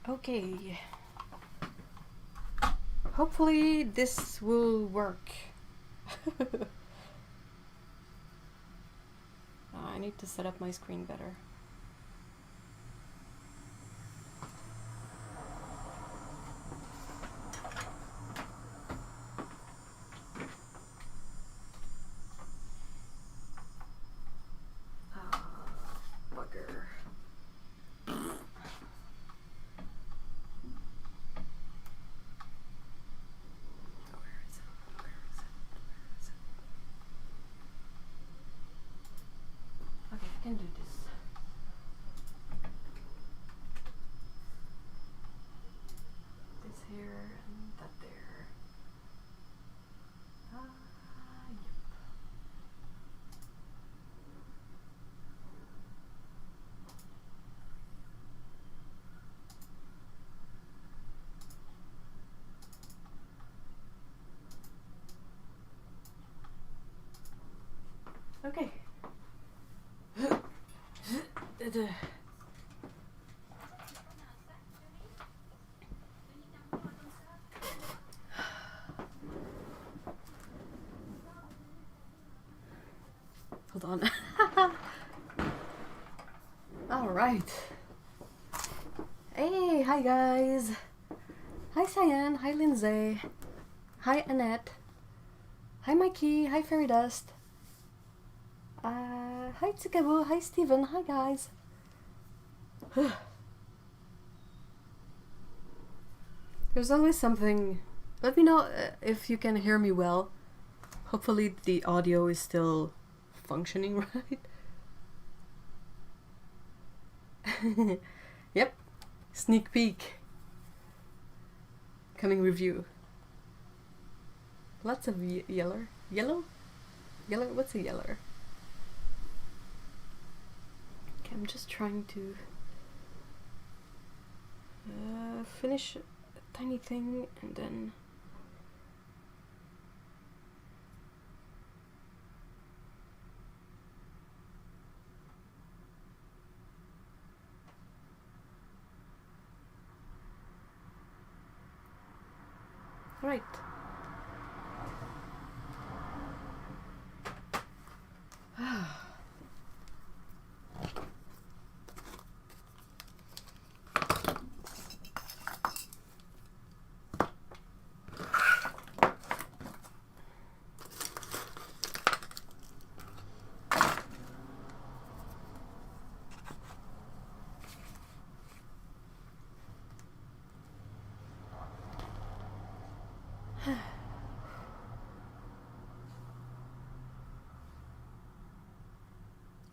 Okay. Hopefully this will work. I need to set up my screen better. Can do this. This here and that there. Yep. Okay. Hold on. All right. Hey, hi guys. Hi Cyan. Hi Lindsay. Hi Annette. Hi Mikey. Hi Fairy Dust. Hi Tsukabo. Hi Steven. Hi guys. There's always something. Let me know if you can hear me well. Hopefully the audio is still functioning right. Yep. Sneak peek. Coming review. Lots of yeller. Yellow? Yeller? What's a yeller? Okay, I'm just trying to finish a tiny thing and then right.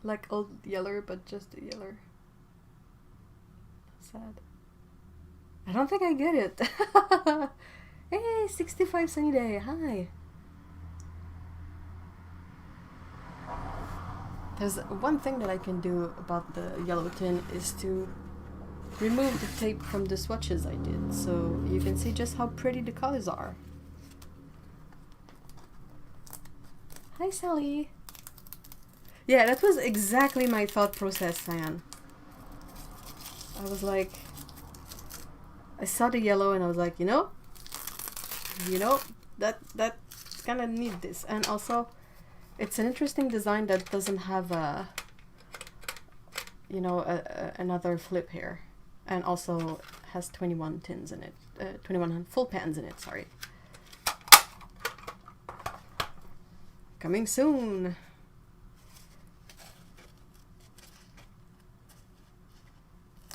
Like old yeller, but just a yeller. Sad. I don't think I get it. Hey, 65 sunny day. Hi. There's one thing that I can do about the yellow tin is to remove the tape from the swatches I did, so you can see just how pretty the colors are. Hi, Sally. Yeah, that was exactly my thought process, Cyan. I was like, I saw the yellow and I was like, you know, that kind of need this. And also, it's an interesting design that doesn't have a, you know, another flip here, and also has 21 tins in it, 21 full pans in it. Sorry. Coming soon.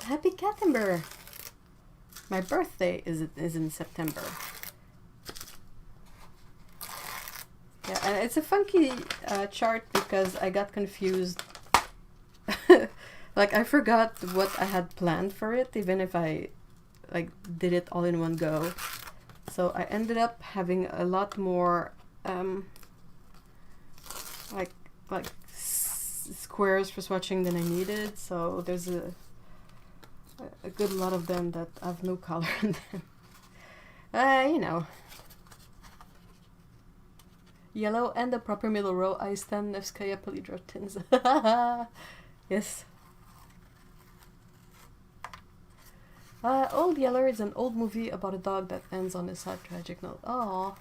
Happy Caturday! My birthday is in September. Yeah, and it's a funky chart because I got confused. Like I forgot what I had planned for it, even if I like did it all in one go. So I ended up having a lot more like squares for swatching than I needed, so there's a good lot of them that have no color in them. You know. Yellow and the proper middle row, I stand Nevskaya Polydra tins. Yes. Old Yeller is an old movie about a dog that ends on a sad tragic note. Aww.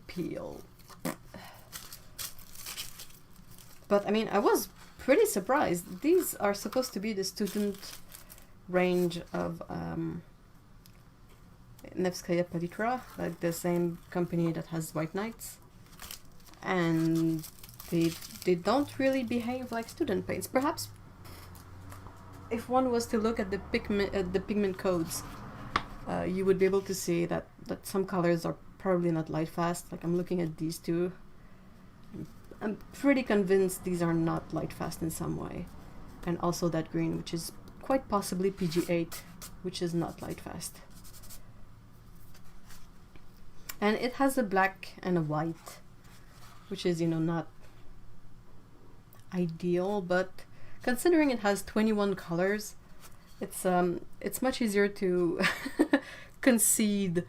Peel. But I mean, I was pretty surprised. These are supposed to be the student range of Nevskaya Palitra, like the same company that has White Knights, and they don't really behave like student paints. Perhaps if one was to look at the pigment codes, you would be able to see that some colors are probably not light fast. Like I'm looking at these two. I'm pretty convinced these are not light fast in some way, and also that green, which is quite possibly PG8, which is not light fast. And it has a black and a white, which is, you know, not ideal, but considering it has 21 colors, it's much easier to concede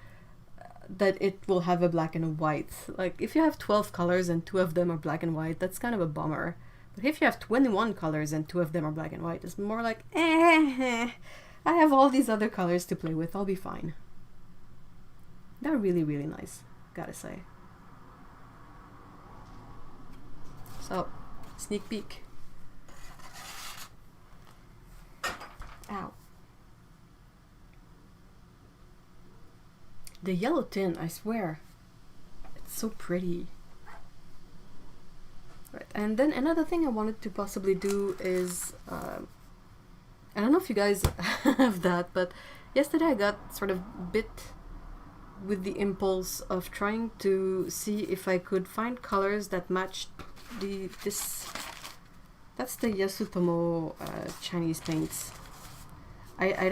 that it will have a black and a white. Like if you have 12 colors and 2 of them are black and white, that's kind of a bummer. But if you have 21 colors and 2 of them are black and white, it's more like, I have all these other colors to play with, I'll be fine. They're really, really nice, gotta say. So, sneak peek. Ow. The yellow tin, I swear. It's so pretty. Right, and then another thing I wanted to possibly do is, I don't know if you guys have that, but yesterday I got sort of bit with the impulse of trying to see if I could find colors that matched that's the Yasutomo Chinese paints. I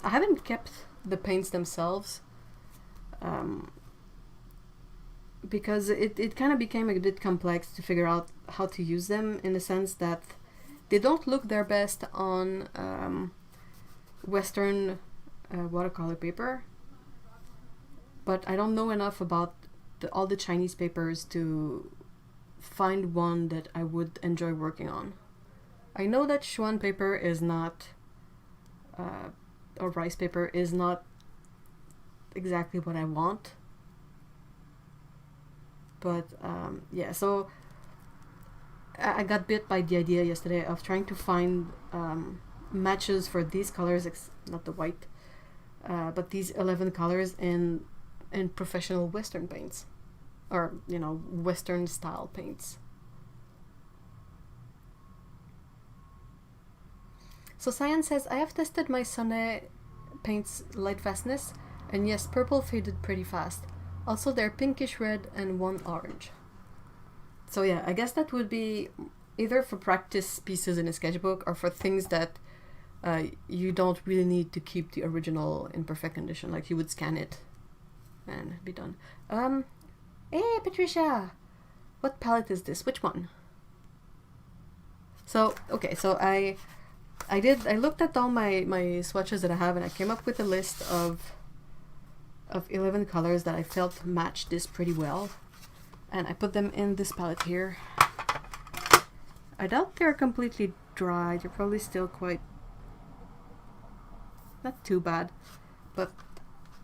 haven't kept the paints themselves, because it kind of became a bit complex to figure out how to use them, in the sense that they don't look their best on Western watercolor paper, but I don't know enough about all the Chinese papers to find one that I would enjoy working on. I know that Shuan paper is not, or rice paper is not exactly what I want, but yeah, so I got bit by the idea yesterday of trying to find matches for these colors, not the white, but these 11 colors in professional Western paints, or, you know, Western style paints. So Cyan says, I have tested my Sonnet paints light fastness, and yes, purple faded pretty fast. Also they're pinkish red and one orange. So yeah, I guess that would be either for practice pieces in a sketchbook, or for things that you don't really need to keep the original in perfect condition, like you would scan it and be done. Hey Patricia! What palette is this? Which one? So, okay, so I looked at all my swatches that I have, and I came up with a list of 11 colors that I felt matched this pretty well, and I put them in this palette here. I doubt they're completely dry. They're probably still quite not too bad, but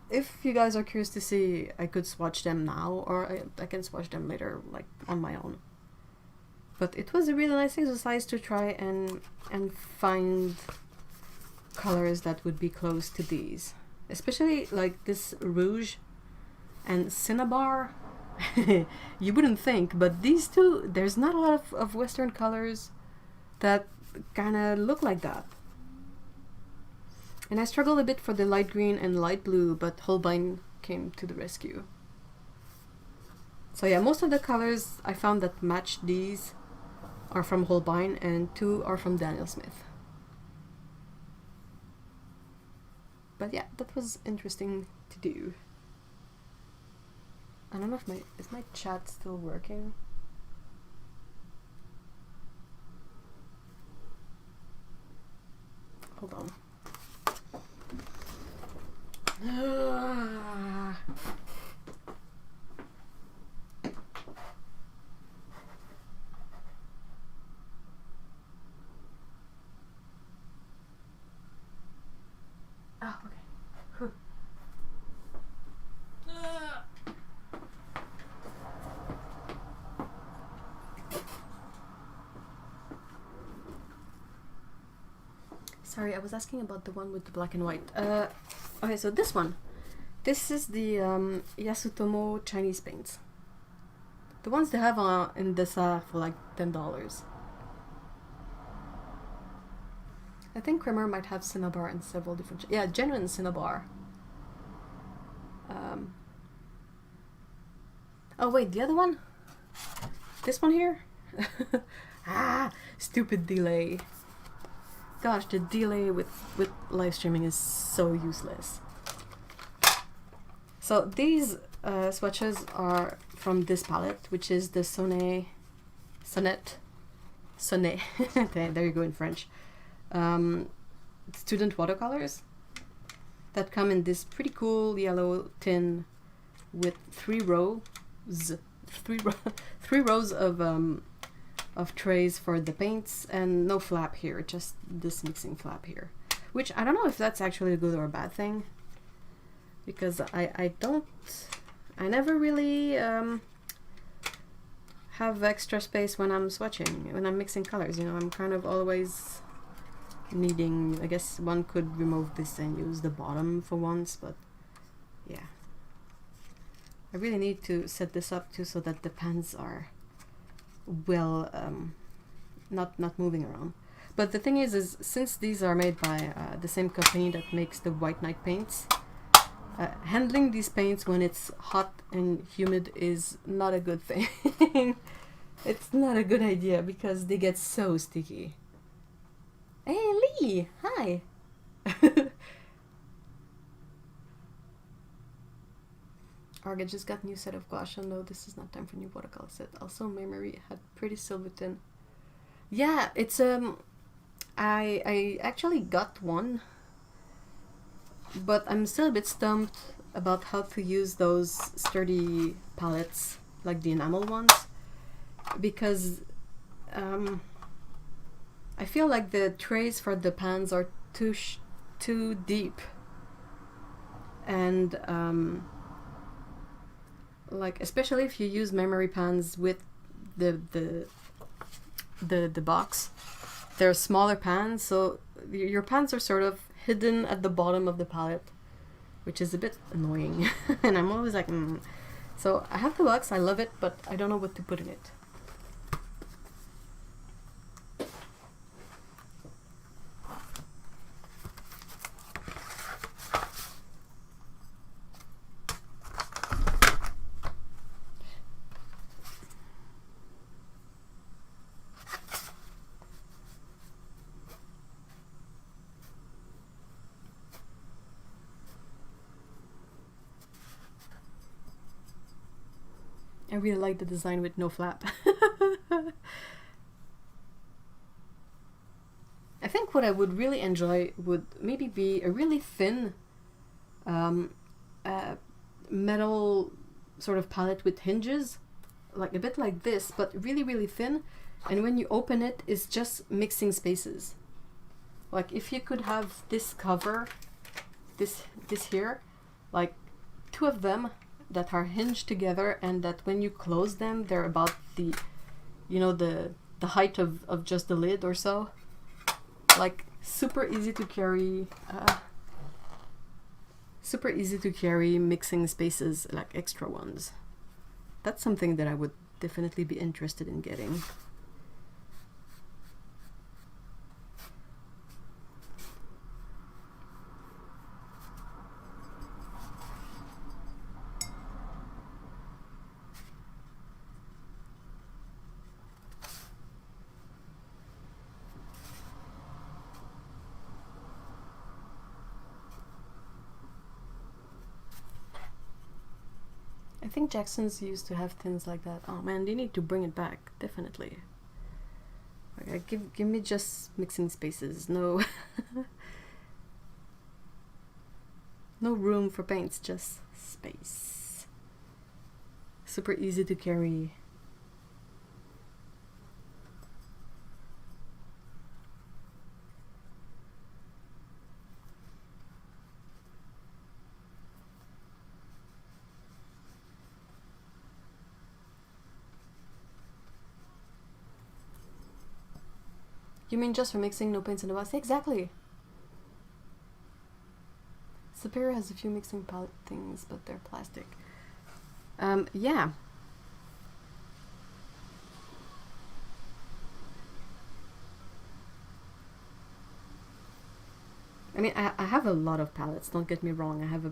if you guys are curious to see, I could swatch them now, or I can swatch them later, like on my own. But it was a really nice exercise to try and find colors that would be close to these, especially like this rouge and cinnabar. You wouldn't think, but these two, there's not a lot of Western colors that kind of look like that. And I struggled a bit for the light green and light blue, but Holbein came to the rescue. So yeah, most of the colors I found that matched these are from Holbein, and 2 are from Daniel Smith. But yeah, that was interesting to do. I don't know if is my chat still working? Hold on. Oh, okay. Whew. Sorry, I was asking about the one with the black and white. Okay, so this one. This is the Yasutomo Chinese paints. The ones they have in Dessa for like $10. I think Kremer might have cinnabar in several different... yeah, genuine cinnabar. Oh wait, the other one? This one here? Ah, stupid delay. Gosh, the delay with live streaming is so useless. So these swatches are from this palette, which is the Sonnet. There you go in French. Student watercolors that come in this pretty cool yellow tin with three rows of trays for the paints and no flap here, just this mixing flap here, which I don't know if that's actually a good or a bad thing, because I never really have extra space when I'm swatching, when I'm mixing colors, you know. I'm kind of always needing, I guess one could remove this and use the bottom for once, but yeah. I really need to set this up too so that the pans are well, not moving around. But the thing is since these are made by the same company that makes the White Night paints, handling these paints when it's hot and humid is not a good thing. It's not a good idea because they get so sticky. Hey Lee, hi. Arga just got new set of gouache. No, this is not time for new watercolor set. Also, memory had pretty silver tin. Yeah, it's I actually got one, but I'm still a bit stumped about how to use those sturdy palettes, like the enamel ones, because I feel like the trays for the pans are too deep, and like especially if you use memory pans with the box, they're smaller pans, so your pans are sort of hidden at the bottom of the palette, which is a bit annoying. And I'm always like, So I have the box, I love it, but I don't know what to put in it. I really like the design with no flap. I think what I would really enjoy would maybe be a really thin metal sort of palette with hinges, like a bit like this, but really, really thin. And when you open it, it's just mixing spaces. Like if you could have this cover, this here, like two of them that are hinged together, and that when you close them, they're about the, you know, the height of just the lid or so. Like super easy to carry, mixing spaces, like extra ones. That's something that I would definitely be interested in getting. I think Jackson's used to have tins like that. Oh man, they need to bring it back, definitely. Okay, give me just mixing spaces. No, No room for paints, just space. Super easy to carry. You mean just for mixing, no paints in the box? Exactly. Superior has a few mixing palette things, but they're plastic. Yeah. I mean, I have a lot of palettes, don't get me wrong. I have a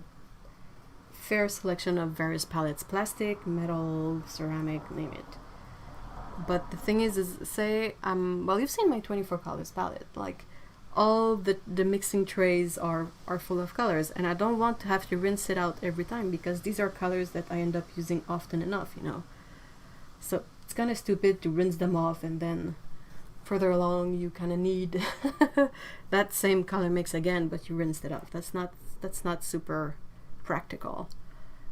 fair selection of various palettes. Plastic, metal, ceramic, name it. But the thing is say, well, you've seen my 24 colors palette. Like, all the mixing trays are full of colors, and I don't want to have to rinse it out every time, because these are colors that I end up using often enough, you know. So it's kind of stupid to rinse them off, and then further along you kind of need that same color mix again, but you rinsed it off. That's not super practical.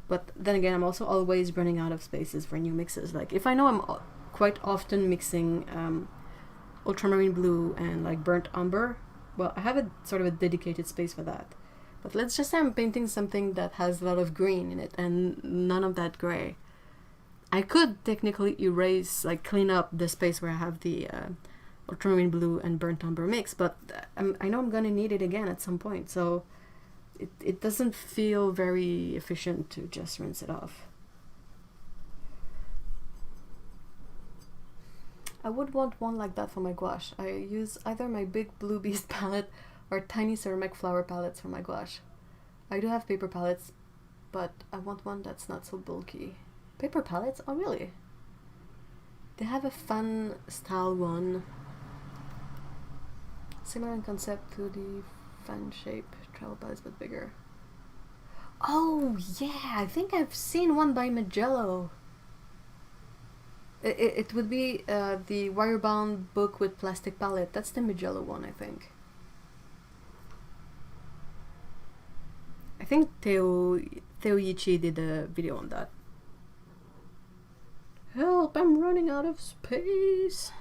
But then again, I'm also always running out of spaces for new mixes. Like, if I know I'm quite often mixing ultramarine blue and like burnt umber, well, I have a sort of a dedicated space for that. But let's just say I'm painting something that has a lot of green in it and none of that gray. I could technically erase, like clean up the space where I have the ultramarine blue and burnt umber mix, but I know I'm gonna need it again at some point, so it doesn't feel very efficient to just rinse it off. I would want one like that for my gouache. I use either my big Blue Beast palette or tiny ceramic flower palettes for my gouache. I do have paper palettes, but I want one that's not so bulky. Paper palettes? Oh really? They have a fun style one. Similar in concept to the fan shape travel palettes, but bigger. Oh yeah, I think I've seen one by Magello. It would be the wire-bound book with plastic palette. That's the Magello one, I think. I think Theo Yichi did a video on that. Help, I'm running out of space.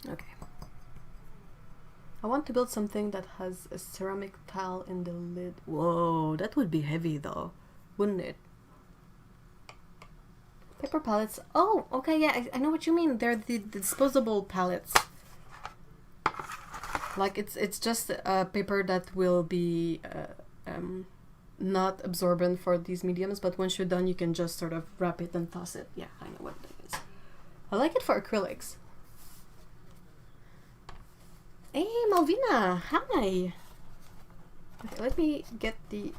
Okay. I want to build something that has a ceramic tile in the lid. Whoa, that would be heavy though, wouldn't it? Paper palettes. Oh, okay, yeah, I know what you mean. They're the disposable palettes. Like, it's just a paper that will be not absorbent for these mediums, but once you're done, you can just sort of wrap it and toss it. Yeah, I know what it is. I like it for acrylics. Hey, Malvina! Hi! Okay, let me get the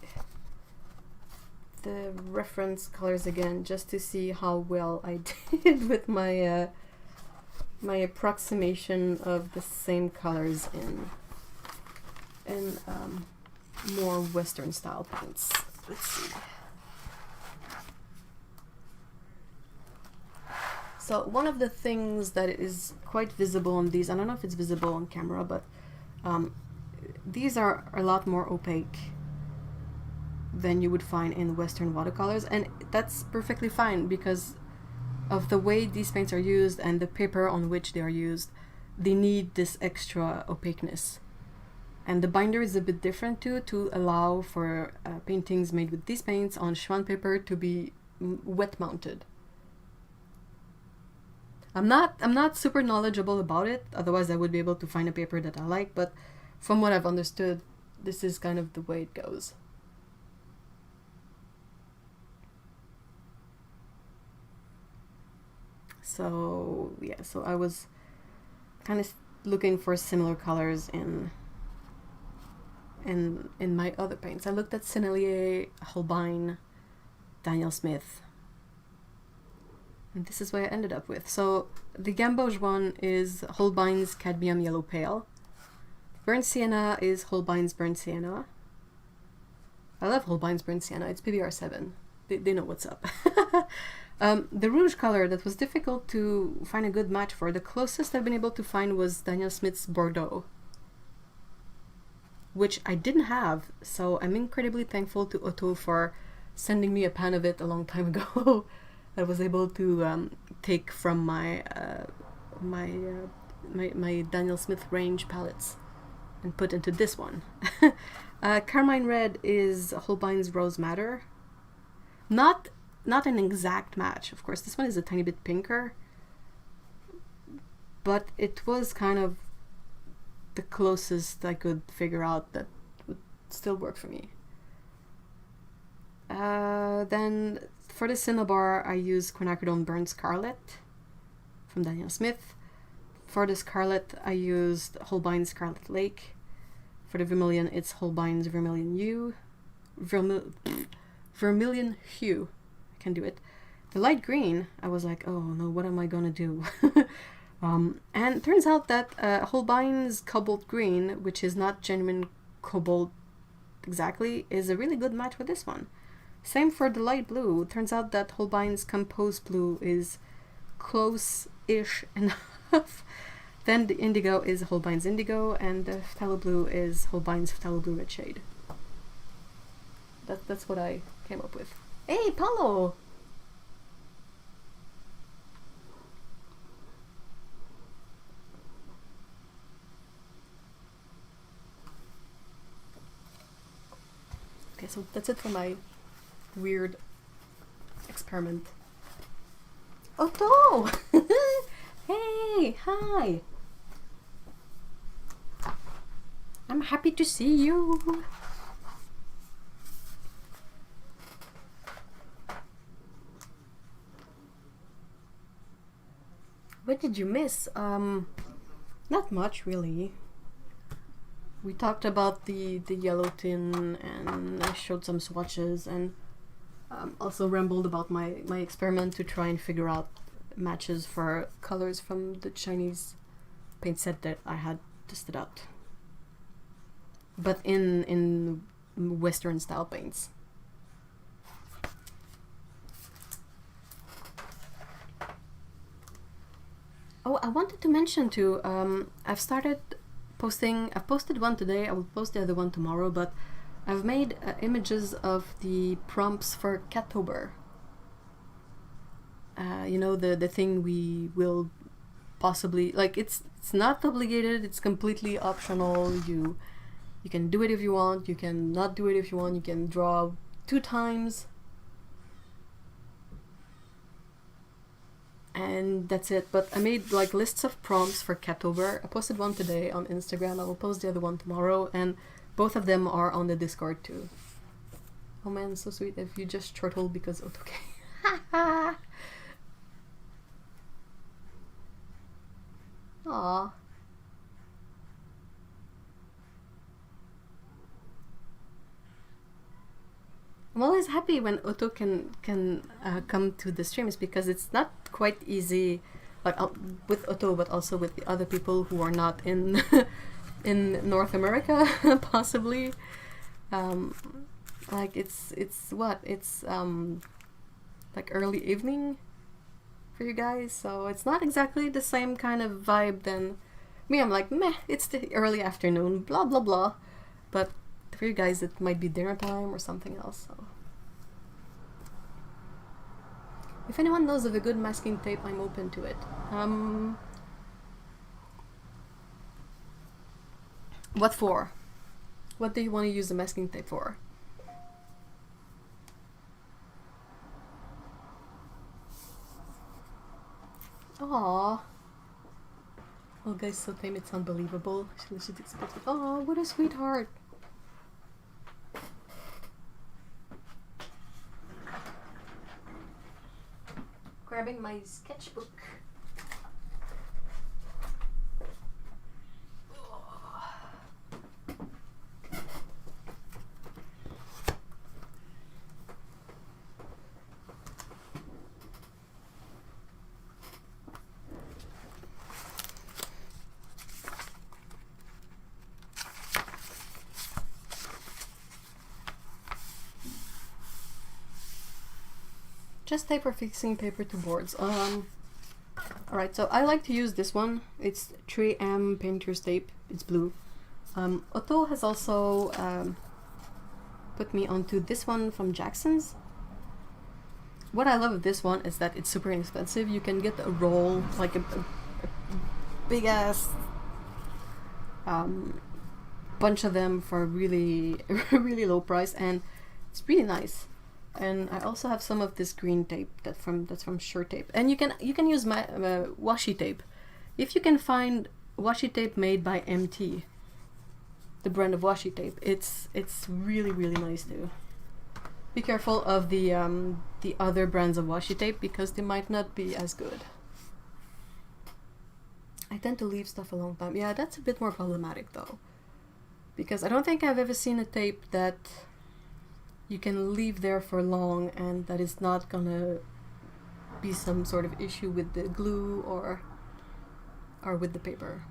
reference colors again, just to see how well I did with my my approximation of the same colors in more Western style paints. Let's see. So one of the things that is quite visible on these, I don't know if it's visible on camera, but these are a lot more opaque than you would find in Western watercolors, and that's perfectly fine because of the way these paints are used and the paper on which they are used. They need this extra opaqueness. And the binder is a bit different too, to allow for paintings made with these paints on Schwan paper to be wet mounted. I'm not super knowledgeable about it, otherwise I would be able to find a paper that I like, but from what I've understood, this is kind of the way it goes. So yeah, so I was kind of looking for similar colors in my other paints. I looked at Sennelier, Holbein, Daniel Smith, and this is what I ended up with. So the Gamboge one is Holbein's Cadmium Yellow Pale, Burnt Sienna is Holbein's Burnt Sienna. I love Holbein's Burnt Sienna. It's PBR7. They know what's up. The rouge color that was difficult to find a good match for, the closest I've been able to find was Daniel Smith's Bordeaux, which I didn't have, so I'm incredibly thankful to Otto for sending me a pan of it a long time ago. I was able to take from my my Daniel Smith range palettes and put into this one. Carmine Red is Holbein's Rose Madder. Not an exact match, of course. This one is a tiny bit pinker, but it was kind of the closest I could figure out that would still work for me. Then for the Cinnabar, I use Quinacridone Burnt Scarlet from Daniel Smith. For the Scarlet, I used Holbein's Scarlet Lake. For the Vermilion, it's Holbein's Vermilion Hue. Vermilion Hue. I can do it. The light green, I was like, oh no, what am I gonna do? And turns out that Holbein's Cobalt Green, which is not genuine cobalt exactly, is a really good match with this one. Same for the light blue. Turns out that Holbein's Composed Blue is close-ish enough. Then the indigo is Holbein's Indigo, and the phthalo blue is Holbein's Phthalo Blue Red Shade. That's what I came up with. Hey, Paulo! Okay, so that's it for my weird experiment. Otto! Hey, hi! I'm happy to see you! What did you miss? Not much, really. We talked about the yellow tin, and I showed some swatches, and also rambled about my experiment to try and figure out matches for colors from the Chinese paint set that I had tested out, but in Western style paints. Oh, I wanted to mention too, I've started posting, I've posted one today, I will post the other one tomorrow, but I've made images of the prompts for Catober. You know, the thing we will possibly, like, it's not obligated, it's completely optional. You can do it if you want, you can not do it if you want, you can draw 2 times. And that's it. But I made like lists of prompts for Catober. I posted one today on Instagram. I will post the other one tomorrow, and both of them are on the Discord too. Oh man, so sweet. If you just chortled because okay. Aww. I'm always happy when Otto can come to the streams, because it's not quite easy, like with Otto, but also with the other people who are not in in North America, possibly. Like it's what, it's like early evening for you guys, so it's not exactly the same kind of vibe than me. I'm like, meh, it's the early afternoon, blah blah blah, but for you guys it might be dinner time or something else. So if anyone knows of a good masking tape, I'm open to it. What for? What do you want to use the masking tape for? Aww. Oh guys, so tame, it's unbelievable. She should expect it. Oh, what a sweetheart. Grabbing my sketchbook. Just tape or fixing paper to boards. Alright, so I like to use this one. It's 3M painter's tape. It's blue. Otto has also put me onto this one from Jackson's. What I love of this one is that it's super inexpensive. You can get a roll, like a big ass bunch of them for a really really low price, and it's really nice. And I also have some of this green tape that's from Sure Tape, and you can use my washi tape if you can find washi tape made by MT, the brand of washi tape. It's really really nice too. Be careful of the other brands of washi tape because they might not be as good. I tend to leave stuff a long time. Yeah, that's a bit more problematic though, because I don't think I've ever seen a tape that you can leave there for long and that is not gonna be some sort of issue with the glue or with the paper.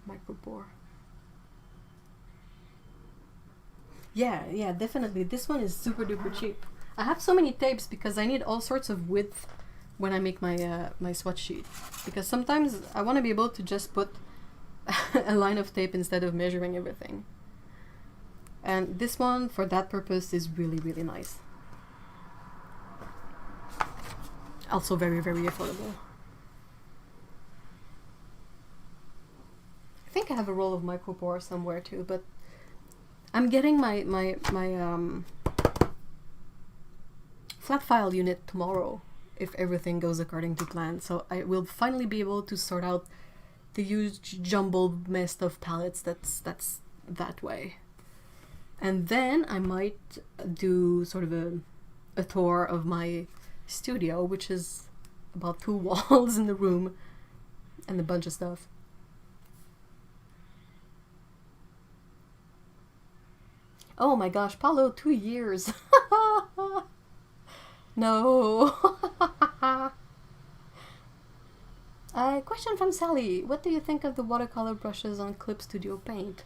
Micropore. Yeah, definitely. This one is super duper cheap. I have so many tapes because I need all sorts of width when I make my my swatch sheet. Because sometimes I want to be able to just put a line of tape instead of measuring everything. And this one, for that purpose, is really, really nice. Also very, very affordable. I think I have a roll of micropore somewhere too, but I'm getting my flat file unit tomorrow if everything goes according to plan. So I will finally be able to sort out the huge jumbled mess of palettes that's that way. And then I might do sort of a tour of my studio, which is about 2 walls in the room and a bunch of stuff. Oh my gosh, Paulo, 2 years. No. Question from Sally. What do you think of the watercolor brushes on Clip Studio Paint?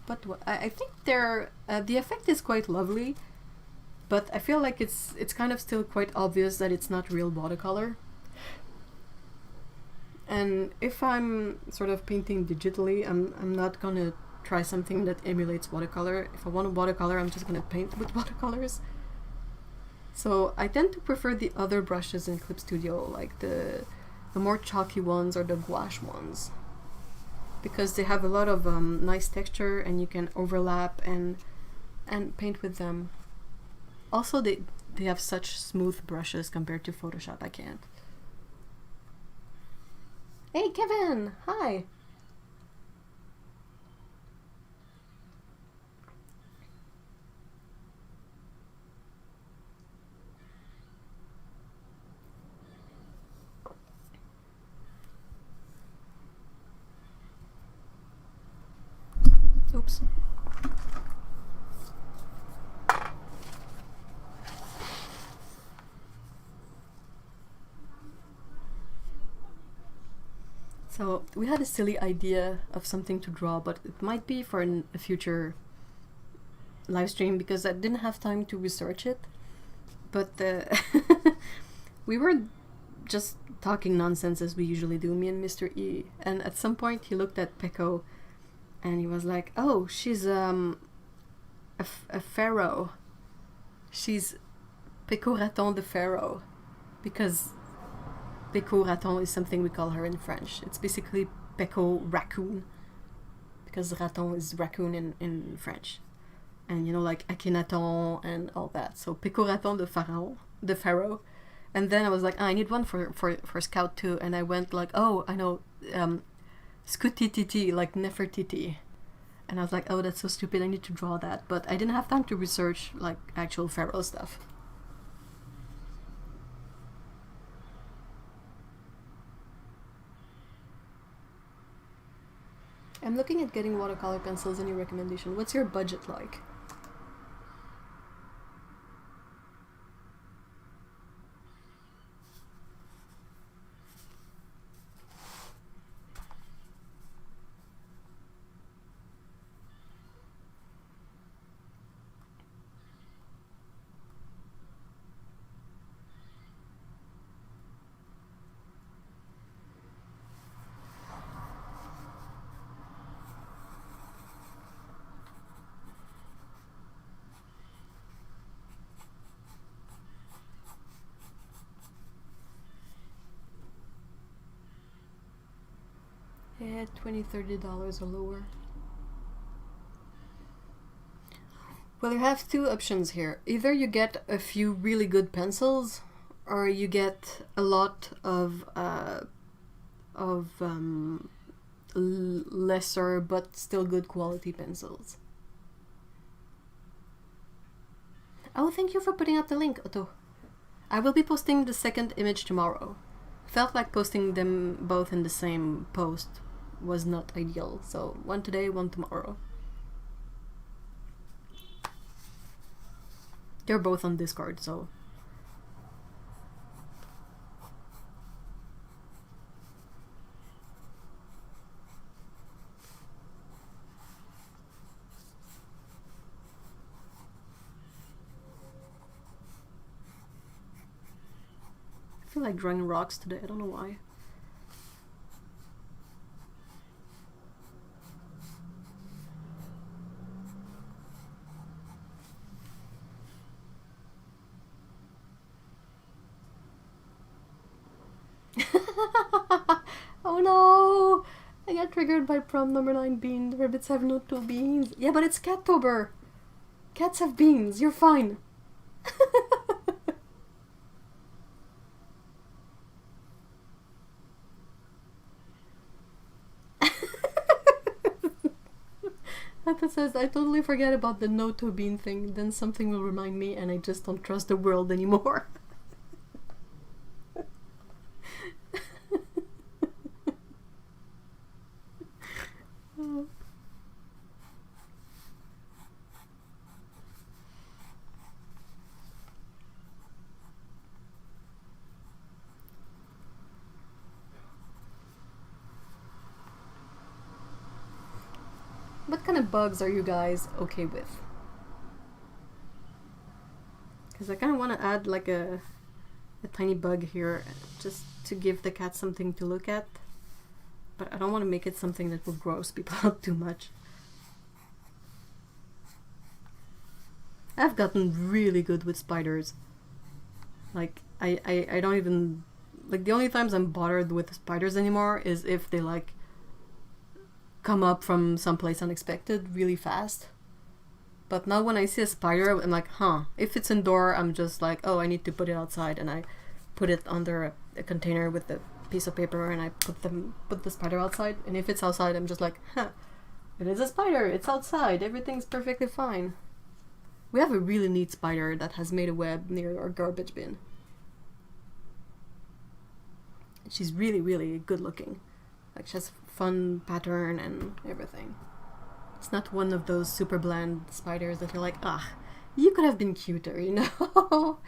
But I think they're the effect is quite lovely, but I feel like it's kind of still quite obvious that it's not real watercolor. And if I'm sort of painting digitally, I'm not gonna try something that emulates watercolor. If I want a watercolor, I'm just gonna paint with watercolors. So I tend to prefer the other brushes in Clip Studio, like the more chalky ones or the gouache ones, because they have a lot of nice texture and you can overlap and paint with them. Also, they have such smooth brushes compared to Photoshop. I can't. Hey Kevin, hi. Oops. So we had a silly idea of something to draw, but it might be for a future live stream because I didn't have time to research it. But we were just talking nonsense as we usually do, me and Mr. E. And at some point he looked at Peko and he was like, "Oh, she's a pharaoh. She's Peko Raton the pharaoh," because Peko Raton is something we call her in French. It's basically Peko raccoon, because raton is raccoon in French. And you know, like Akhenaton and all that. So Peko Raton the pharaoh. And then I was like, I need one for Scout too. And I went like, oh, I know, Scutititi, like Nefertiti. And I was like, oh, that's so stupid, I need to draw that. But I didn't have time to research like actual pharaoh stuff. I'm looking at getting watercolor pencils. Any recommendation? What's your budget like? Yeah, $20-$30 or lower. Well, you have two options here. Either you get a few really good pencils, or you get a lot of lesser but still good quality pencils. Oh, thank you for putting up the link, Otto. I will be posting the second image tomorrow. Felt like posting them both in the same post was not ideal, so one today, one tomorrow. They're both on Discord, so... I feel like drawing rocks today, I don't know why. Oh no! I got triggered by prom number 9 bean. The rabbits have no 2 beans. Yeah, but it's Cattober! Cats have beans, you're fine! That says, I totally forget about the no to bean thing, then something will remind me and I just don't trust the world anymore. What kind of bugs are you guys okay with? Because I kind of want to add like a tiny bug here just to give the cat something to look at. But I don't want to make it something that will gross people out too much. I've gotten really good with spiders. Like, I don't even... Like, the only times I'm bothered with spiders anymore is if they, like, come up from someplace unexpected really fast. But now when I see a spider, I'm like, huh. If it's indoor, I'm just like, oh, I need to put it outside, and I put it under a container with a piece of paper, and I put the spider outside. And if it's outside, I'm just like, huh, it is a spider, it's outside, everything's perfectly fine. We have a really neat spider that has made a web near our garbage bin. She's really, really good looking. Like, she has fun pattern and everything. It's not one of those super bland spiders that you're like, ah, you could have been cuter, you know?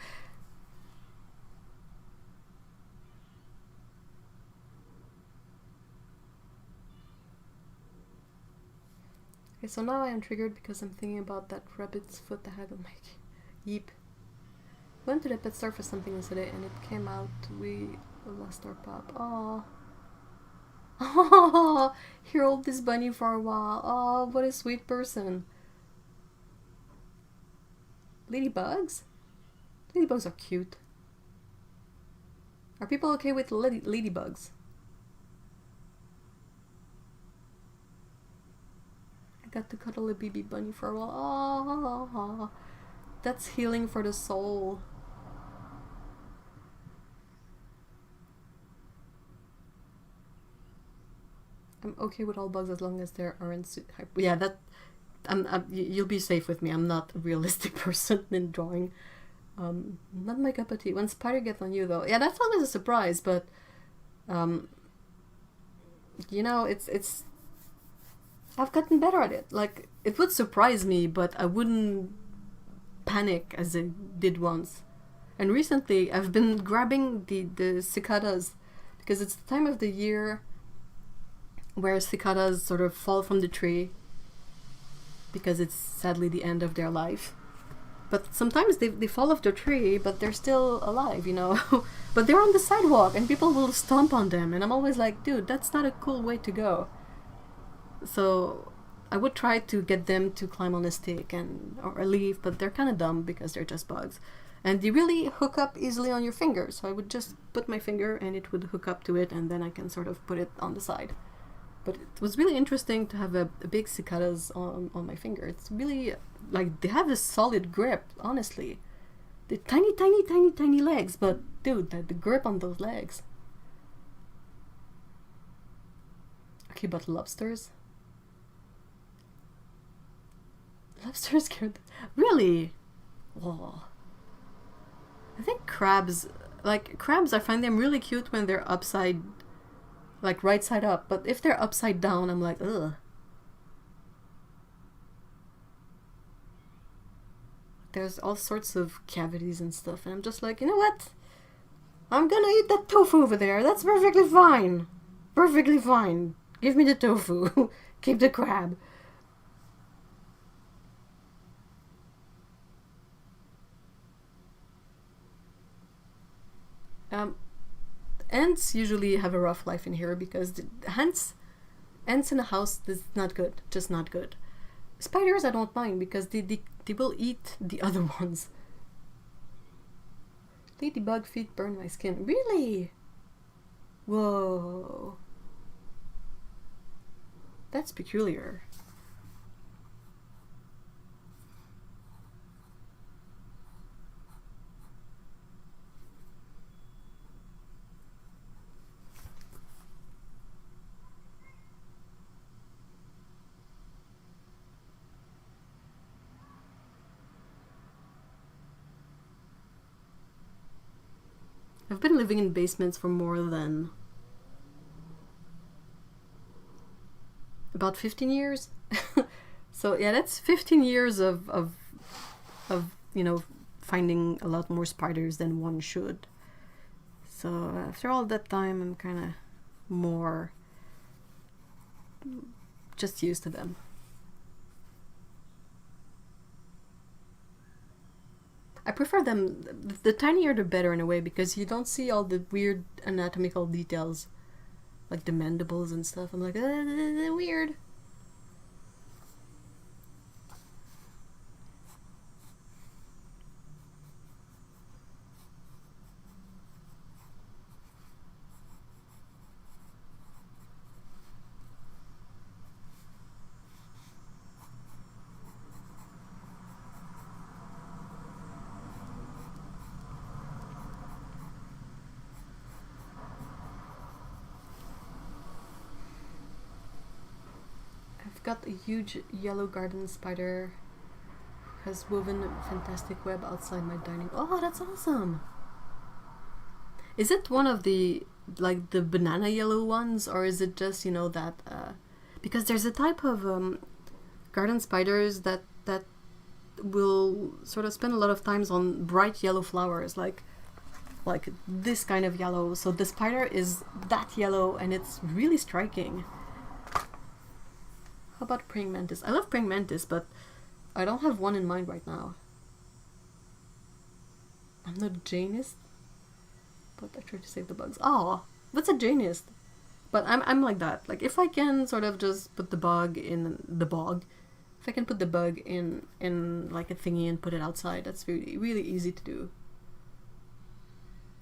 Okay, so now I am triggered because I'm thinking about that rabbit's foot I had on my yeep. Went to the pet store for something yesterday and it came out we lost our pup. Aww. Oh, he rolled this bunny for a while. Oh, what a sweet person. Ladybugs? Ladybugs are cute. Are people okay with ladybugs? I got to cuddle a baby bunny for a while. Oh, that's healing for the soul. I'm okay with all bugs as long as there aren't... Yeah, that... you'll be safe with me. I'm not a realistic person in drawing. Not my cup of tea. When spider gets on you, though... Yeah, that's always a surprise, but... you know, it's... I've gotten better at it. Like, it would surprise me, but I wouldn't panic as I did once. And recently, I've been grabbing the cicadas, because it's the time of the year where cicadas sort of fall from the tree because it's sadly the end of their life. But sometimes they fall off the tree, but they're still alive, you know. But they're on the sidewalk and people will stomp on them, and I'm always like, dude, that's not a cool way to go. So I would try to get them to climb on a stick or a leaf, but they're kind of dumb because they're just bugs. And they really hook up easily on your finger, so I would just put my finger and it would hook up to it, and then I can sort of put it on the side. But it was really interesting to have a big cicadas on my finger. It's really, like, they have a solid grip, honestly. The tiny, tiny, tiny, tiny legs, but dude, the grip on those legs. Okay, but lobsters? Lobsters scared. Really? Whoa. I think crabs, I find them really cute when they're upside, like right side up. But if they're upside down, I'm like, ugh. There's all sorts of cavities and stuff, and I'm just like, you know what? I'm gonna eat that tofu over there. That's perfectly fine. Perfectly fine. Give me the tofu. Keep the crab. Ants usually have a rough life in here because the ants in a house is not good. Just not good. Spiders I don't mind because they will eat the other ones. Ladybug feet burn my skin. Really? Whoa. That's peculiar. I've been living in basements for more than about 15 years. So yeah, that's 15 years of you know, finding a lot more spiders than one should. So after all that time, I'm kind of more just used to them. I prefer them, the tinier the better in a way, because you don't see all the weird anatomical details, like the mandibles and stuff. I'm like, weird. Got a huge yellow garden spider who has woven a fantastic web outside my dining. Oh, that's awesome! Is it one of the, like, the banana yellow ones, or is it just, you know, that because there's a type of garden spiders that will sort of spend a lot of times on bright yellow flowers, like this kind of yellow. So the spider is that yellow, and it's really striking. How about praying mantis? I love praying mantis, but I don't have one in mind right now. I'm not a Janist, but I try to save the bugs. Oh, what's a Janist? But I'm like that. Like, if I can sort of just put the bug in the bog, if I can put the bug in like a thingy and put it outside, that's really, really easy to do.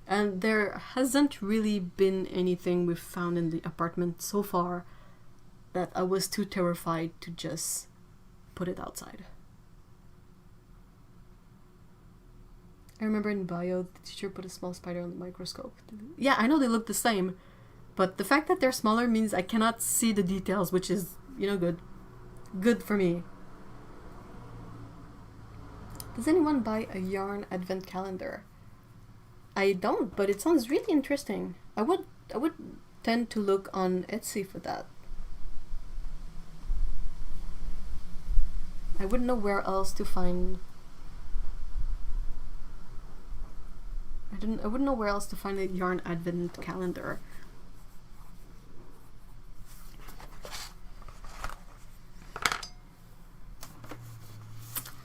And there hasn't really been anything we've found in the apartment so far that I was too terrified to just put it outside. I remember in bio, the teacher put a small spider on the microscope. Yeah, I know they look the same, but the fact that they're smaller means I cannot see the details, which is, you know, good. Good for me. Does anyone buy a yarn advent calendar? I don't, but it sounds really interesting. I would tend to look on Etsy for that. I wouldn't know where else to find. I wouldn't know where else to find a yarn advent calendar.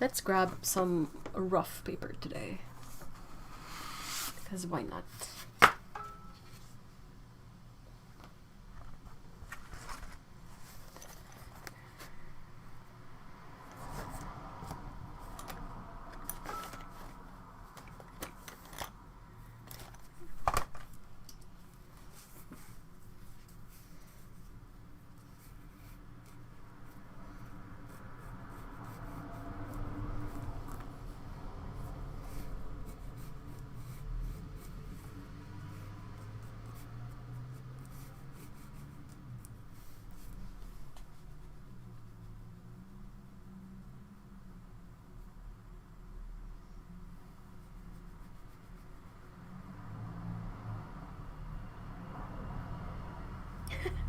Let's grab some rough paper today, because why not?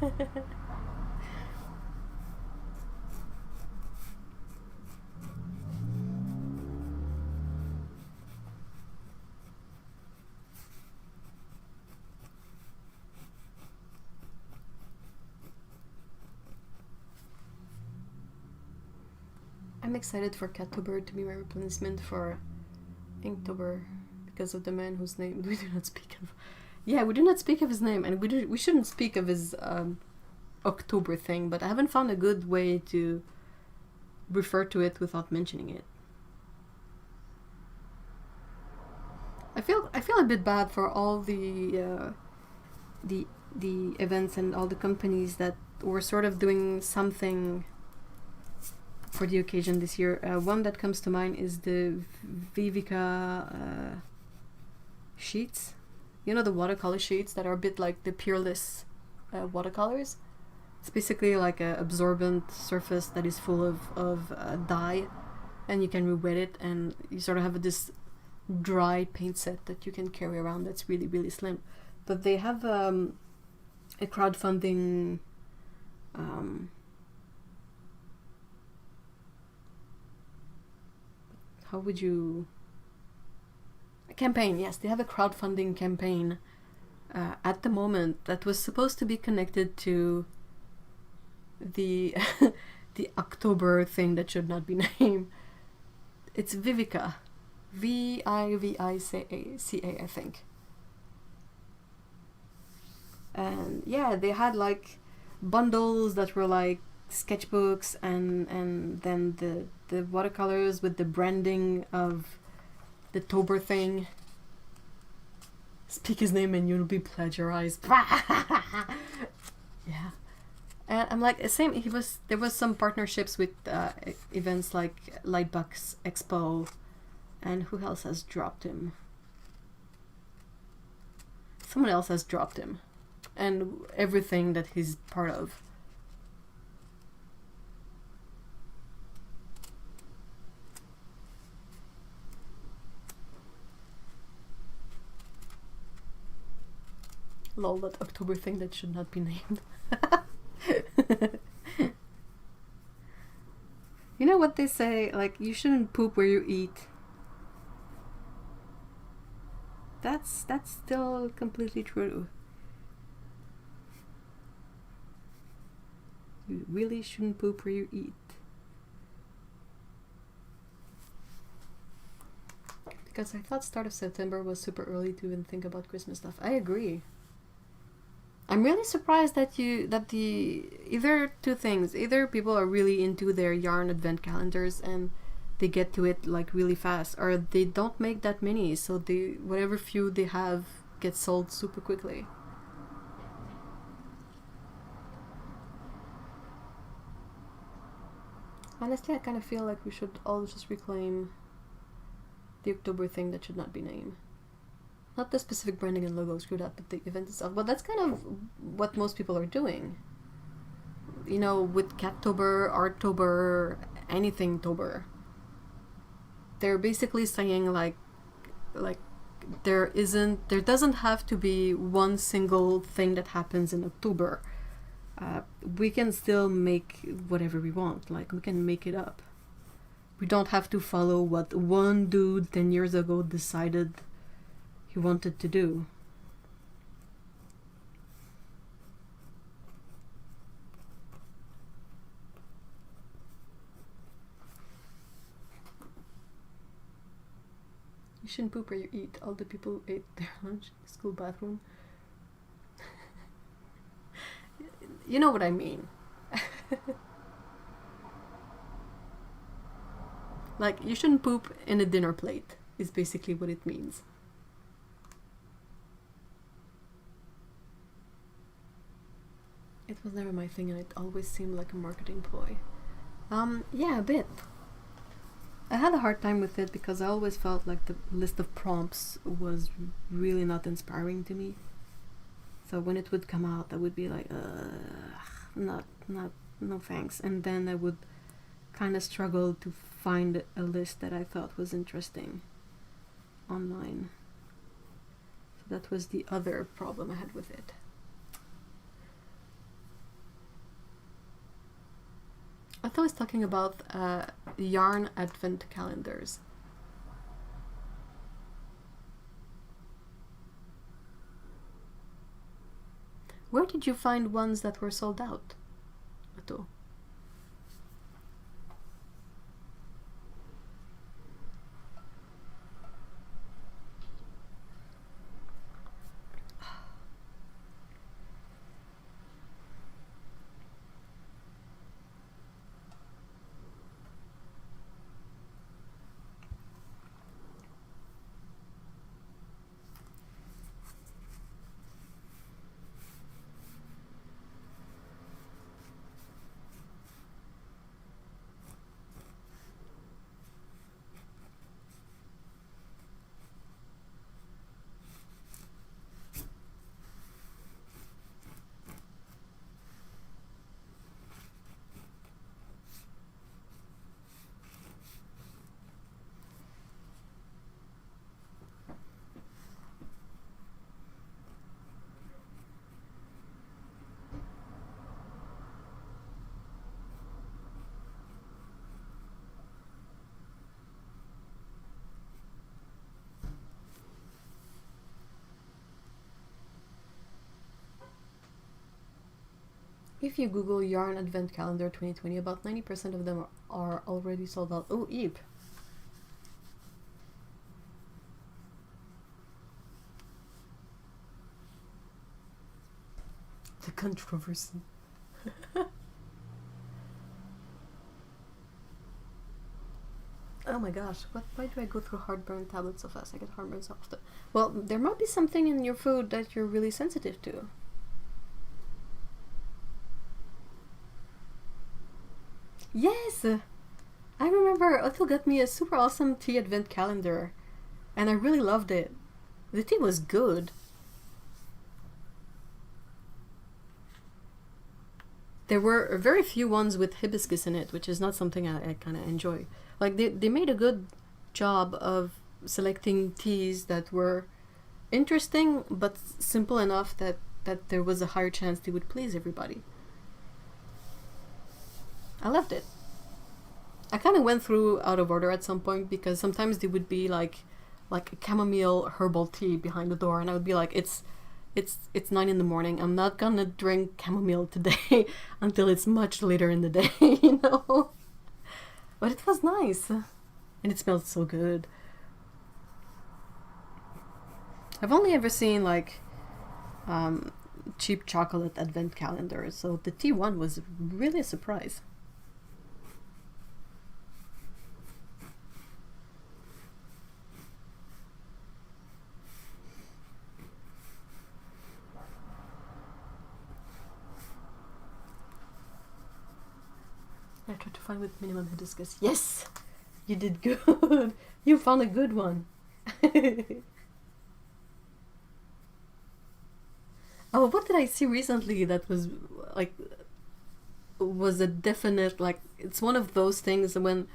I'm excited for Caturday to be my replacement for Inktober because of the man whose name we do not speak of. Yeah, we do not speak of his name, and we shouldn't speak of his October thing, but I haven't found a good way to refer to it without mentioning it. I feel a bit bad for all the events and all the companies that were sort of doing something for the occasion this year. One that comes to mind is the Vivica sheets. You know, the watercolor sheets that are a bit like the Peerless watercolors. It's basically like an absorbent surface that is full of dye, and you can re-wet it, and you sort of have this dry paint set that you can carry around that's really, really slim. But they have a crowdfunding how would you... a campaign, yes, they have a crowdfunding campaign at the moment that was supposed to be connected to the the October thing that should not be named. It's Vivica. Vivica, I think. And yeah, they had like bundles that were like sketchbooks and then the watercolors with the branding of the Tober thing. Speak his name and you'll be plagiarized. Yeah. And I'm like, same, there was some partnerships with events like Lightbox Expo, and who else has dropped him? Someone else has dropped him. And everything that he's part of. Lol, that October thing that should not be named. You know what they say, like, you shouldn't poop where you eat. That's still completely true. You really shouldn't poop where you eat. Because I thought start of September was super early to even think about Christmas stuff. I agree. I'm really surprised that either two things. Either people are really into their yarn advent calendars and they get to it like really fast, or they don't make that many, so whatever few they have gets sold super quickly. Honestly, I kind of feel like we should all just reclaim the October thing that should not be named. Not the specific branding and logo, screw that, but the event itself. But that's kind of what most people are doing. You know, with Cattober, Arttober, anything Tober. They're basically saying like there doesn't have to be one single thing that happens in October. We can still make whatever we want. Like, we can make it up. We don't have to follow what one dude 10 years ago decided he wanted to do. You shouldn't poop where you eat. All the people who ate their lunch in the school bathroom. You know what I mean. Like, you shouldn't poop in a dinner plate, is basically what it means. It was never my thing, and it always seemed like a marketing ploy. Yeah, a bit. I had a hard time with it because I always felt like the list of prompts was really not inspiring to me. So when it would come out, I would be like, no thanks. And then I would kind of struggle to find a list that I thought was interesting online. So that was the other problem I had with it. I thought I was talking about yarn advent calendars. Where did you find ones that were sold out? Otto? If you Google yarn advent calendar 2020, about 90% of them are already sold out. Oh, eep. The controversy. Oh my gosh, why do I go through heartburn tablets so fast? I get heartburn so often. Well, there might be something in your food that you're really sensitive to. Yes! I remember Otto got me a super awesome tea advent calendar, and I really loved it. The tea was good. There were very few ones with hibiscus in it, which is not something I kind of enjoy. Like, they made a good job of selecting teas that were interesting, but simple enough that there was a higher chance they would please everybody. I loved it. I kind of went through out of order at some point because sometimes there would be like a chamomile herbal tea behind the door, and I would be like, it's 9 in the morning. I'm not gonna drink chamomile today until it's much later in the day, you know. But it was nice, and it smelled so good. I've only ever seen like cheap chocolate advent calendars, so the tea one was really a surprise. I tried to find with minimum hibiscus. Yes! You did good! You found a good one! Oh, what did I see recently that was like was a definite, like, it's one of those things when,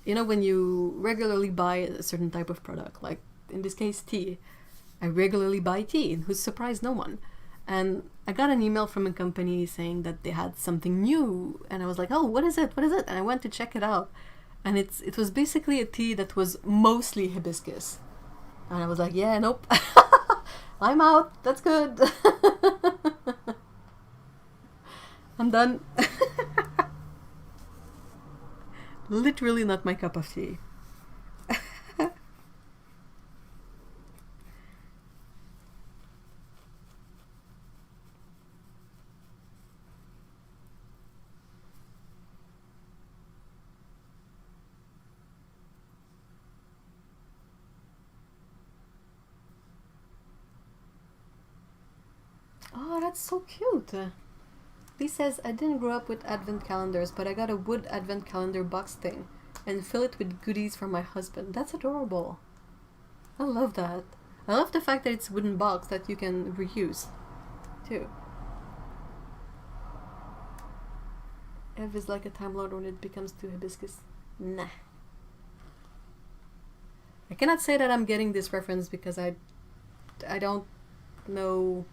you know, when you regularly buy a certain type of product, like in this case tea. I regularly buy tea, who's surprised no one. And I got an email from a company saying that they had something new, and I was like, oh, what is it? What is it? And I went to check it out, and it was basically a tea that was mostly hibiscus. And I was like, yeah, nope. I'm out. That's good. I'm done. Literally not my cup of tea. Oh, that's so cute. Lee says, I didn't grow up with advent calendars, but I got a wood advent calendar box thing and fill it with goodies for my husband. That's adorable. I love that. I love the fact that it's a wooden box that you can reuse, too. Ev is like a Time Lord when it becomes too hibiscus. Nah. I cannot say that I'm getting this reference because I don't know.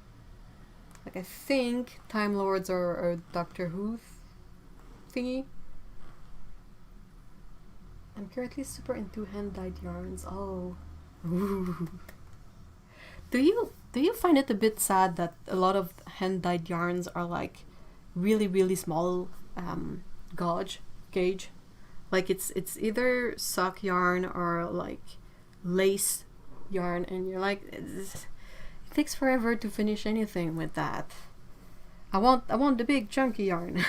Like, I think Time Lords are a Doctor Who thingy, I'm currently super into hand-dyed yarns. Oh. Ooh. Do you find it a bit sad that a lot of hand-dyed yarns are like really small gauge? Like it's either sock yarn or like lace yarn, and you're like, it takes forever to finish anything with that. I want the big chunky yarn.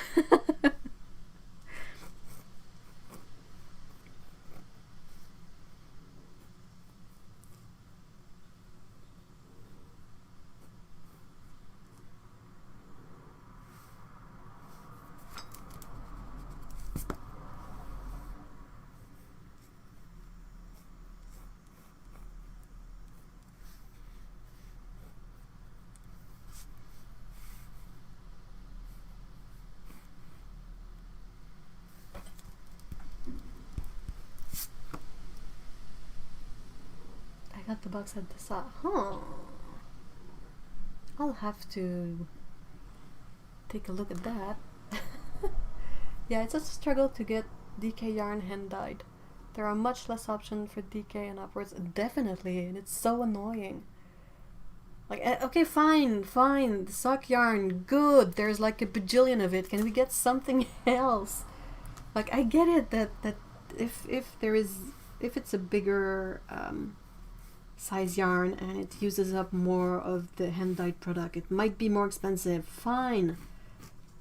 I got the box at the side. Huh. I'll have to take a look at that. Yeah, it's a struggle to get DK yarn hand dyed. There are much less options for DK and upwards, definitely, and it's so annoying. Like, okay, fine, the sock yarn, good. There's like a bajillion of it. Can we get something else? Like, I get it that if it's a bigger size yarn and it uses up more of the hand dyed product, it might be more expensive. Fine,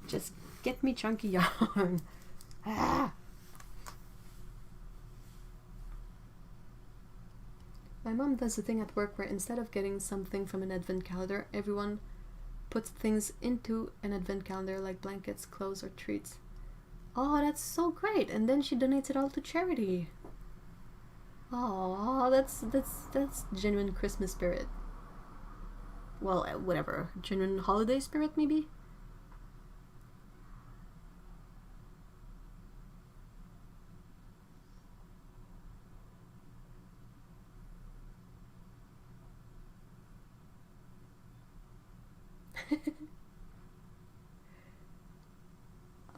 just get me chunky yarn. Ah. My mom does a thing at work where instead of getting something from an advent calendar, everyone puts things into an advent calendar, like blankets, clothes, or treats. Oh, that's so great! And then she donates it all to charity. Oh, that's genuine Christmas spirit. Well, whatever, genuine holiday spirit, maybe.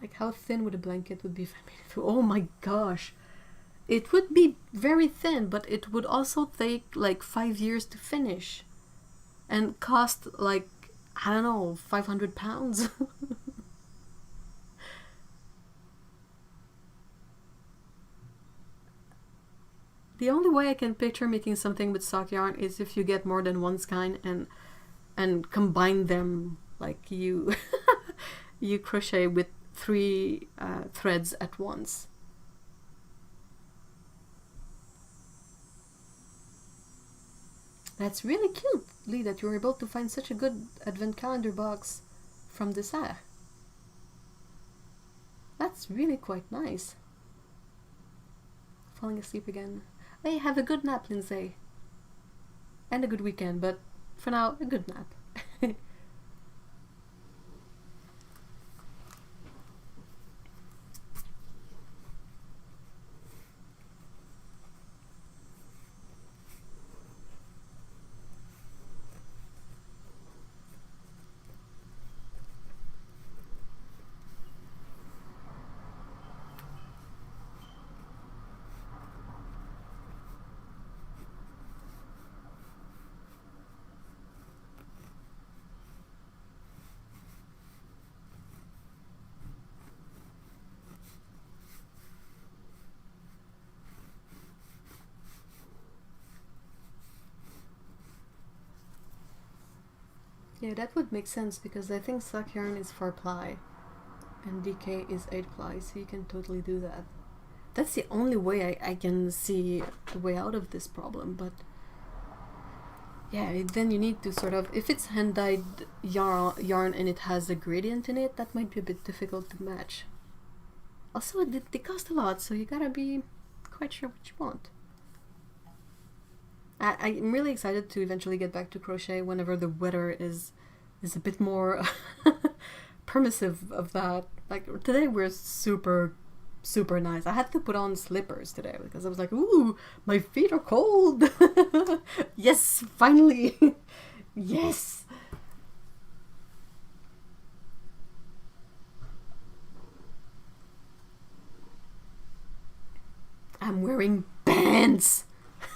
Like, how thin would a blanket would be if I made it through? Oh my gosh. It would be very thin, but it would also take like 5 years to finish. And cost like, I don't know, 500 pounds. The only way I can picture making something with sock yarn is if you get more than one skein and combine them, like you you crochet with 3 threads at once. That's really cute, Lee, that you were able to find such a good advent calendar box from Dessert. That's really quite nice. Falling asleep again. Hey, have a good nap, Lindsay. And a good weekend, but for now, a good nap. Yeah, that would make sense because I think sock yarn is 4 ply and DK is 8 ply, so you can totally do that. That's the only way I can see the way out of this problem, but yeah, then you need to sort of, if it's hand-dyed yarn and it has a gradient in it, that might be a bit difficult to match. Also, they cost a lot, so you gotta be quite sure what you want. I'm really excited to eventually get back to crochet whenever the weather is a bit more permissive of that. Like, today we're super nice. I had to put on slippers today because I was like, ooh, my feet are cold. Yes, finally. Yes. I'm wearing pants.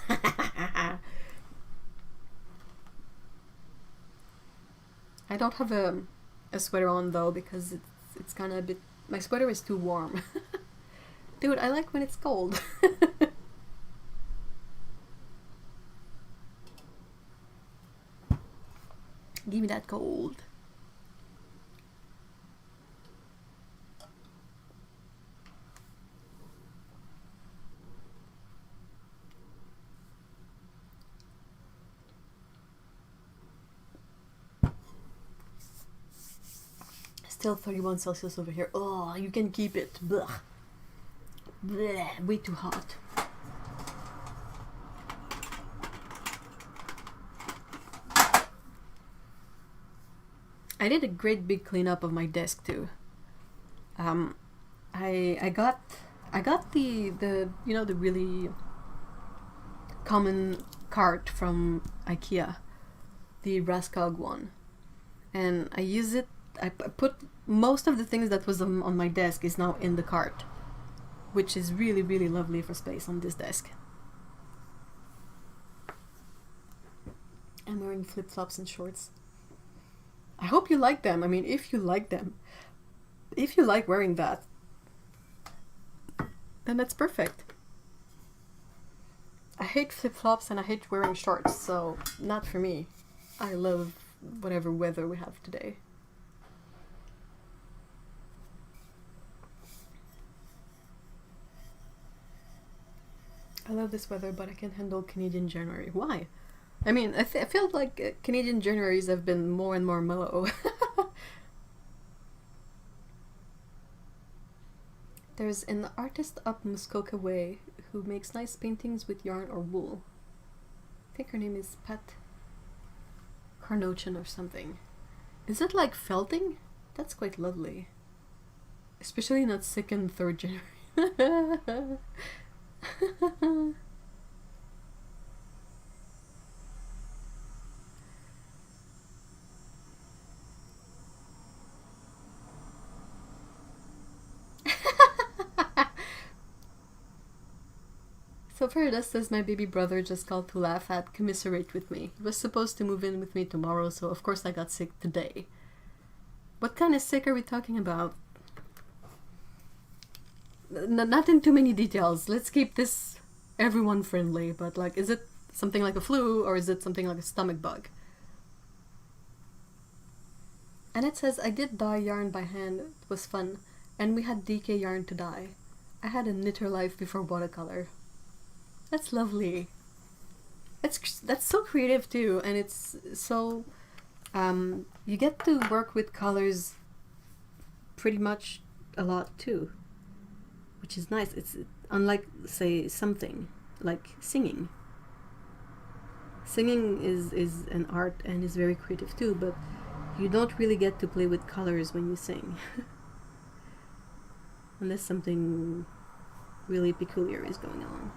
I don't have a sweater on though because it's kind of a bit. My sweater is too warm. Dude, I like when it's cold. Give me that cold. Still 31 Celsius over here. Oh, you can keep it. Blah. Blah. Way too hot. I did a great big cleanup of my desk too. I got the you know, the really common cart from IKEA, the Raskog one, and I use it. I put most of the things that was on my desk is now in the cart, which is really, really lovely for space on this desk. I'm wearing flip-flops and shorts. I hope you like them. I mean, if you like them, if you like wearing that, then that's perfect. I hate flip-flops and I hate wearing shorts, so not for me. I love whatever weather we have today. I love this weather, but I can't handle Canadian January. Why? I mean, I feel like Canadian Januaries have been more and more mellow. There's an artist up Muskoka Way who makes nice paintings with yarn or wool. I think her name is Pat Carnochan or something. Is it like felting? That's quite lovely. Especially not 2nd, 3rd January. So Farida says my baby brother just called to laugh at, commiserate with me. He was supposed to move in with me tomorrow, so of course I got sick today. What kind of sick are we talking about? Not in too many details. Let's keep this everyone friendly, but like, is it something like a flu or is it something like a stomach bug? And it says, I did dye yarn by hand. It was fun. And we had DK yarn to dye. I had a knitter life before watercolor. That's lovely. That's so creative too, and it's so you get to work with colors pretty much a lot too, which is nice. It's unlike, say, something like singing. Singing is an art and is very creative too, but you don't really get to play with colors when you sing. Unless something really peculiar is going on.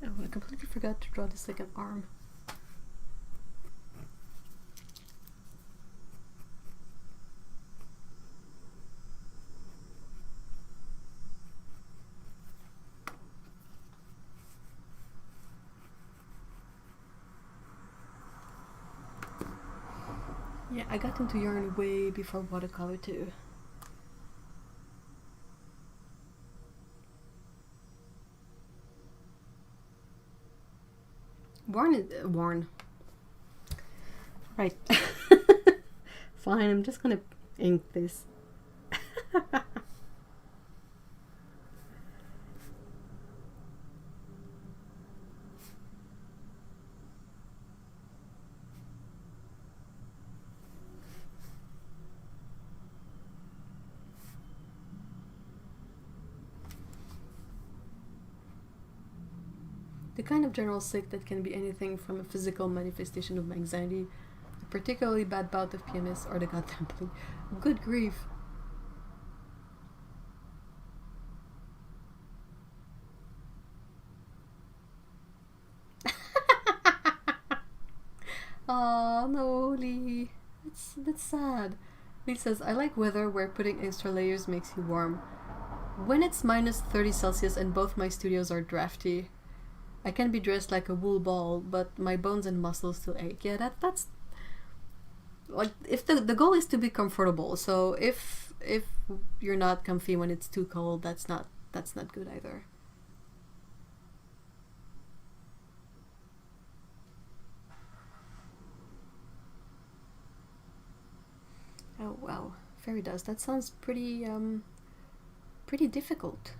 Oh, I completely forgot to draw the second arm. Yeah, I got into yarn way before watercolor too. Worn. Right. Fine, I'm just gonna ink this. The kind of general sick that can be anything from a physical manifestation of anxiety, a particularly bad bout of PMS, or the goddamn plague. Good grief. Aw, no, Lee. That's sad. Lee says, I like weather where putting extra layers makes you warm. When it's minus 30 Celsius and both my studios are drafty, I can be dressed like a wool ball, but my bones and muscles still ache. Yeah, that's... Like, if the goal is to be comfortable, so if you're not comfy when it's too cold, that's not good either. Oh wow, fairy dust. That sounds pretty difficult.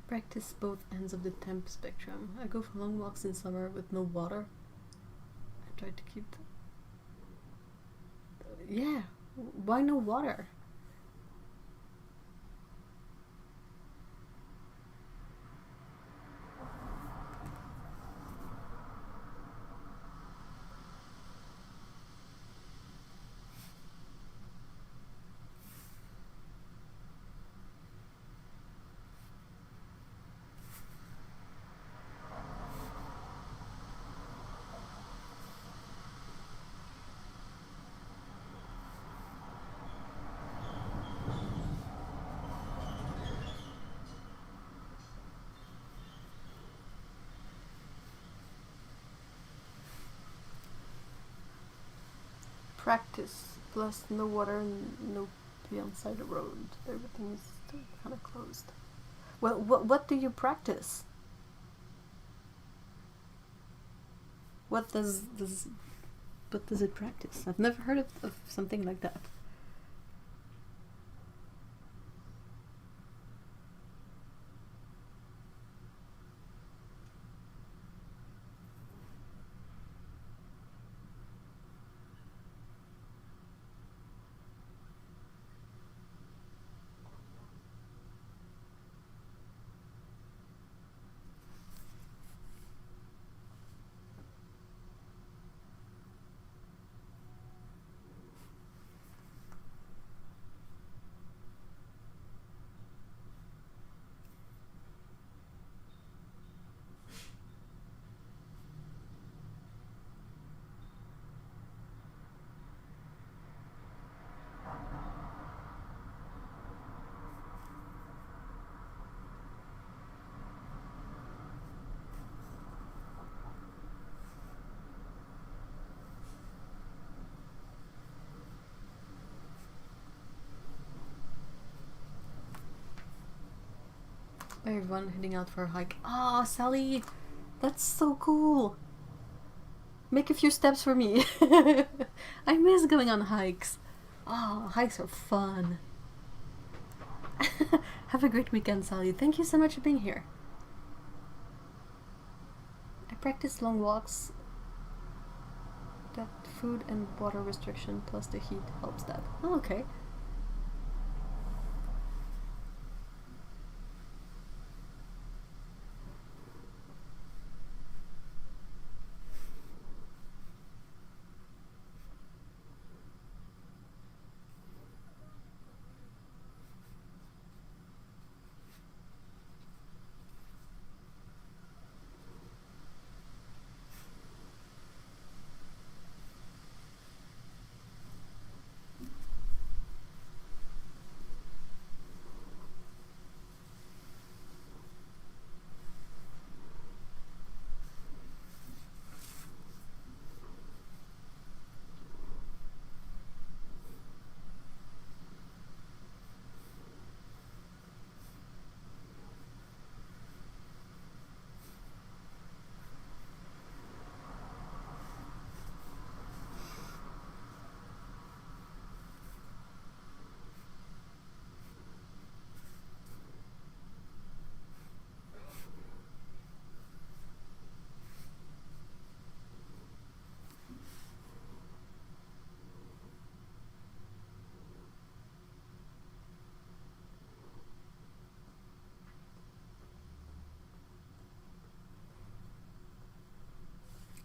Practice both ends of the temp spectrum. I go for long walks in summer with no water. I try to keep yeah, why no water? Practice plus no water and no be on side of the road. Everything is still kind of closed. Well, what do you practice? What does it practice? I've never heard of something like that. Everyone heading out for a hike. Ah, Sally, that's so cool. Make a few steps for me. I miss going on hikes. Oh, hikes are fun. Have a great weekend, Sally. Thank you so much for being here. I practice long walks. That food and water restriction plus the heat helps that. Oh, okay.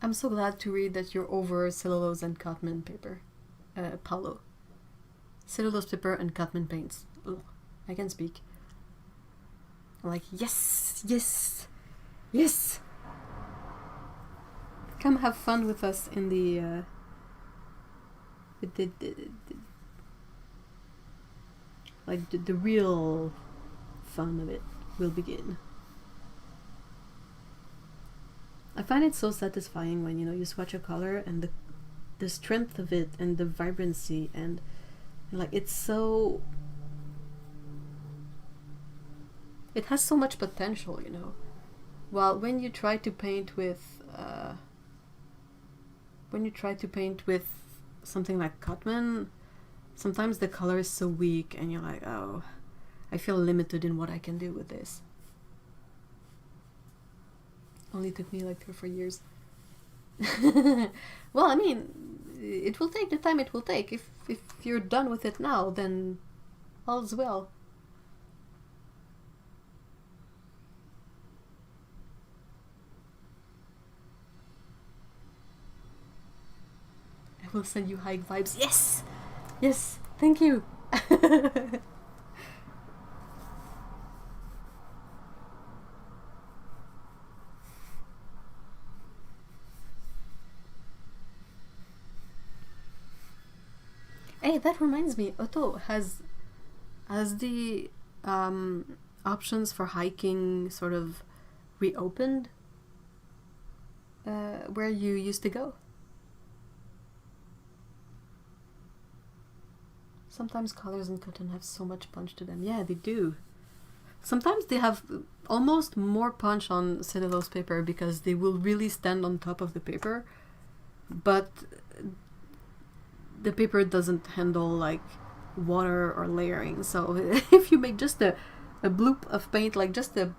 I'm so glad to read that you're over cellulose and cotton paper. Paulo. Cellulose paper and cotton paints. Ugh, I can speak. I'm like, yes, yes, yes! Come have fun with us in the, like the real fun of it will begin. I find it so satisfying when, you know, you swatch a color and the strength of it and the vibrancy and like it's so, it has so much potential, you know. While when you try to paint with something like cotton, sometimes the color is so weak and you're like, oh, I feel limited in what I can do with this. Only took me like 3 or 4 years. Well, I mean, it will take the time it will take. If you're done with it now, then all's well. I will send you high vibes. Yes! Yes! Thank you! Hey, that reminds me, Otto, has the options for hiking sort of reopened where you used to go? Sometimes colors in cotton have so much punch to them. Yeah, they do. Sometimes they have almost more punch on cellulose paper because they will really stand on top of the paper, but the paper doesn't handle like water or layering. So if you make just a bloop of paint, like just a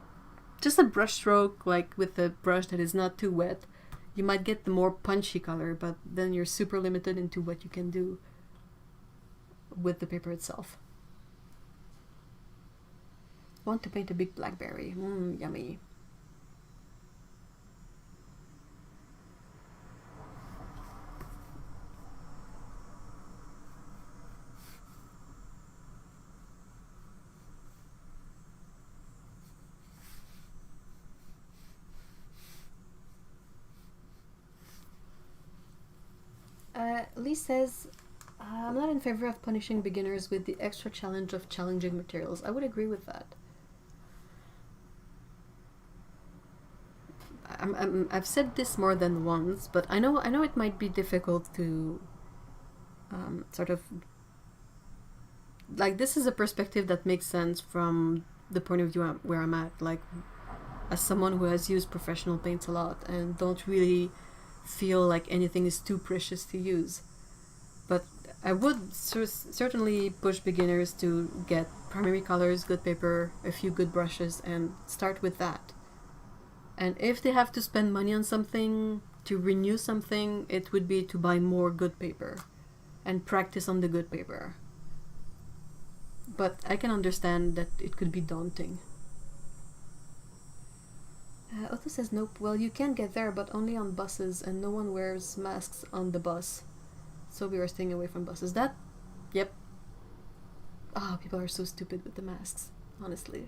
brush stroke, like with a brush that is not too wet, you might get the more punchy color, but then you're super limited into what you can do with the paper itself. Want to paint a big blackberry. Yummy. Lee says, I'm not in favor of punishing beginners with the extra challenge of challenging materials. I would agree with that. I've said this more than once, but I know it might be difficult to sort of, like, this is a perspective that makes sense from the point of view where I'm at, like as someone who has used professional paints a lot and don't really feel like anything is too precious to use. But I would certainly push beginners to get primary colors, good paper, a few good brushes, and start with that. And if they have to spend money on something, to renew something, it would be to buy more good paper and practice on the good paper. But I can understand that it could be daunting. Otto says nope. Well, you can get there, but only on buses, and no one wears masks on the bus. So we are staying away from buses. That, yep. Ah, people are so stupid with the masks, honestly.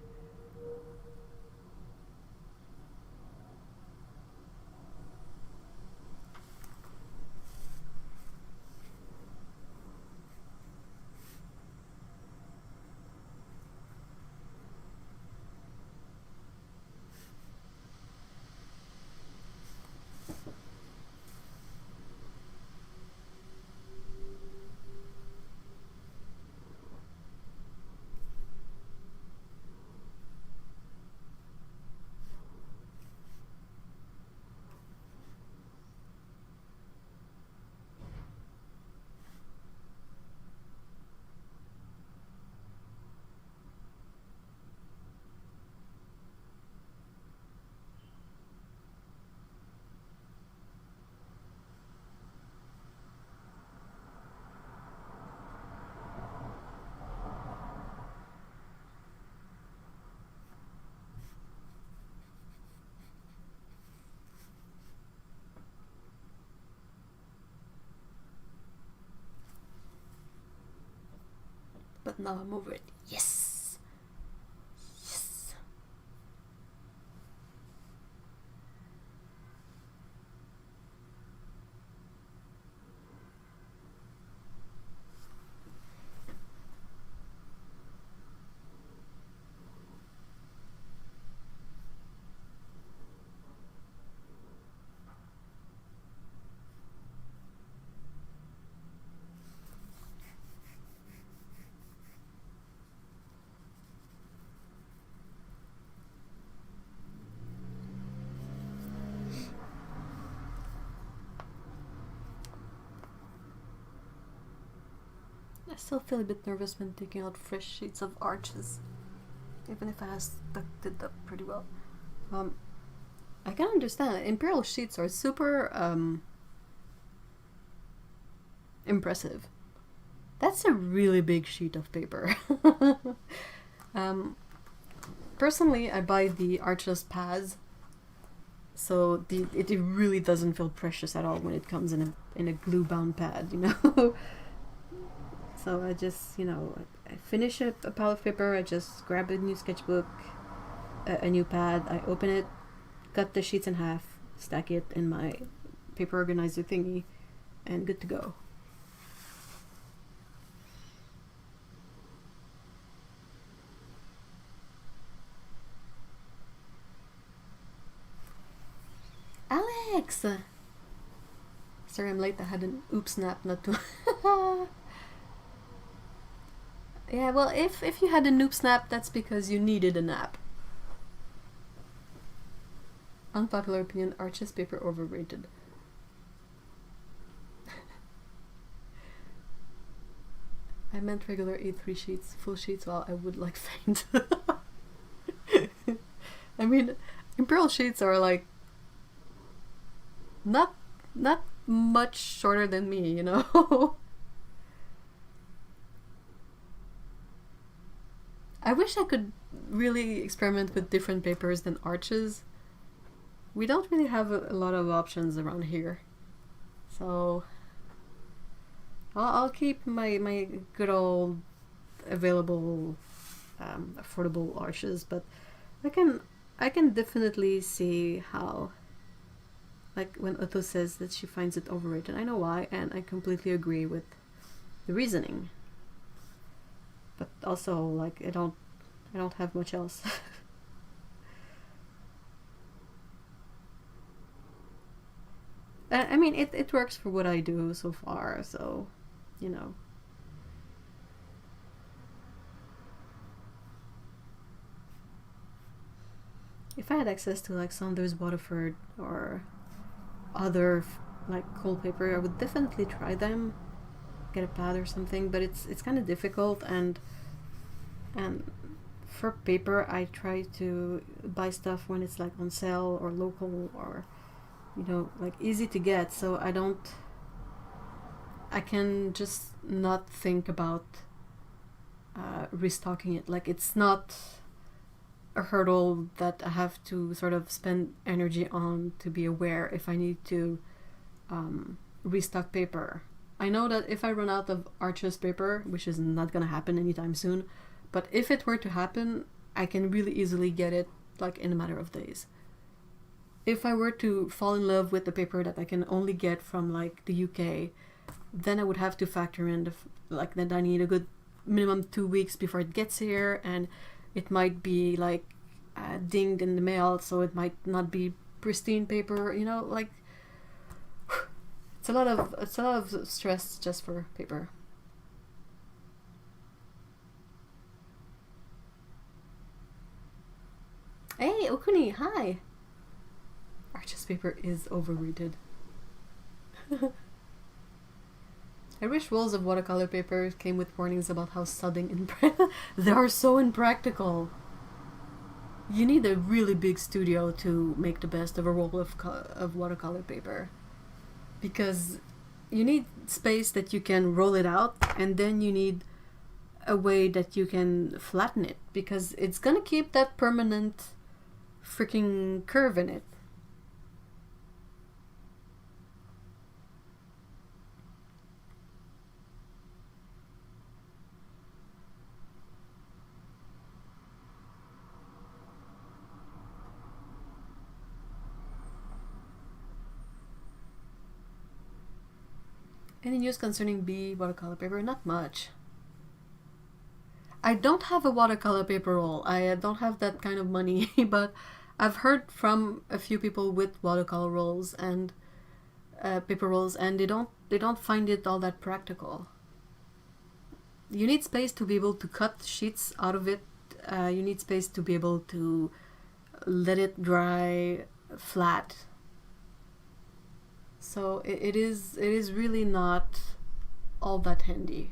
but now I'm over it. Yes! Yes! I still feel a bit nervous when taking out fresh sheets of arches, even if I have stuck it up pretty well. I can understand. Imperial sheets are super impressive. That's a really big sheet of paper. Personally, I buy the Arches pads, so it really doesn't feel precious at all when it comes in a glue-bound pad, you know. So I just, you know, I finish a pile of paper, I just grab a new sketchbook, a new pad, I open it, cut the sheets in half, stack it in my paper organizer thingy, and good to go. Alex! Sorry I'm late, I had an oops snap not to... Yeah, well, if you had a noob snap, that's because you needed a nap. Unpopular opinion, Arches paper overrated. I meant regular A3 sheets, full sheets, well, I would like faint. I mean, Imperial sheets are like not much shorter than me, you know? I wish I could really experiment with different papers than Arches. We don't really have a lot of options around here. So I'll keep my good old available affordable Arches, but I can definitely see how, like when Otto says that she finds it overrated, I know why, and I completely agree with the reasoning. But also, like, I don't have much else. I mean, it works for what I do so far, so, you know. If I had access to, like, Saunders Waterford or other, like, cold paper, I would definitely try them. Get a pad or something, but it's kind of difficult, and for paper I try to buy stuff when it's like on sale or local or, you know, like easy to get, so I can just not think about restocking it. Like, it's not a hurdle that I have to sort of spend energy on to be aware if I need to restock paper. I know that if I run out of Arches paper, which is not gonna happen anytime soon, but if it were to happen, I can really easily get it, like, in a matter of days. If I were to fall in love with the paper that I can only get from, like, the UK, then I would have to factor in like that I need a good minimum 2 weeks before it gets here, and it might be like dinged in the mail, so it might not be pristine paper, you know, like. It's a lot of stress just for paper. Hey, Okuni, hi! Arches paper is overrated. I wish rolls of watercolor paper came with warnings about how sudding and they are so impractical. You need a really big studio to make the best of a roll of watercolor paper. Because you need space that you can roll it out, and then you need a way that you can flatten it, because it's gonna keep that permanent freaking curve in it. Any news concerning B watercolor paper? Not much. I don't have a watercolor paper roll. I don't have that kind of money, but I've heard from a few people with watercolor rolls and paper rolls, and they don't find it all that practical. You need space to be able to cut sheets out of it. You need space to be able to let it dry flat. So it is really not all that handy.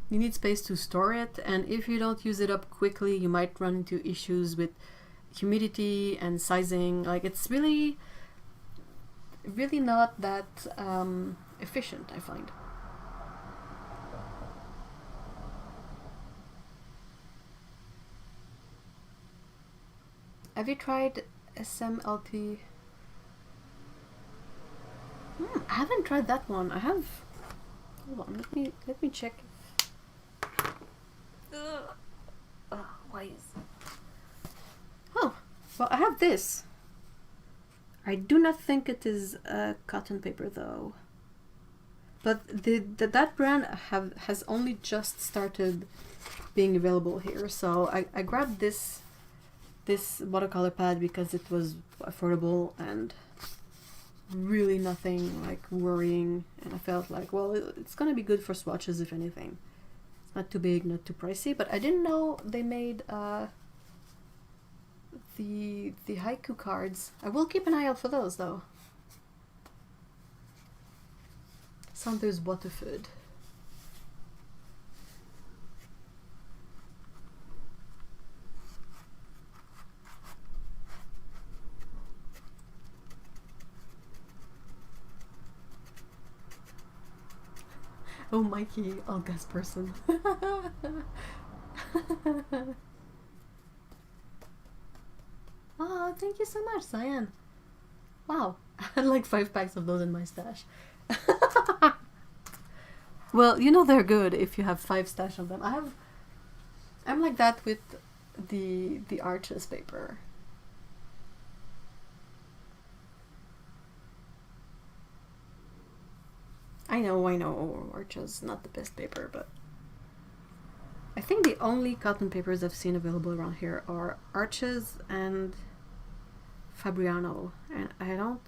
You need space to store it, and if you don't use it up quickly, you might run into issues with humidity and sizing. Like, it's really not that efficient, I find. Have you tried SMLT? I haven't tried that one. I have. Hold on, let me check. Why is? Oh, well, I have this. I do not think it is cotton paper though. But that brand has only just started being available here, so I grabbed this watercolor pad because it was affordable and really nothing like worrying, and I felt like, well, it's gonna be good for swatches if anything. It's not too big, not too pricey, but I didn't know they made the haiku cards. I will keep an eye out for those though. Sanders Waterford. Oh, Mikey, Olga's person. Oh, thank you so much, Cyan. Wow, I had like 5 packs of those in my stash. Well, you know they're good if you have 5 stash of them. I'm like that with the Arches paper. I know, Arches not the best paper, but I think the only cotton papers I've seen available around here are Arches and Fabriano, and I don't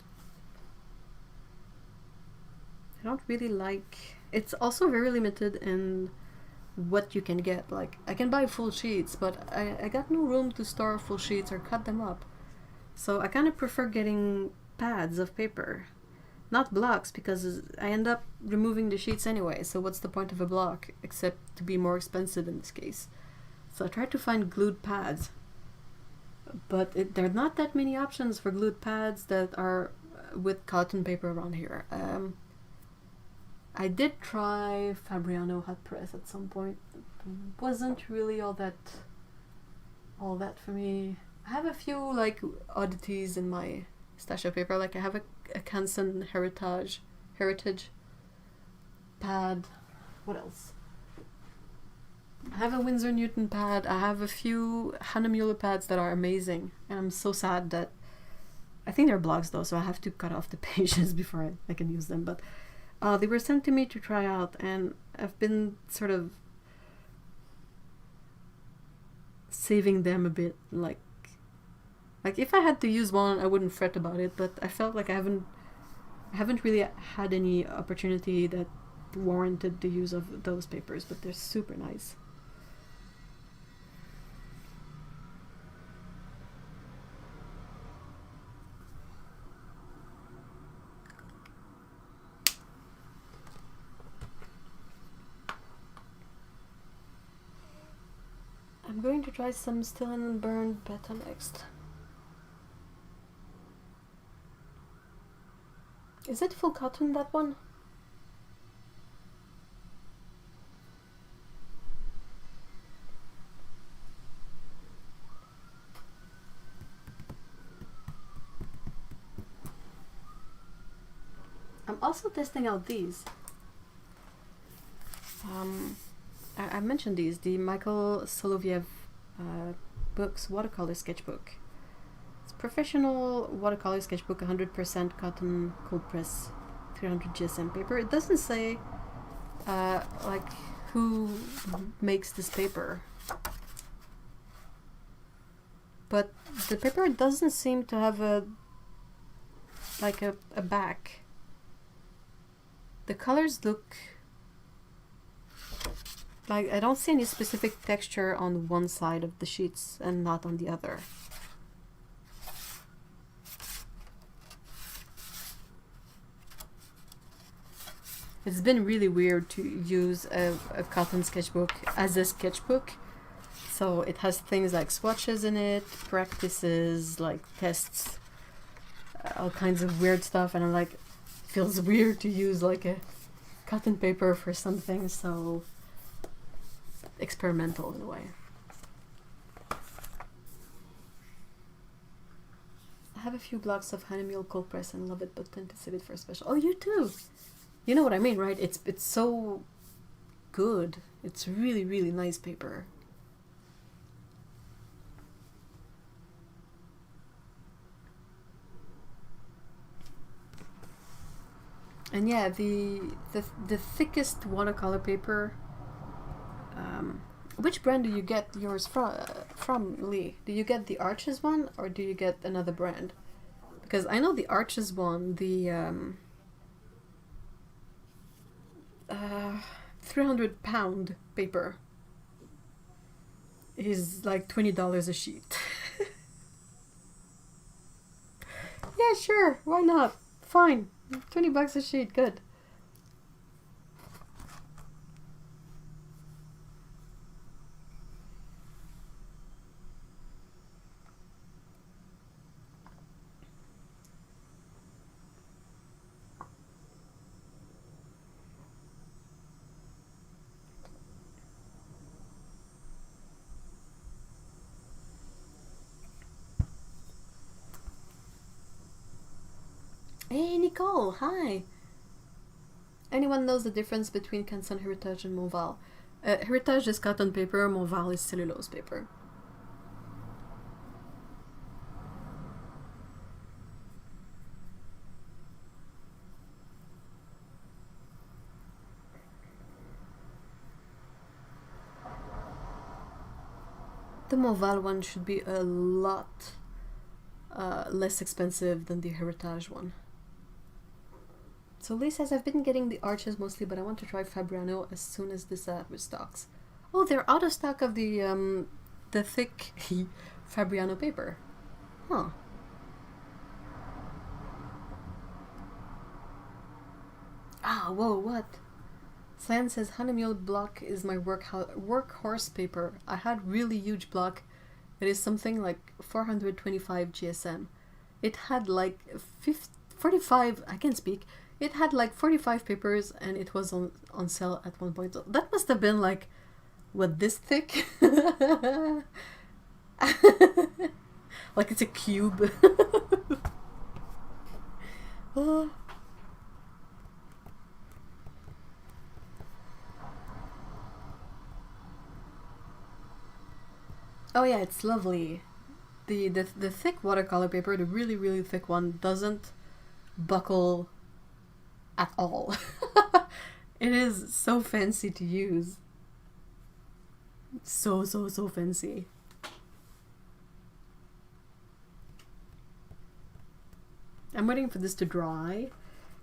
really like. It's also very limited in what you can get. Like, I can buy full sheets, but I got no room to store full sheets or cut them up, so I kind of prefer getting pads of paper. Not blocks, because I end up removing the sheets anyway, so what's the point of a block, except to be more expensive in this case. So I tried to find glued pads, but there are not that many options for glued pads that are with cotton paper around here. I did try Fabriano hot press at some point. It wasn't really all that for me. I have a few like oddities in my stash of paper. Like, I have a Canson heritage pad. What else? I have a Winsor Newton pad. I have a few Hannah Mueller pads that are amazing, and I'm so sad that I think they're blogs though, so I have to cut off the pages before I can use them. But they were sent to me to try out, and I've been sort of saving them a bit. Like if I had to use one, I wouldn't fret about it, but I felt like I haven't really had any opportunity that warranted the use of those papers, but they're super nice. I'm going to try some Still and Burned Beta next. Is it full cotton, that one? I'm also testing out these. I mentioned these, the Michael Soloviev books watercolor sketchbook. It's professional watercolor sketchbook, 100% cotton cold press 300 GSM paper. It doesn't say like who makes this paper, but the paper doesn't seem to have a back. The colors look like I don't see any specific texture on one side of the sheets and not on the other. It's been really weird to use a cotton sketchbook as a sketchbook. So it has things like swatches in it, practices, like tests, all kinds of weird stuff, and I'm like, it feels weird to use like a cotton paper for something so experimental in a way. I have a few blocks of honeymeal cold press and love it, but tend to save it for a special. Oh, you too! You know what I mean, right? It's so good. It's really, really nice paper. And yeah, the thickest watercolor paper. Which brand do you get yours from, Lee? Do you get the Arches one or do you get another brand? Because I know the Arches one, the 300-pound paper is like $20 a sheet. Yeah, sure, why not? Fine, $20 a sheet, good. Hey Nicole, hi! Anyone knows the difference between Canson Heritage and Montval? Heritage is cotton paper, Montval is cellulose paper. The Montval one should be a lot less expensive than the Heritage one. So Lee says, I've been getting the Arches mostly, but I want to try Fabriano as soon as this restocks. Oh, they're out of stock of the thick Fabriano paper. Huh. Ah, whoa, what? Slan says, Honeymeal block is my workhorse paper. I had really huge block. It is something like 425 GSM. It had like 45, I can't speak. It had like 45 papers and it was on sale at one point. So that must have been like, what, this thick? Like it's a cube. Oh. Oh yeah, it's lovely. The thick watercolor paper, the really, really thick one, doesn't buckle at all. It is so fancy to use. So fancy. I'm waiting for this to dry,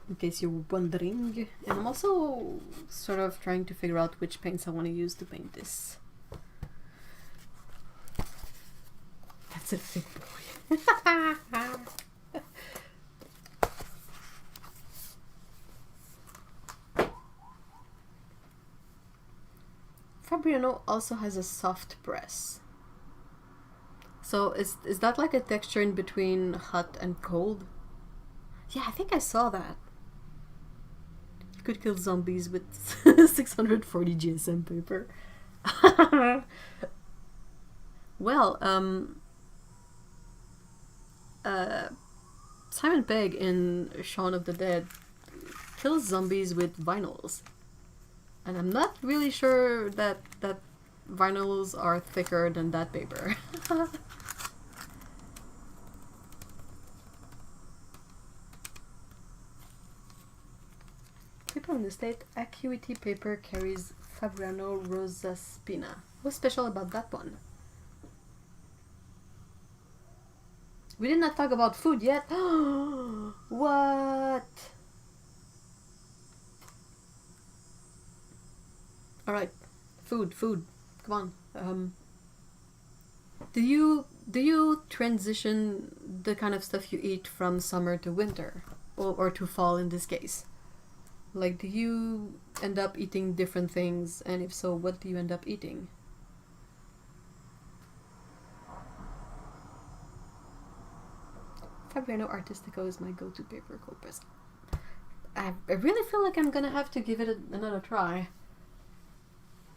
in case you're wondering. And I'm also sort of trying to figure out which paints I want to use to paint this. That's a thick boy. Fabriano also has a soft press. So is that like a texture in between hot and cold? Yeah, I think I saw that. You could kill zombies with 640 GSM paper. Well, Simon Pegg in Shaun of the Dead kills zombies with vinyls. And I'm not really sure that vinyls are thicker than that paper. on the state, Acuity paper carries Fabriano Rosa Spina. What's special about that one? We did not talk about food yet. What? Alright. Food. Come on. Do you transition the kind of stuff you eat from summer to winter? Or to fall in this case? Like, do you end up eating different things? And if so, what do you end up eating? Fabriano Artistico is my go-to paper cold press. I really feel like I'm gonna have to give it another try.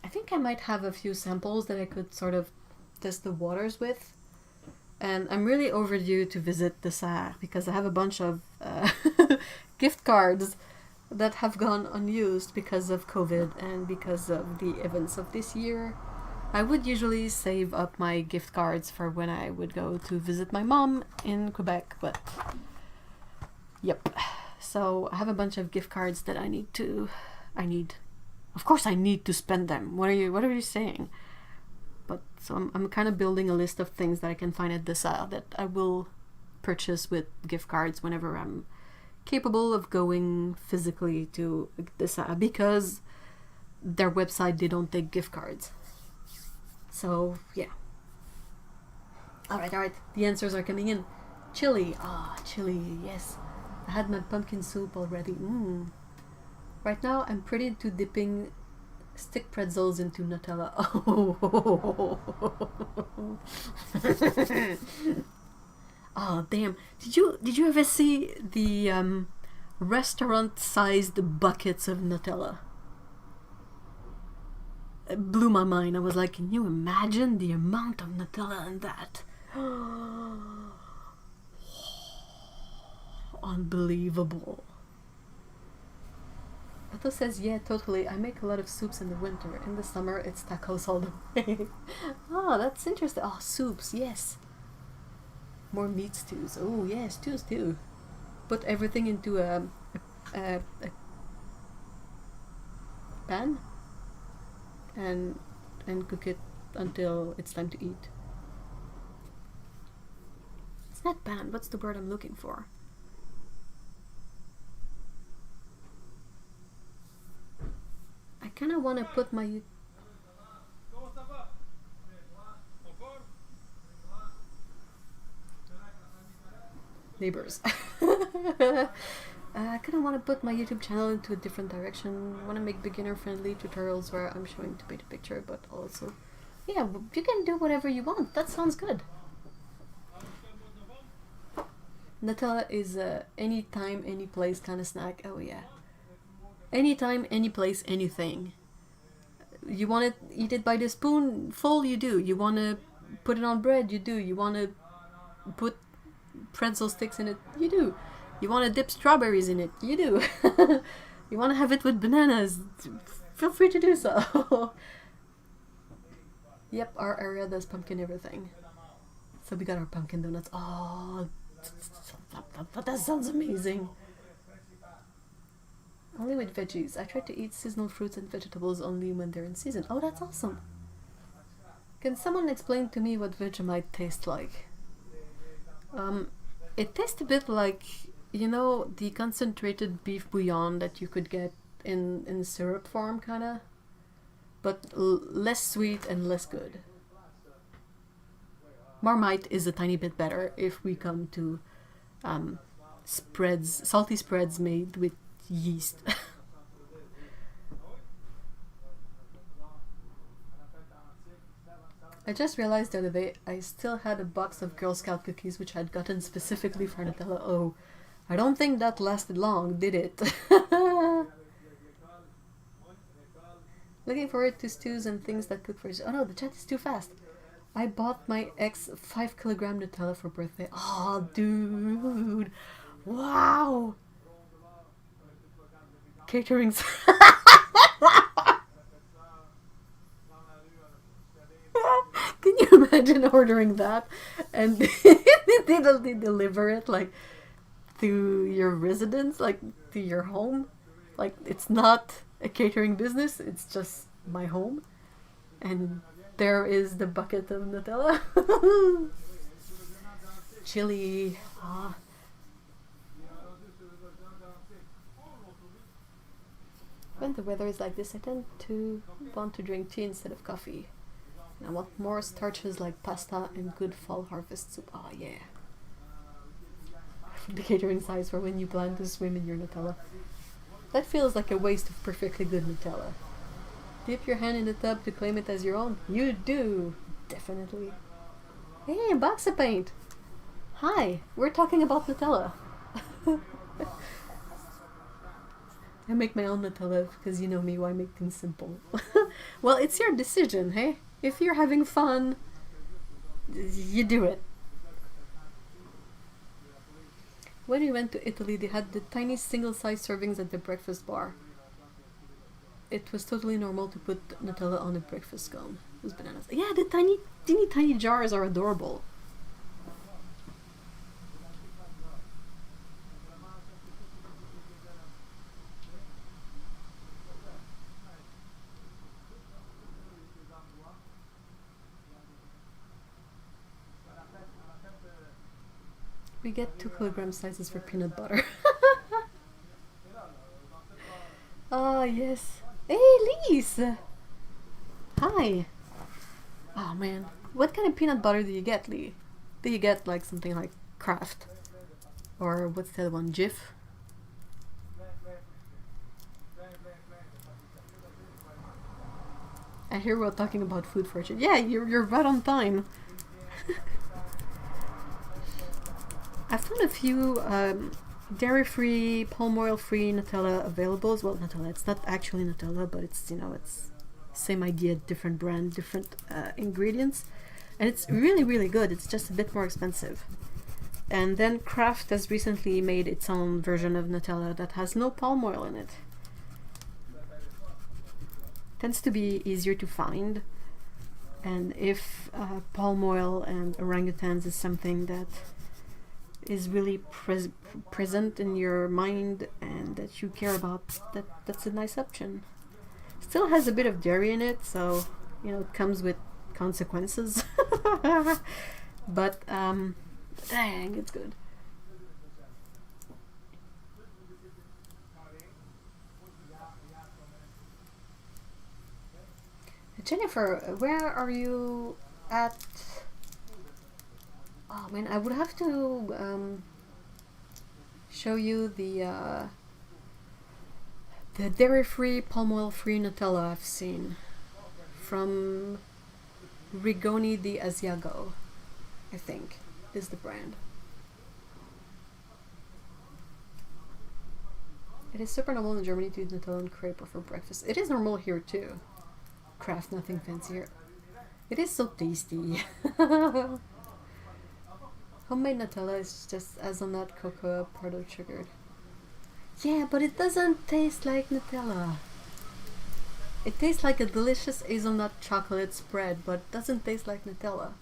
I think I might have a few samples that I could sort of test the waters with. And I'm really overdue to visit the Serre because I have a bunch of gift cards that have gone unused because of COVID and because of the events of this year. I would usually save up my gift cards for when I would go to visit my mom in Quebec, but yep. So I have a bunch of gift cards that I need. Of course I need to spend them. What are you saying? But so I'm kind of building a list of things that I can find at the Serre that I will purchase with gift cards whenever I'm capable of going physically to the Serre, because their website, they don't take gift cards. So yeah. Alright. The answers are coming in. Chili. Chili, yes. I had my pumpkin soup already. Right now I'm pretty into dipping stick pretzels into Nutella. Oh damn. Did you ever see the restaurant-sized buckets of Nutella? It blew my mind. I was like, can you imagine the amount of Nutella in that? Unbelievable. Otto says, yeah, totally. I make a lot of soups in the winter. In the summer, it's tacos all the way. Oh, that's interesting. Oh, soups, yes. More meat stews. Oh, yeah, stews too. Put everything into a pan and cook it until it's time to eat. It's not pan. What's the word I'm looking for? I kind of want to put my neighbors. I kind of want to put my YouTube channel into a different direction. I want to make beginner-friendly tutorials where I'm showing to paint a picture, but also, yeah, you can do whatever you want. That sounds good. Nutella is a anytime, any place kind of snack. Oh yeah. Anytime, any place, anything. You want to eat it by the spoonful, you do. You want to put it on bread, you do. You want to put pretzel sticks in it, you do. You want to dip strawberries in it, you do. You want to have it with bananas, feel free to do so. Yep, our area does pumpkin everything. So we got our pumpkin donuts. Oh, that sounds amazing. Only with veggies. I try to eat seasonal fruits and vegetables only when they're in season. Oh, that's awesome. Can someone explain to me what Vegemite tastes like? It tastes a bit like, you know, the concentrated beef bouillon that you could get in syrup form, kinda, but less sweet and less good. Marmite is a tiny bit better if we come to spreads, salty spreads made with yeast. I just realized the other day I still had a box of Girl Scout cookies which I'd gotten specifically for Nutella. Oh, I don't think that lasted long, did it? Looking forward to stews and things that cook for you. Oh no, the chat is too fast. I bought my ex 5 kilogram Nutella for birthday. Oh, dude. Wow. Catering. Can you imagine ordering that and they deliver it like to your residence, like to your home? Like, it's not a catering business, it's just my home. And there is the bucket of Nutella. Chili. Ah. When the weather is like this, I tend to want to drink tea instead of coffee. I want more starches like pasta and good fall harvest soup. Oh yeah. The catering size for when you plan to swim in your Nutella. That feels like a waste of perfectly good Nutella. Dip your hand in the tub to claim it as your own? You do! Definitely. Hey, a box of paint! Hi, we're talking about Nutella. I make my own Nutella because you know me, why make things simple? Well, it's your decision, hey? If you're having fun, you do it. When we went to Italy, they had the tiny single-size servings at the breakfast bar. It was totally normal to put Nutella on a breakfast scone. It was bananas. Yeah, the tiny jars are adorable. We get 2 kilogram sizes for peanut butter. Ah, yes. Hey, Lise! Hi! Oh man, what kind of peanut butter do you get, Lee? Do you get like something like Kraft? Or what's the other one, Jif? I hear we're talking about food fortune. Yeah, you're right on time. I found a few dairy-free, palm oil-free Nutella available as well. Nutella, it's not actually Nutella, but it's, you know, it's same idea, different brand, different ingredients. And it's really, really good. It's just a bit more expensive. And then Kraft has recently made its own version of Nutella that has no palm oil in it. Tends to be easier to find. And if palm oil and orangutans is something that is really present in your mind and that you care about, that's a nice option. Still has a bit of dairy in it, so you know it comes with consequences. But dang, it's good. Jennifer, where are you at? Oh man, I would have to show you the dairy-free, palm oil-free Nutella I've seen from Recollet di Asiago, I think, is the brand. It is super normal in Germany to eat Nutella and crepe for breakfast. It is normal here too. Kraft, nothing fancier. It is so tasty. Homemade Nutella is just hazelnut, cocoa, powdered sugar. Yeah, but it doesn't taste like Nutella. It tastes like a delicious hazelnut chocolate spread, but it doesn't taste like Nutella.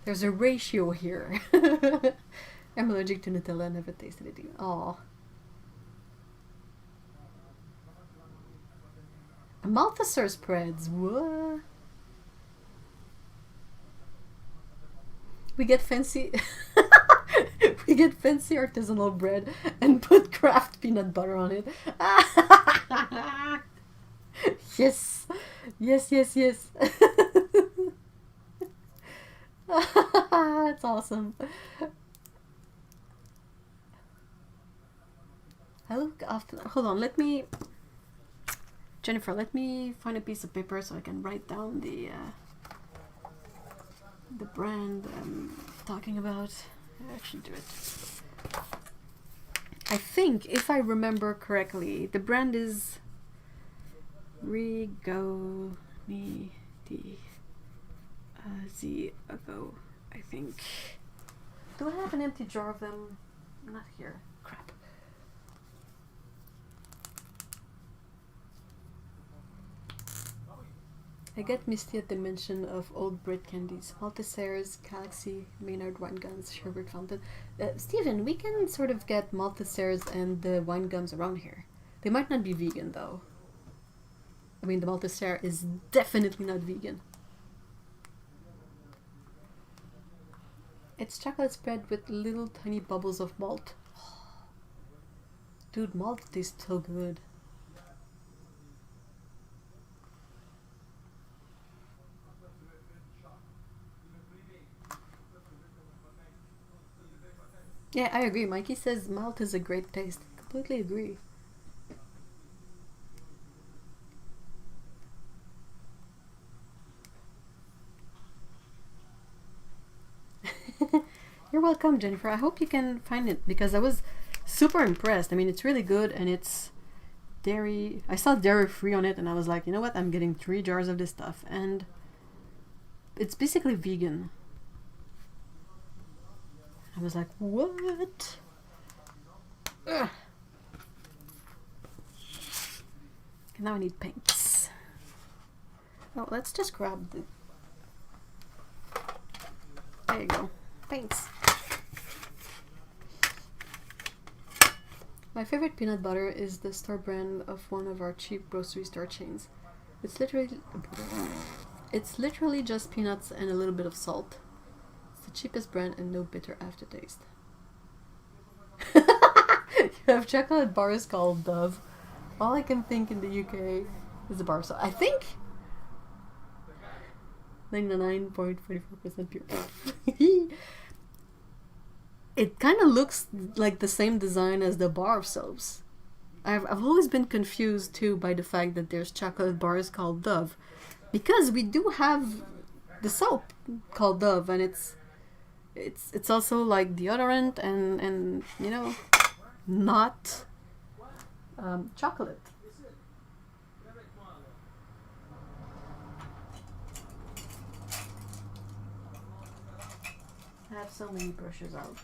There's a ratio here. I'm allergic to Nutella, never tasted it even. Aww. Maltesers spreads, what? We get fancy we get fancy artisanal bread and put Kraft peanut butter on it. Yes. Yes, yes, yes. That's awesome. I look often. Hold on, Jennifer, let me find a piece of paper so I can write down the brand I'm talking about. I should do it. I think, if I remember correctly, the brand is Recollet di Asiago, I think. Do I have an empty jar of them? Not here. Crap. I get misty at the mention of old bread candies. Maltesers, Galaxy, Maynard wine gums, sherbet fountain. Steven, we can sort of get Maltesers and the wine gums around here. They might not be vegan though. I mean, the Malteser is definitely not vegan. It's chocolate spread with little tiny bubbles of malt. Dude, malt tastes so good. Yeah, I agree. Mikey says malt is a great taste. Completely agree. You're welcome, Jennifer. I hope you can find it because I was super impressed. I mean, it's really good and it's dairy. I saw dairy free on it and I was like, you know what? I'm getting 3 jars of this stuff and it's basically vegan. I was like, what? Ugh. And now I need paints. Oh, let's just grab the... There you go. Paints. My favorite peanut butter is the store brand of one of our cheap grocery store chains. It's literally just peanuts and a little bit of salt. It's the cheapest brand and no bitter aftertaste. You have chocolate bars called Dove. All I can think in the UK is the bar. So I think 99.44% pure. It kind of looks like the same design as the bar soaps. I've always been confused too by the fact that there's chocolate bars called Dove, because we do have the soap called Dove, and it's also like deodorant and you know, not chocolate. I have so many brushes out.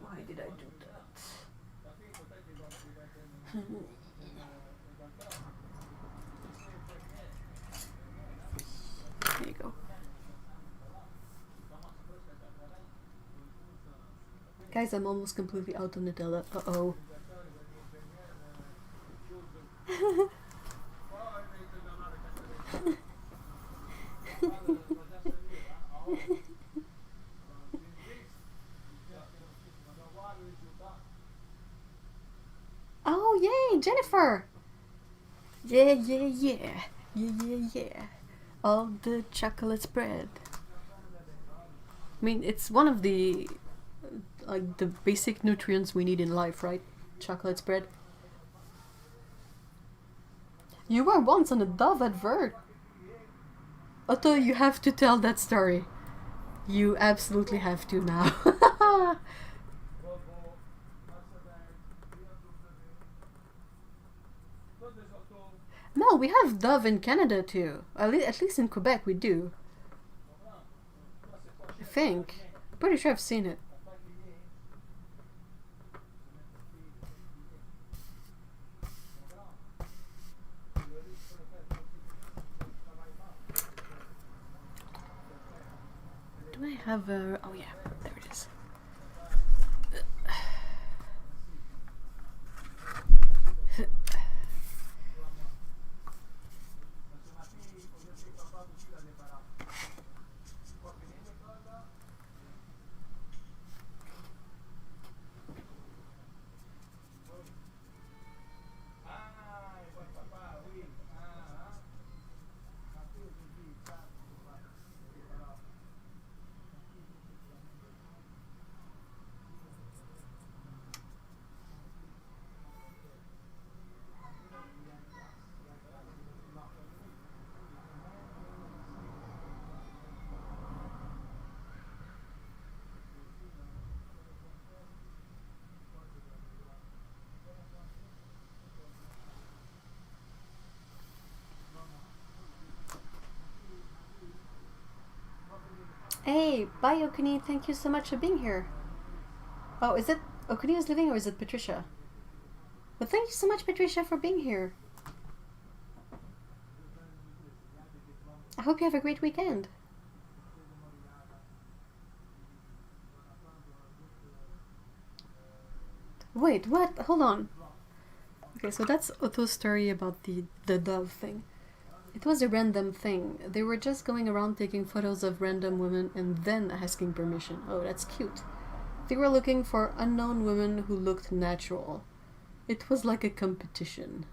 Why did I do that? There you go. Guys, I'm almost completely out of Nutella. Uh-oh. Oh, yay, Jennifer! Yeah, yeah, yeah. Yeah, yeah, yeah. All the chocolate spread. I mean, it's one of the, like, the basic nutrients we need in life, right? Chocolate spread. You were once on a Dove advert. Otto, you have to tell that story. You absolutely have to now. No, we have Dove in Canada too. At least in Quebec we do. I think. I'm pretty sure I've seen it. Do I have a... Oh yeah, there it is. Hey, bye Okuni, thank you so much for being here. Oh, is it Okuni who's leaving or is it Patricia? But thank you so much, Patricia, for being here. I hope you have a great weekend. Wait, what? Hold on. Okay, so that's Otto's story about the dove thing. It was a random thing. They were just going around taking photos of random women and then asking permission. Oh, that's cute. They were looking for unknown women who looked natural. It was like a competition.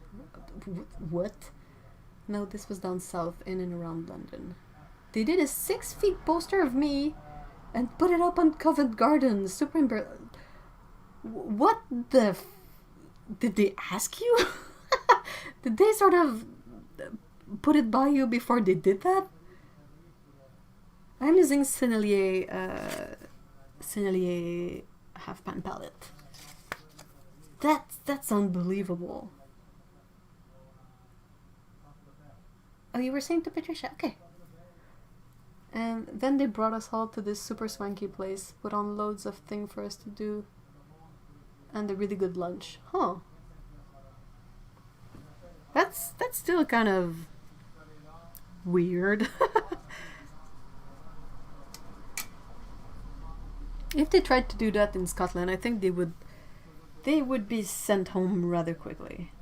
What? No, this was down south, in and around London. They did a 6-feet poster of me and put it up on Covent Garden. Super What the did they ask you? Did they sort of put it by you before they did that? I'm using Sennelier half pan palette. That's unbelievable. Oh, you were saying to Patricia? Okay. And then they brought us all to this super swanky place, put on loads of things for us to do, and a really good lunch. Huh. That's still kind of weird. If they tried to do that in Scotland, I think they would be sent home rather quickly.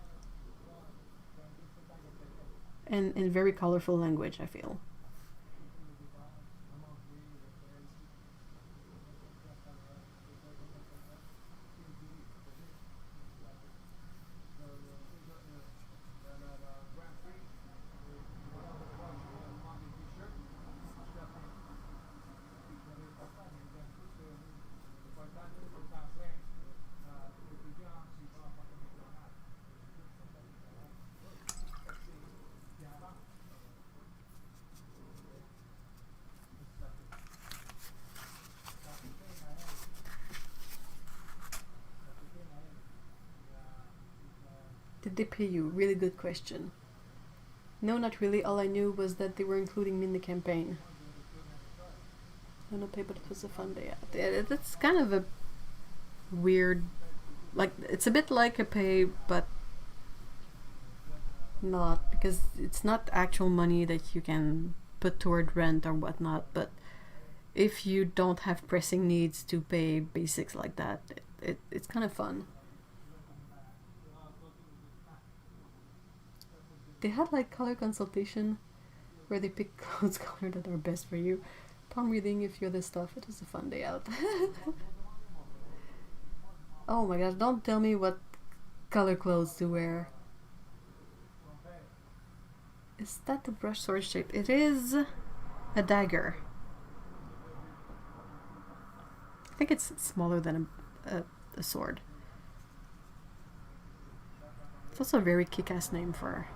And in very colorful language, I feel. Did they pay you? Really good question. No, not really. All I knew was that they were including me in the campaign. No pay, but it was a fun day out. That's kind of a weird... Like, it's a bit like a pay, but not. Because it's not actual money that you can put toward rent or whatnot. But if you don't have pressing needs to pay basics like that, it's kind of fun. They had like color consultation where they pick clothes color that are best for you. Palm reading if you're the stuff. It was a fun day out. Oh my gosh, don't tell me what color clothes to wear. Is that the brush sword shape? It is a dagger. I think it's smaller than a sword. It's also a very kick-ass name for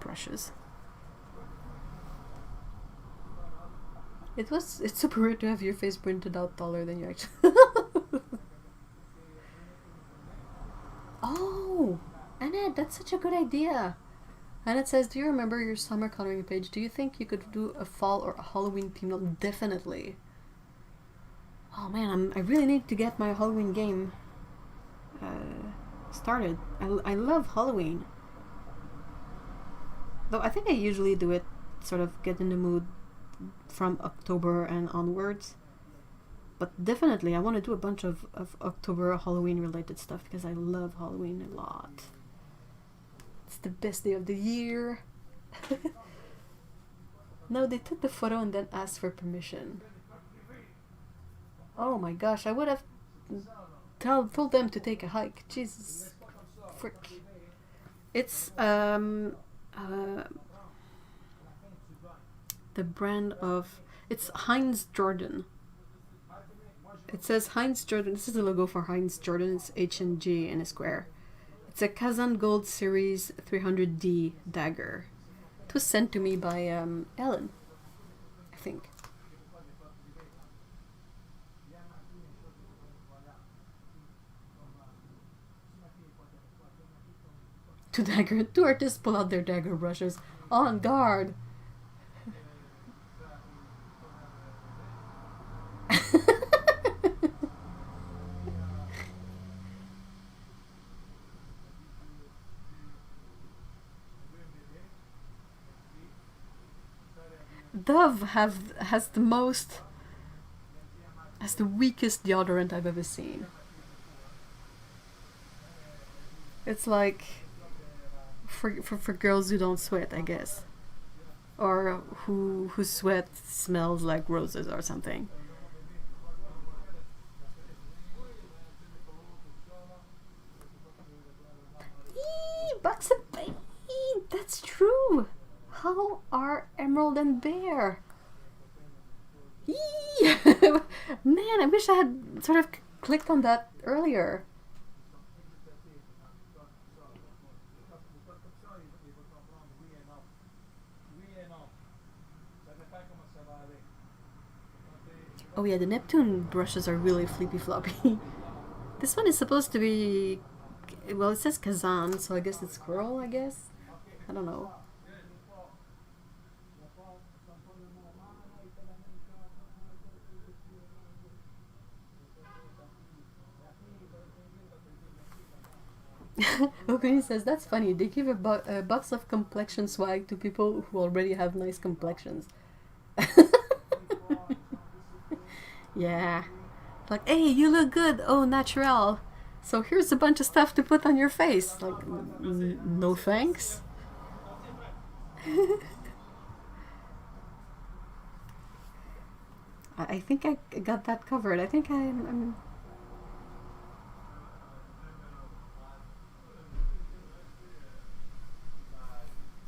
brushes. It's super weird to have your face printed out taller than you actually. Oh, Annette, that's such a good idea. Annette says, do you remember your summer coloring page? Do you think you could do a fall or a Halloween theme? No, definitely. Oh man, I really need to get my Halloween game started. I love Halloween. Though I think I usually do it, sort of get in the mood from October and onwards. But definitely I want to do a bunch of October Halloween related stuff because I love Halloween a lot. It's the best day of the year. No, they took the photo and then asked for permission. Oh my gosh, I would have told them to take a hike. Jesus frick. It's the brand of... It's Heinz Jordan. It says Heinz Jordan. This is the logo for Heinz Jordan. It's H and G in a square. It's a Kazan Gold Series 300D dagger. It was sent to me by Ellen, I think. Two artists pull out their dagger brushes. On guard! Dove has the weakest deodorant I've ever seen. It's like for girls who don't sweat, I guess, or who sweat smells like roses or something. Eee, bucks of paint. That's true. How are Emerald and Bear? Eee! Man, I wish I had sort of clicked on that earlier. Oh yeah, the Neptune brushes are really flippy floppy. This one is supposed to be, well, it says Kazan, so I guess it's squirrel, I guess. I don't know. Okay, says that's funny. They give a box of complexion swag to people who already have nice complexions. Yeah. Like, hey, you look good. Oh, natural. So here's a bunch of stuff to put on your face. Like, no thanks. I think I got that covered. I think I'm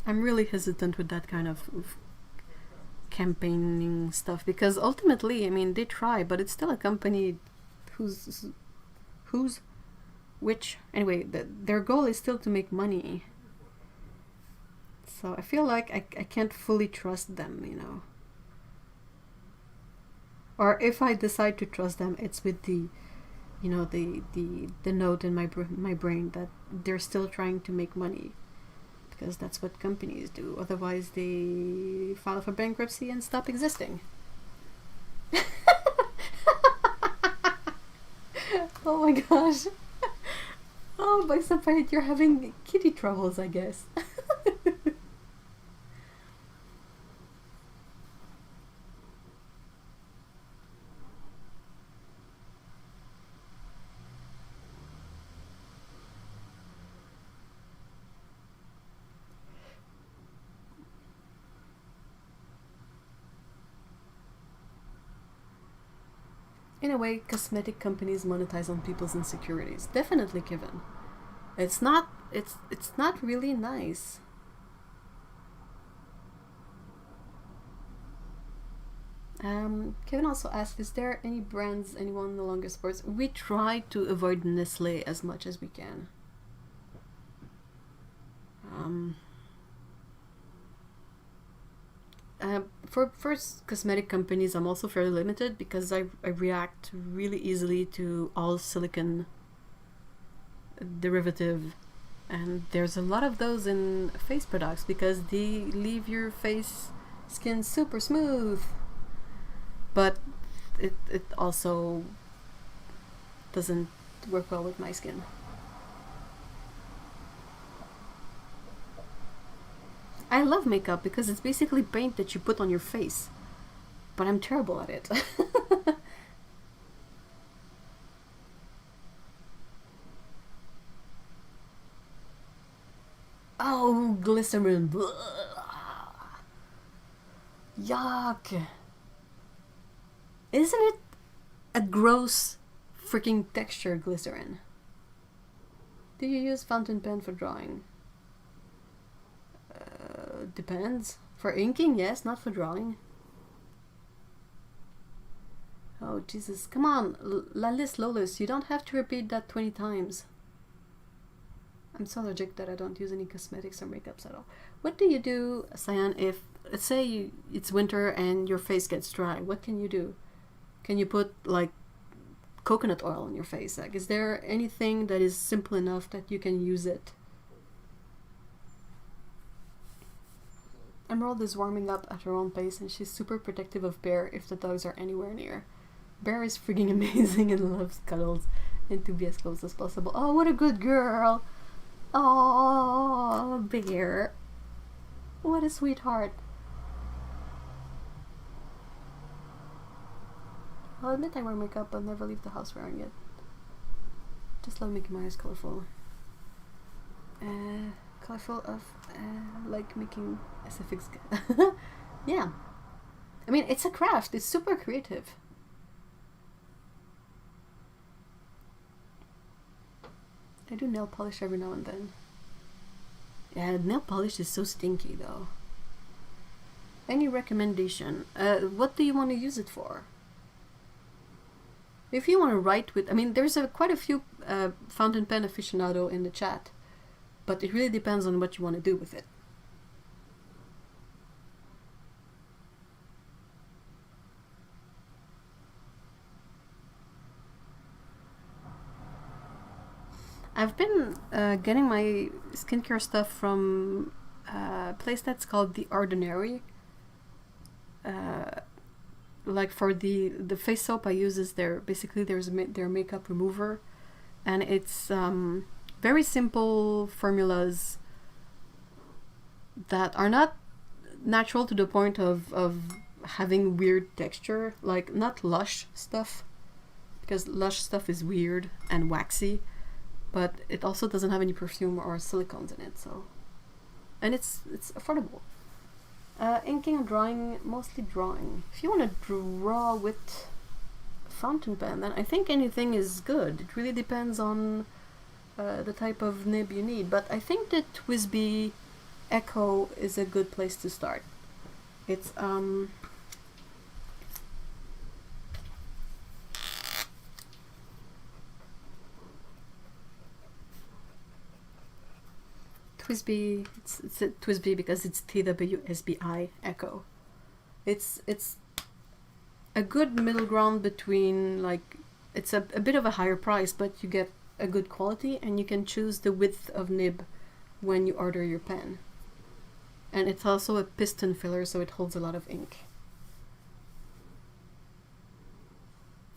really hesitant with that kind of campaigning stuff because ultimately, I mean, they try, but it's still a company who's which anyway. Their goal is still to make money. So I feel like I can't fully trust them, you know. Or if I decide to trust them, it's with the, you know, the note in my brain that they're still trying to make money. Because that's what companies do. Otherwise, they file for bankruptcy and stop existing. Oh my gosh. Oh, by some point you're having kitty troubles, I guess. In a way, cosmetic companies monetize on people's insecurities. Definitely, Kevin. It's not really nice. Kevin also asked, is there any brands anyone no longer supports? We try to avoid Nestle as much as we can. For cosmetic companies, I'm also fairly limited because I react really easily to all silicon derivative, and there's a lot of those in face products because they leave your skin super smooth, but it also doesn't work well with my skin. I love makeup because it's basically paint that you put on your face, but I'm terrible at it. Oh, glycerin. Blah. Yuck. Isn't it a gross freaking texture, glycerin? Do you use fountain pen for drawing? Depends. For inking, yes, not for drawing. Oh, Jesus. Come on, Lalis Lolis, you don't have to repeat that 20 times. I'm so allergic that I don't use any cosmetics or makeups at all. What do you do, Cyan, if, let's say it's winter and your face gets dry? What can you do? Can you put, like, coconut oil on your face? Like, is there anything that is simple enough that you can use it? Emerald is warming up at her own pace and she's super protective of Bear if the dogs are anywhere near. Bear is freaking amazing and loves cuddles and to be as close as possible. Oh, what a good girl! Oh, Bear. What a sweetheart. I'll admit I wear makeup but never leave the house wearing it. Just love making my eyes colorful. colorful of like making SFX. Yeah, I mean it's a craft. It's super creative. I do nail polish every now and then. Yeah, nail polish is so stinky though. Any recommendation? What do you want to use it for? If you want to write with, I mean, there's quite a few fountain pen aficionado in the chat, but it really depends on what you want to do with it. I've been getting my skincare stuff from a place that's called The Ordinary. Like for the face soap I use is their makeup remover, and it's very simple formulas that are not natural to the point of having weird texture, like not lush stuff, because lush stuff is weird and waxy, but it also doesn't have any perfume or silicones in it, so, and it's affordable. Inking and drawing, mostly drawing. If you want to draw with a fountain pen, then I think anything is good. It really depends on the type of nib you need, but I think that TWSBI Echo is a good place to start. It's TWSBI, it's a TWSBI because it's TWSBI Echo. It's a good middle ground between, like, it's a bit of a higher price, but you get a good quality, and you can choose the width of nib when you order your pen. And it's also a piston filler, so it holds a lot of ink.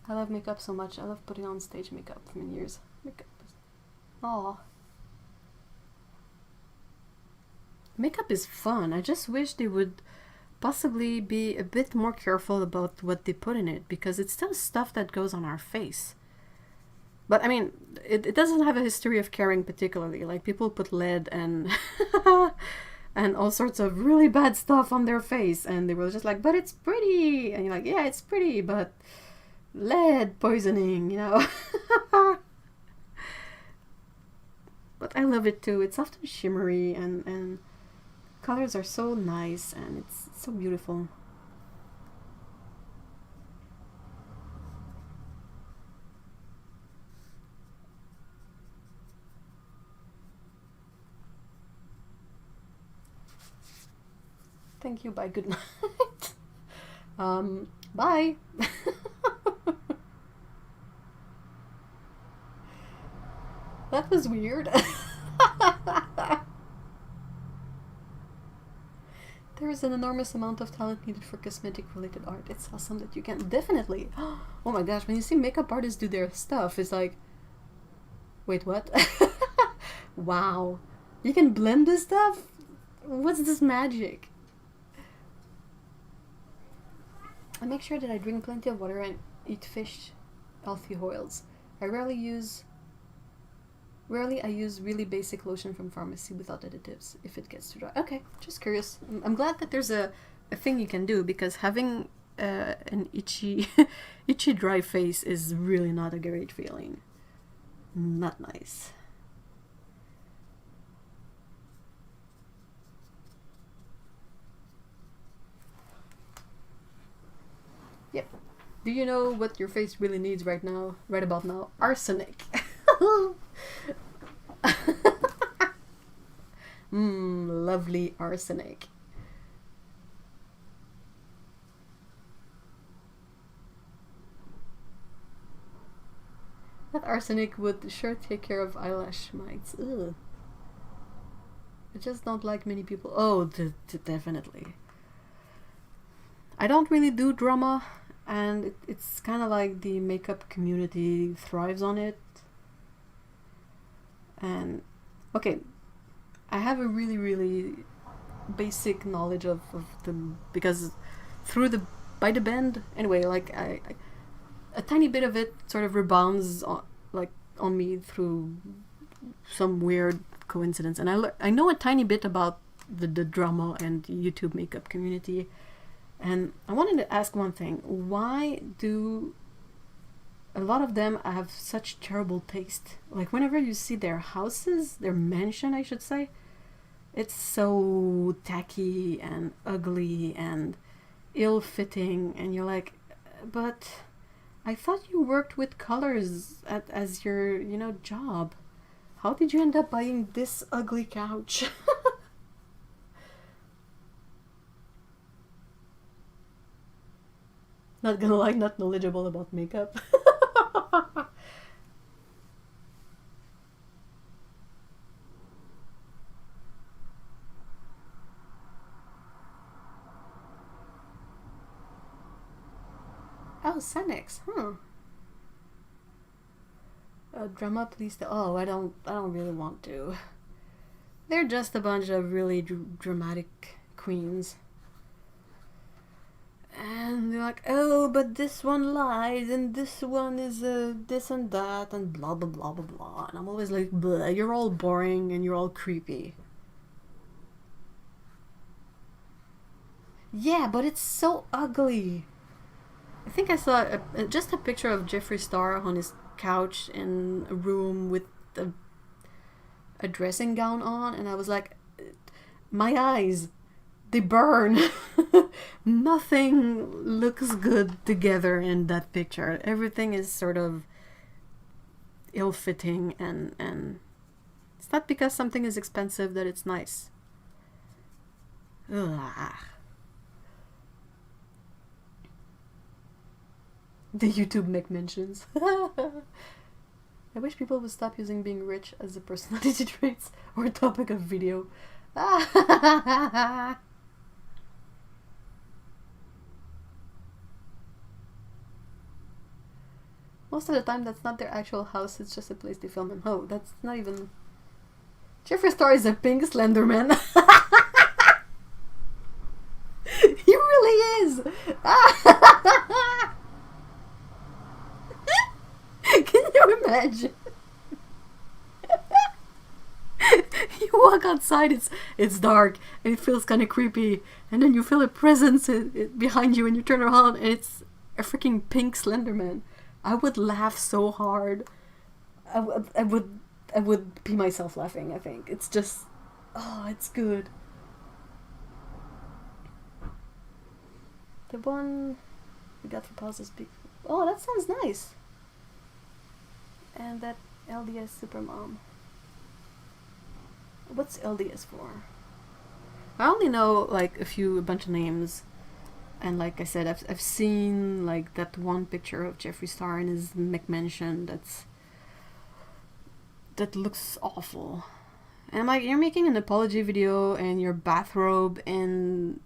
I love makeup so much. I love putting on stage makeup for many years. Makeup. Aww. Makeup is fun. I just wish they would possibly be a bit more careful about what they put in it, because it's still stuff that goes on our face. But I mean, it doesn't have a history of caring particularly. Like, people put lead and and all sorts of really bad stuff on their face, and they were just like, but it's pretty, and you're like, yeah, it's pretty, but lead poisoning, you know. But I love it too. It's often shimmery, and colors are so nice, and it's so beautiful. Thank you, bye, good night. Bye. That was weird. There is an enormous amount of talent needed for cosmetic related art. It's awesome that you can. Definitely. Oh my gosh, when you see makeup artists do their stuff, it's like, wait, what? Wow. You can blend this stuff? What's this magic? I make sure that I drink plenty of water and eat fish, healthy oils. I rarely use really basic lotion from pharmacy without additives if it gets too dry. Okay, just curious. I'm glad that there's a thing you can do, because having an itchy dry face is really not a great feeling. Not nice. Yep. Do you know what your face really needs right about now? Arsenic. Lovely arsenic. That arsenic would sure take care of eyelash mites. Ugh. I just don't like many people. Oh, definitely. I don't really do drama, and it's kind of like the makeup community thrives on it. And okay, I have a really basic knowledge of them, because by the bend anyway, like a tiny bit of it sort of rebounds on me through some weird coincidence. And I know a tiny bit about the drama and YouTube makeup community. And I wanted to ask one thing. Why do a lot of them have such terrible taste? Like, whenever you see their houses, their mansion, I should say, it's so tacky and ugly and ill-fitting, and you're like, but I thought you worked with colors as your, you know, job. How did you end up buying this ugly couch? Not gonna lie, not knowledgeable about makeup. Oh, Senex, huh? Drama, please. Oh, I don't really want to. They're just a bunch of really dramatic queens. And they're like, oh, but this one lied, and this one is this and that, and blah blah blah blah blah. And I'm always like, blah, you're all boring and you're all creepy. Yeah, but it's so ugly. I think I saw just a picture of Jeffree Star on his couch in a room with a dressing gown on, and I was like, my eyes, they burn. Nothing looks good together in that picture. Everything is sort of ill-fitting, and it's not because something is expensive that it's nice. Ugh. The YouTube make mentions. I wish people would stop using being rich as a personality traits or a topic of video. Most of the time, that's not their actual house, it's just a place they film in. Oh, that's not even... Jeffree Star is a pink Slenderman. He really is! Can you imagine? You walk outside, it's dark, and it feels kind of creepy, and then you feel a presence behind you, and you turn around, and it's a freaking pink Slenderman. I would laugh so hard. I would pee myself laughing, I think. It's just, oh, it's good. The one we got for pauses. Oh, that sounds nice. And that LDS Supermom. What's LDS for? I only know like a bunch of names. And like I said, I've seen like that one picture of Jeffree Star in his McMansion that looks awful. And I'm like, you're making an apology video in your bathrobe and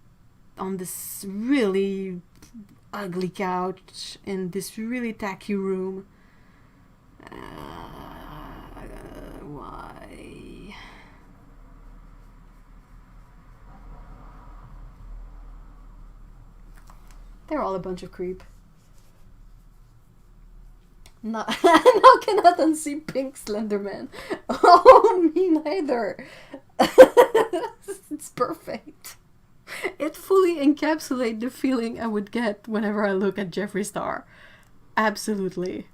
on this really ugly couch in this really tacky room. Why? They're all a bunch of creep. No, no, cannot unsee pink Slenderman. Oh, me neither. It's perfect. It fully encapsulates the feeling I would get whenever I look at Jeffree Star. Absolutely.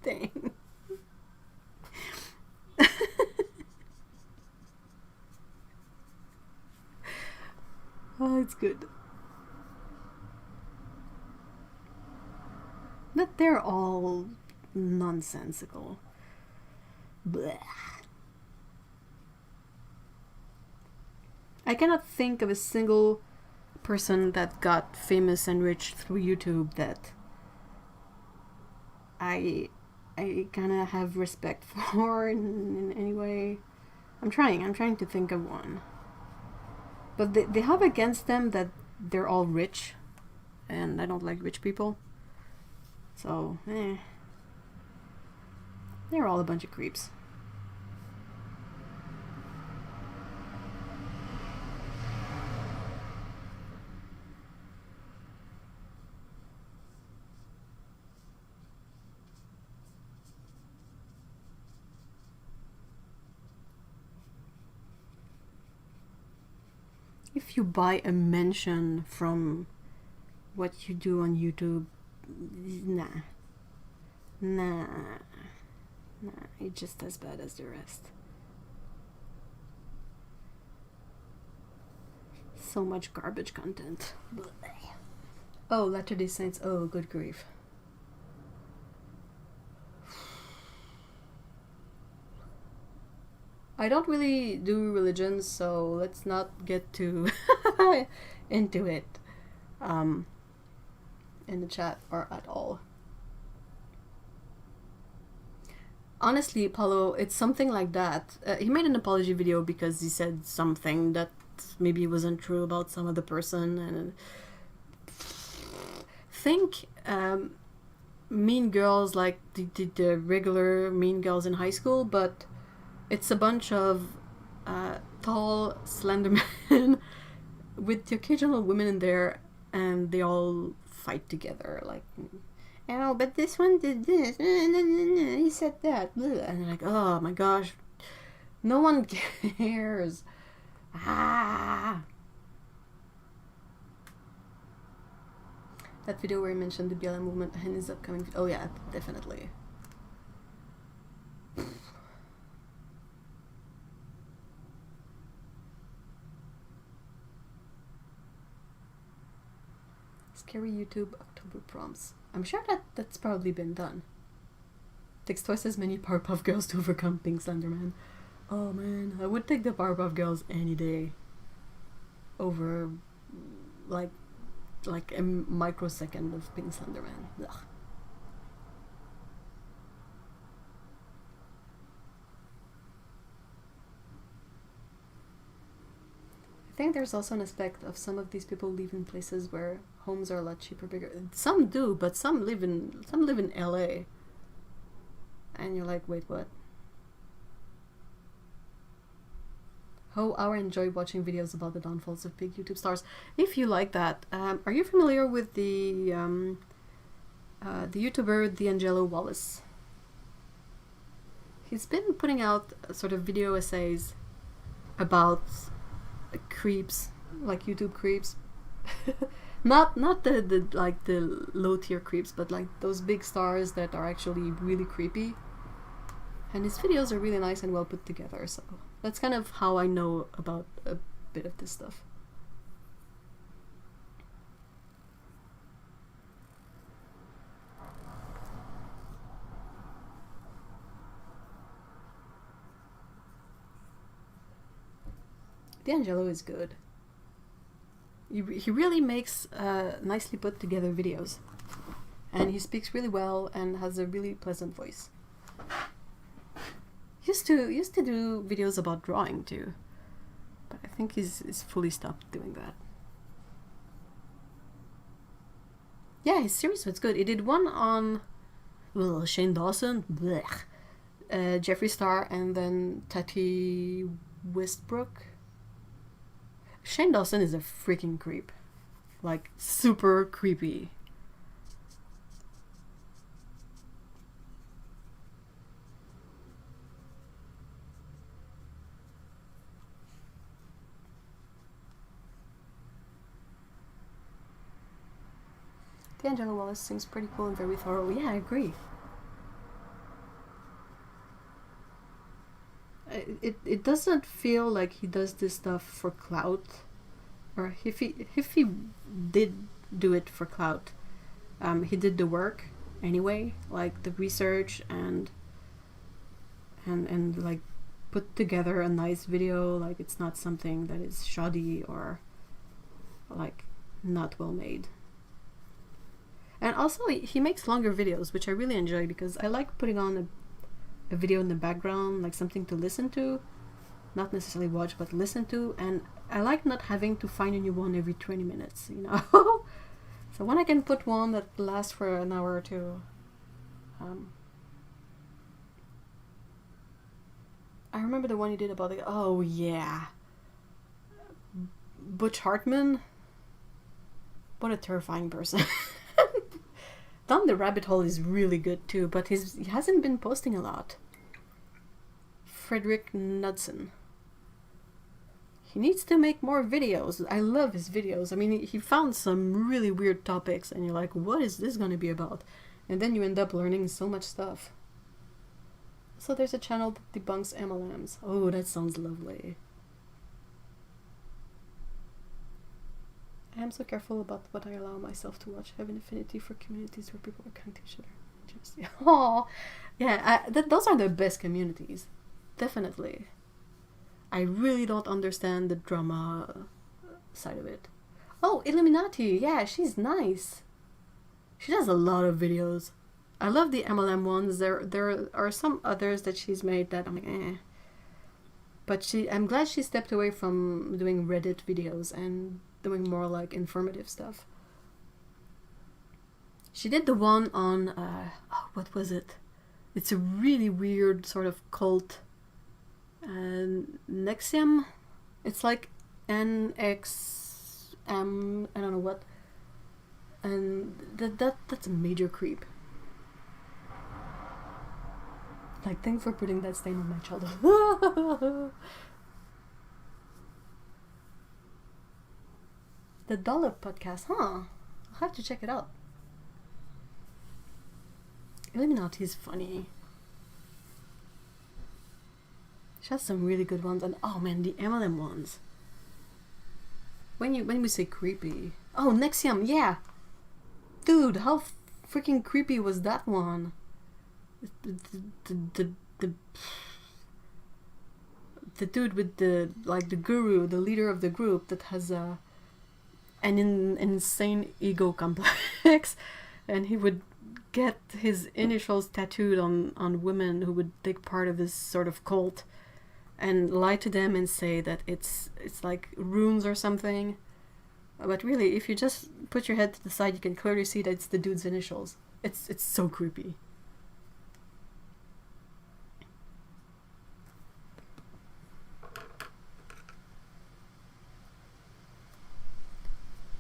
Dang. Oh, it's good. But they're all nonsensical. Blech. I cannot think of a single person that got famous and rich through YouTube that I kind of have respect for in any way. I'm trying to think of one. But they have against them that they're all rich, and I don't like rich people. So, they're all a bunch of creeps. if you buy a mention from what you do on YouTube, nah, it's just as bad as the rest. So much garbage content. Oh, Latter-day Saints, oh, good grief. I don't really do religion, so let's not get too into it in the chat or at all. Honestly, Paulo, it's something like that. He made an apology video because he said something that maybe wasn't true about some other person, and think Mean Girls, like the regular Mean Girls in high school, but it's a bunch of tall, slender men with the occasional women in there, and they all fight together. Like, oh, but this one did this, he said that, and like, oh my gosh, no one cares. That video where he mentioned the BLM movement and his upcoming. Oh yeah, definitely. Scary YouTube October prompts. I'm sure that's probably been done. Takes twice as many Powerpuff Girls to overcome Pink Slenderman. Oh man, I would take the Powerpuff Girls any day over like a microsecond of Pink Slenderman. Ugh. I think there's also an aspect of some of these people live in places where homes are a lot cheaper, bigger. Some do, but some live in LA. And you're like, wait, what? Oh, I enjoy watching videos about the downfalls of big YouTube stars. If you like that, are you familiar with the YouTuber D'Angelo Wallace? He's been putting out sort of video essays about creeps, like YouTube creeps. not the like the low tier creeps, but like those big stars that are actually really creepy. And his videos are really nice and well put together, so that's kind of how I know about a bit of this stuff. D'Angelo is good. He really makes nicely put together videos. And he speaks really well and has a really pleasant voice. Used to do videos about drawing too, but I think he's fully stopped doing that. Yeah, his series was good. He did one on Shane Dawson, Jeffree Star, and then Tati Westbrook. Shane Dawson is a freaking creep, like super creepy. D'Angelo Wallace seems pretty cool and very thorough. Yeah, I agree. It doesn't feel like he does this stuff for clout, or if he did do it for clout, he did the work anyway, like the research and like put together a nice video. Like it's not something that is shoddy or like not well made. And also, he makes longer videos, which I really enjoy because I like putting on a video in the background, like something to listen to. Not necessarily watch, but listen to. And I like not having to find a new one every 20 minutes, you know? So when I can put one that lasts for an hour or two. I remember the one he did about oh yeah. Butch Hartman. What a terrifying person. Down the Rabbit Hole is really good too, but he hasn't been posting a lot. Frederick Knudsen. he needs to make more videos. I love his videos. I mean, he found some really weird topics and you're like, what is this going to be about? And then you end up learning so much stuff. So there's a channel that debunks MLMs. Oh, that sounds lovely. I am so careful about what I allow myself to watch. I have an affinity for communities where people are kind to each other. Just, oh, yeah, those are the best communities. Definitely. I really don't understand the drama side of it. Oh, Illuminati. Yeah, she's nice. She does a lot of videos. I love the MLM ones. There are some others that she's made that I'm like, eh. But I'm glad she stepped away from doing Reddit videos and doing more like informative stuff. She did the one on, what was it? It's a really weird sort of cult. Nexium? It's like NXM, I don't know what. And that's a major creep. Like, thanks for putting that stain on my childhood. The Dollop podcast, huh? I'll have to check it out. Illuminati is funny. She has some really good ones, and oh man, the MLM ones. When we say creepy, oh, Nexium, yeah, dude, how freaking creepy was that one? The dude with the guru, the leader of the group that has an insane ego complex, and he would get his initials tattooed on women who would take part of this sort of cult and lie to them and say that it's like runes or something. But really, if you just put your head to the side, you can clearly see that it's the dude's initials. It's so creepy.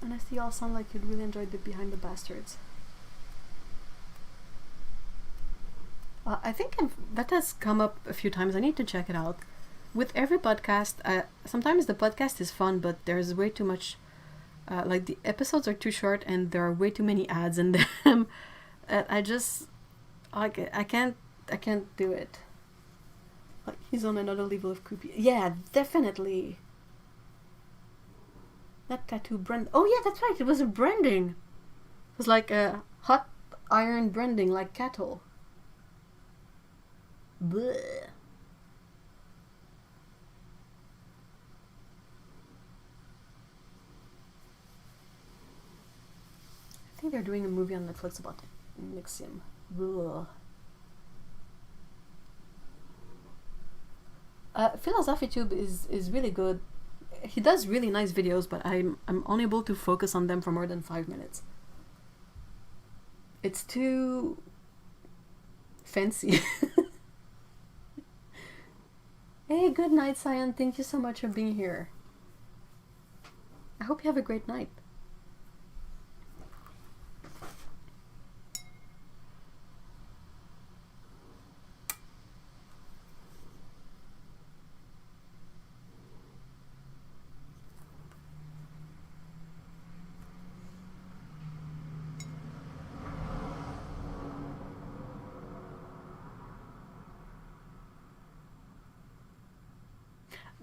And I see y'all sound like you'd really enjoyed the Behind the Bastards. I think that has come up a few times. I need to check it out. With every podcast, sometimes the podcast is fun, but there's way too much. Like the episodes are too short, and there are way too many ads in them. I can't do it. Like, he's on another level of creepy. Yeah, definitely. That tattoo brand. Oh yeah, that's right. It was a branding. It was like a hot iron branding, like cattle. Blech. I think they're doing a movie on Netflix about Nexium. PhilosophyTube is really good. He does really nice videos, but I'm unable to focus on them for more than 5 minutes. It's too fancy. Hey, good night, Cyan. Thank you so much for being here. I hope you have a great night.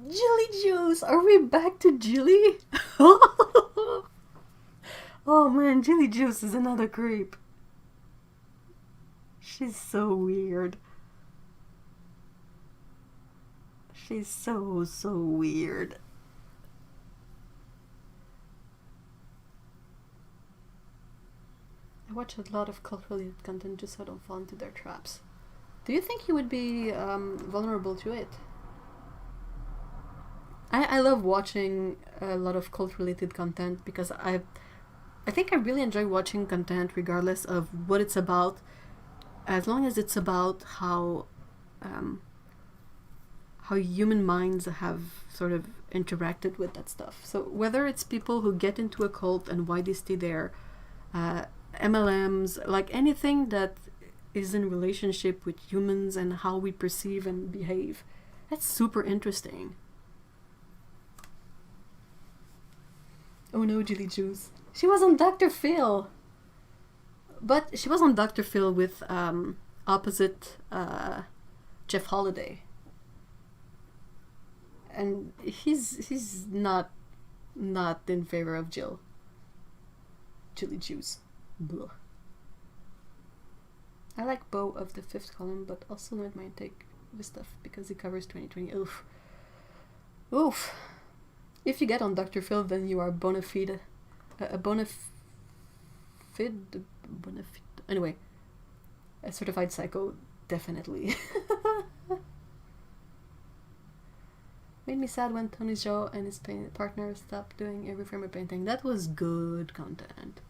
Jilly Juice! Are we back to Jilly? Oh man, Jilly Juice is another creep. She's so weird. She's so weird. I watch a lot of cult-related content just so I don't fall into their traps. Do you think you would be vulnerable to it? I love watching a lot of cult-related content because I think I really enjoy watching content regardless of what it's about, as long as it's about how human minds have sort of interacted with that stuff. So whether it's people who get into a cult and why they stay there, MLMs, like anything that is in relationship with humans and how we perceive and behave, that's super interesting. no, Julie Juice. She was on Dr. Phil. But she was on Dr. Phil with opposite Jeff Holiday. And he's not in favor of Julie Juice. Blah. I like Beau of the fifth column, but also not my take of his stuff because he covers 2020. Oof. Oof. If you get on Dr. Phil, then you are bona fide. Anyway, a certified psycho, definitely. Made me sad when Tony Zhou and his partner stopped doing every frame of painting. That was good content.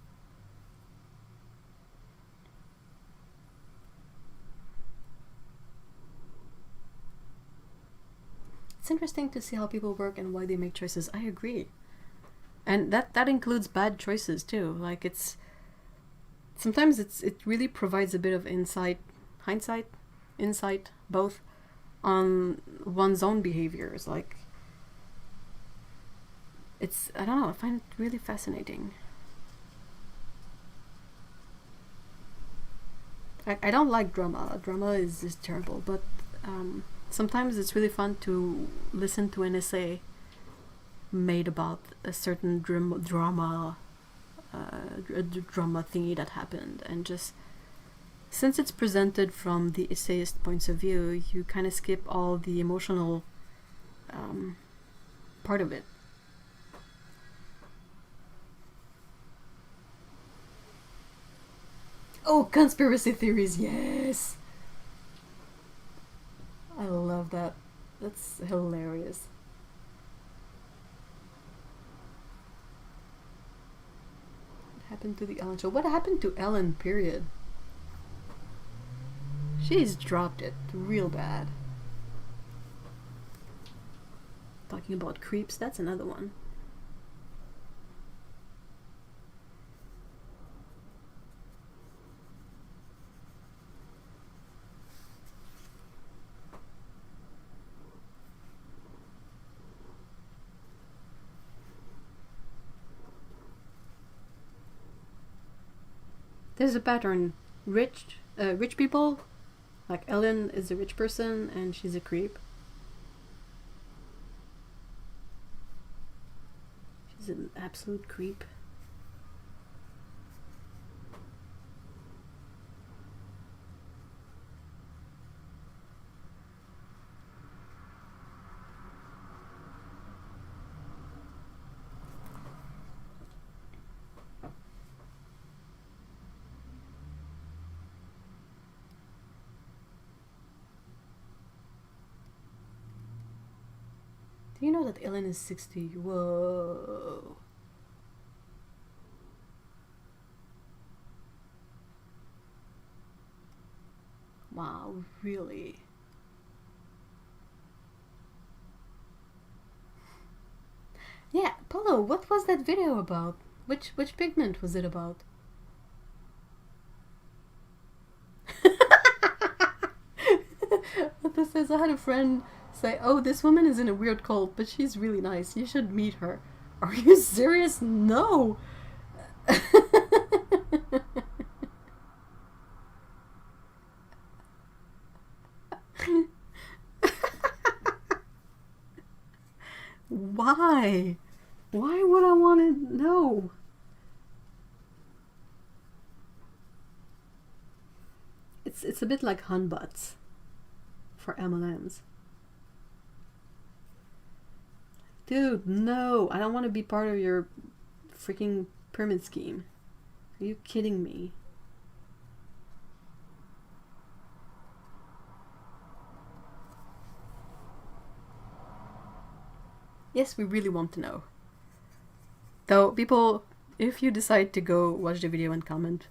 It's interesting to see how people work and why they make choices. I agree. And that includes bad choices too. Like sometimes it really provides a bit of insight, both on one's own behaviors. Like I don't know, I find it really fascinating. I don't like drama. Drama is terrible, but sometimes it's really fun to listen to an essay made about a certain drama thingy that happened, and just since it's presented from the essayist points of view, you kind of skip all the emotional part of it. Oh, conspiracy theories, yes! I love that. That's hilarious. What happened to the Ellen show? What happened to Ellen, period? She's dropped it real bad. Talking about creeps, that's another one. There's a pattern. Rich people, like Ellen is a rich person and she's a creep. She's an absolute creep. Do you know that Ellen is 60? Whoa. Wow, really? Yeah, Polo, what was that video about? Which pigment was it about? This says I had a friend say, oh, this woman is in a weird cult, but she's really nice. You should meet her. Are you serious? No! Why? Why would I want to know? It's a bit like hun butts for MLMs. Dude, no, I don't want to be part of your freaking pyramid scheme. Are you kidding me? Yes, we really want to know. Though, people, if you decide to go watch the video and comment,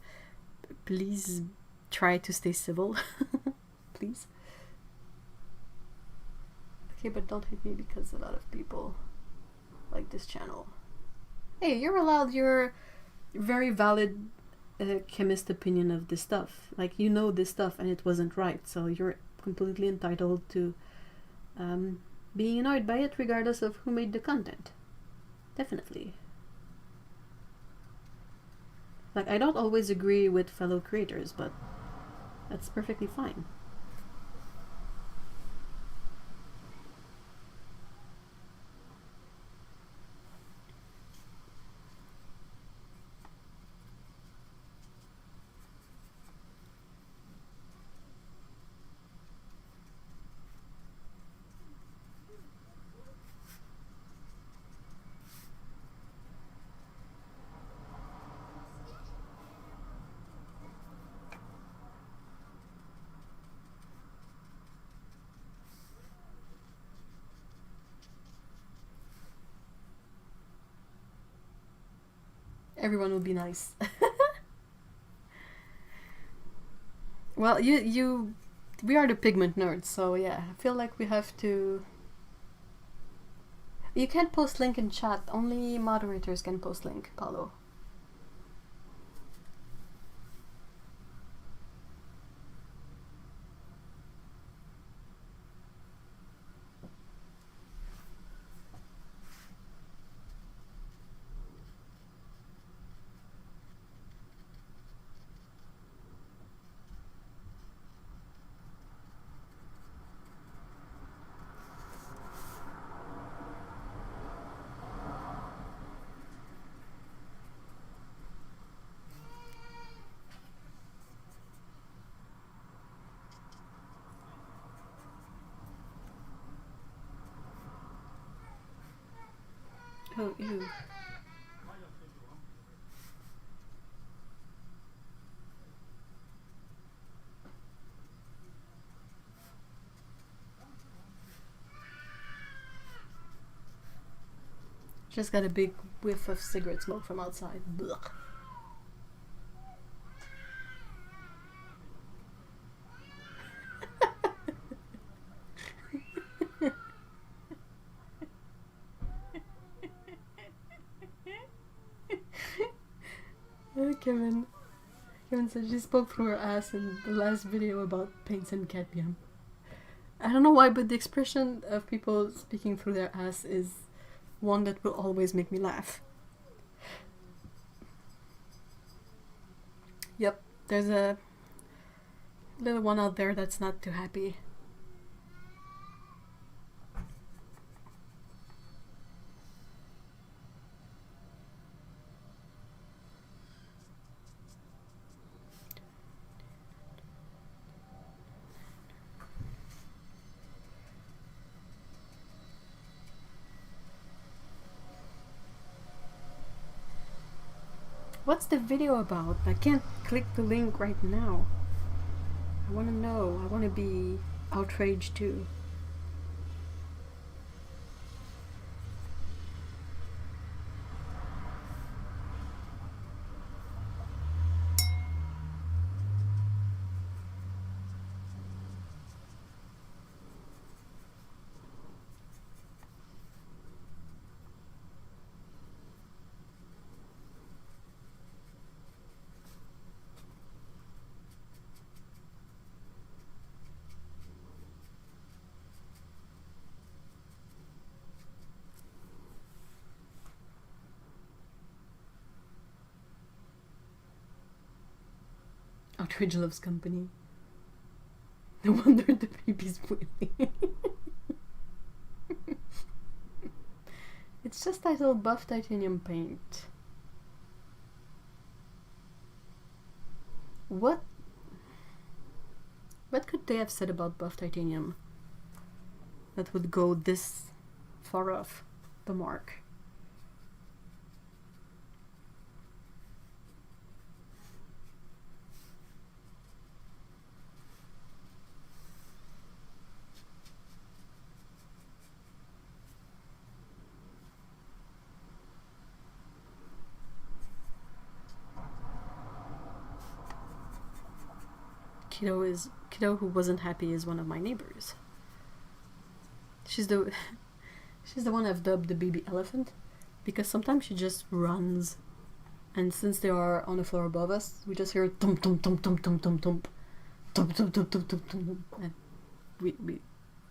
please try to stay civil. Please. Okay, but don't hate me because a lot of people like this channel. Hey, you're allowed your very valid chemist opinion of this stuff. Like, you know this stuff and it wasn't right, so you're completely entitled to being annoyed by it regardless of who made the content. Definitely. Like, I don't always agree with fellow creators, but that's perfectly fine. Everyone would be nice. Well, we are the pigment nerds, so yeah, I feel like we have to... You can't post link in chat, only moderators can post link, Paulo. Oh, ew. Just got a big whiff of cigarette smoke from outside. Blech. Kevin said she spoke through her ass in the last video about paints and cadmium. I don't know why, but the expression of people speaking through their ass is one that will always make me laugh. Yep, there's a little one out there that's not too happy. What's the video about? I can't click the link right now. I want to know. I want to be outraged too. Outrage loves company. No wonder the baby's wailing. It's just titled Buff Titanium Paint. What could they have said about Buff Titanium that would go this far off the mark? Kiddo who wasn't happy is one of my neighbors. She's the one I've dubbed the baby elephant because sometimes she just runs, and since they are on the floor above us, we just hear thump thump thump thump thump thump thump thump thump thump thump thump thump, and we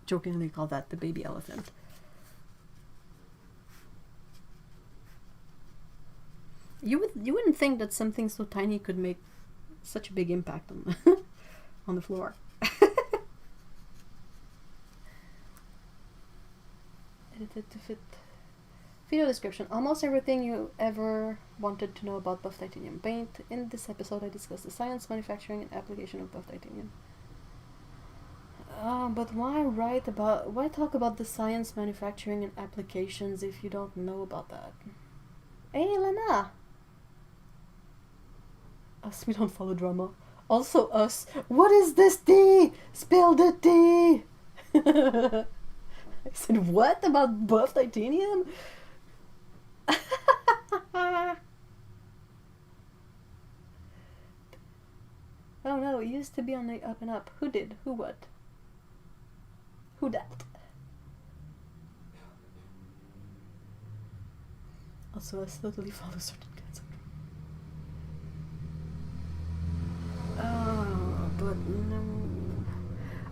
jokingly call that the baby elephant. You wouldn't think that something so tiny could make such a big impact on on the floor. Edited to fit. Video description. Almost everything you ever wanted to know about buff titanium paint. In this episode I discuss the science, manufacturing and application of buff titanium. But why talk about the science, manufacturing and applications if you don't know about that? Hey Lena! Us, we don't follow drama. Also us. What is this tea? Spill the tea! I said, what? About buff titanium? Oh no, it used to be on the up and up. Who did? Who what? Who that? Also, I totally follow certain kinds of... but no...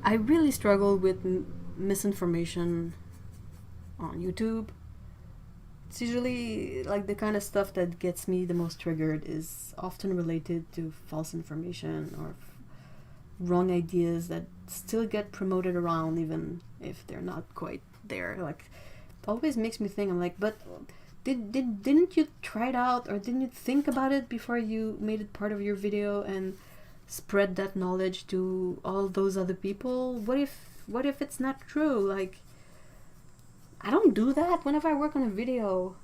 I really struggle with misinformation on YouTube. It's usually like the kind of stuff that gets me the most triggered is often related to false information or wrong ideas that still get promoted around even if they're not quite there. Like, it always makes me think, I'm like, but didn't you try it out, or didn't you think about it before you made it part of your video and spread that knowledge to all those other people? What if it's not true? Like, I don't do that whenever I work on a video.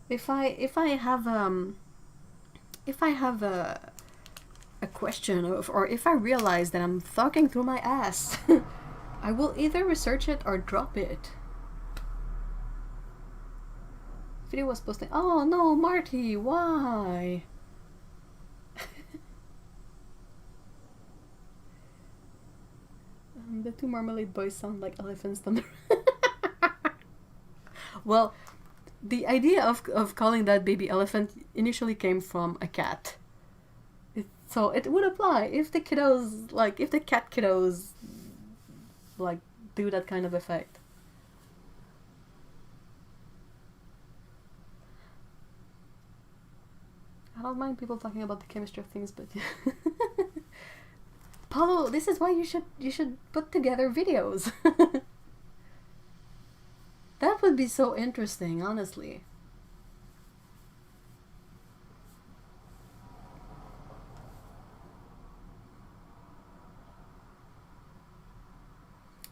If I have a question, or if I realize that I'm talking through my ass, I will either research it or drop it. Video was posted. Oh no, Marty, why? The two marmalade boys sound like elephants thunder. Well, the idea of calling that baby elephant initially came from a cat. So it would apply if the kiddos, like, if the cat kiddos, like, do that kind of effect. I don't mind people talking about the chemistry of things, but Paulo, this is why you should put together videos. That would be so interesting, honestly.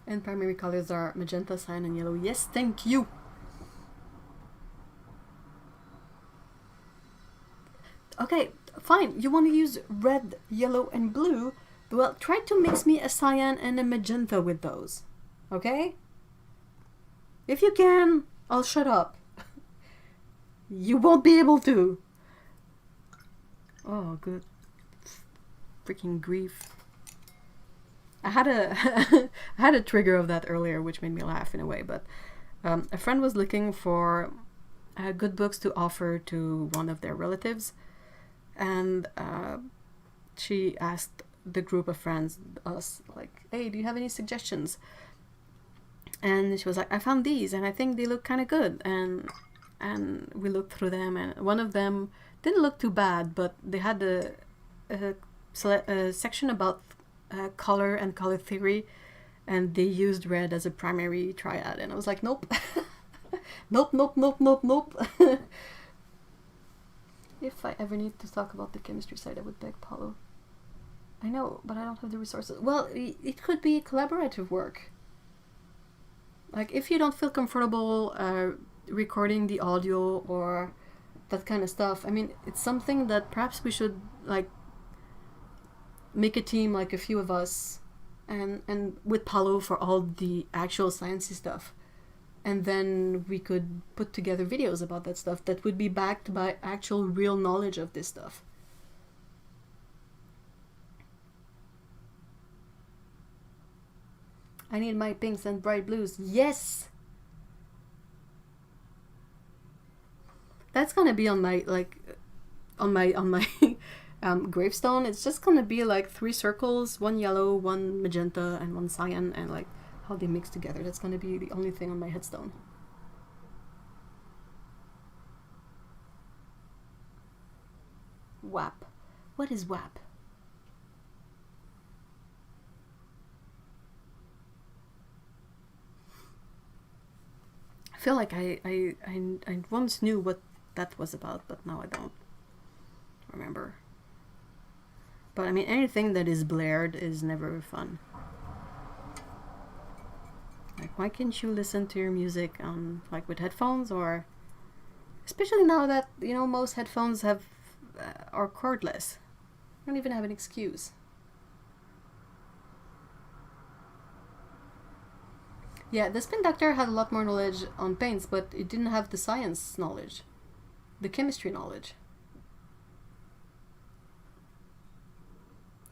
And primary colors are magenta, cyan, and yellow. Yes, thank you. Okay, fine. You want to use red, yellow, and blue? Well, try to mix me a cyan and a magenta with those. Okay? If you can, I'll shut up. You won't be able to. Oh, good. Freaking grief. I had I had a trigger of that earlier, which made me laugh in a way. But a friend was looking for good books to offer to one of their relatives, and she asked the group of friends, us, like, "Hey, do you have any suggestions?" And she was like, "I found these, and I think they look kind of good." And we looked through them, and one of them didn't look too bad, but they had a section about color and color theory, and they used red as a primary triad, and I was like, nope. Nope, nope, nope, nope, nope. If I ever need to talk about the chemistry side, I would beg Paulo. I know, but I don't have the resources. Well, it could be collaborative work. Like, if you don't feel comfortable recording the audio or that kind of stuff, I mean, it's something that perhaps we should, like, make a team, like a few of us, and with Paulo for all the actual sciencey stuff. And then we could put together videos about that stuff that would be backed by actual real knowledge of this stuff. I need my pinks and bright blues. Yes! That's gonna be on my, like, on my gravestone. It's just gonna be like 3 circles, 1 yellow, 1 magenta, and 1 cyan, and like how they mix together. That's gonna be the only thing on my headstone. WAP. What is WAP? I feel like I once knew what that was about, but now I don't remember. But I mean, anything that is blared is never fun. Like, why can't you listen to your music on, like, with headphones? Or especially now that, you know, most headphones have are cordless. I don't even have an excuse. Yeah, the spin doctor had a lot more knowledge on paints, but it didn't have the science knowledge, the chemistry knowledge.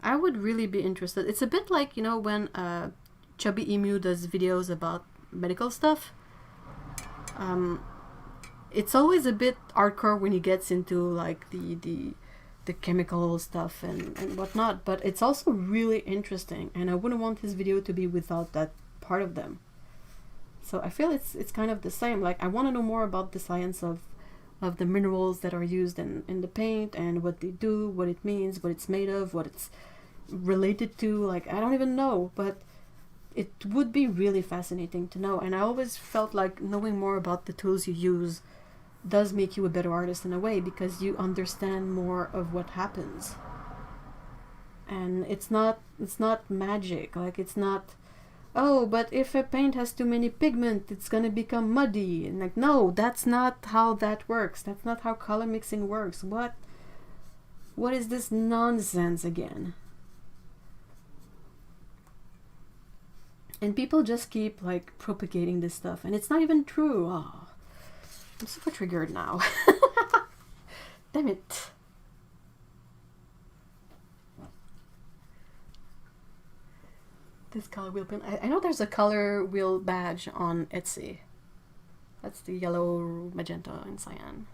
I would really be interested. It's a bit like, you know, when Chubby Emu does videos about medical stuff. It's always a bit hardcore when he gets into like the chemical stuff and whatnot, but it's also really interesting, and I wouldn't want his video to be without that part of them. So I feel it's kind of the same. Like, I want to know more about the science of the minerals that are used in the paint, and what they do, what it means, what it's made of, what it's related to. Like, I don't even know, but it would be really fascinating to know. And I always felt like knowing more about the tools you use does make you a better artist in a way, because you understand more of what happens. And it's not magic. Like, it's not, oh, but if a paint has too many pigment, it's gonna become muddy. And like, no, that's not how that works. That's not how color mixing works. What is this nonsense again? And people just keep like propagating this stuff, and it's not even true. Oh, I'm super triggered now. Damn it. This color wheel pin. I know there's a color wheel badge on Etsy. That's the yellow, magenta, and cyan.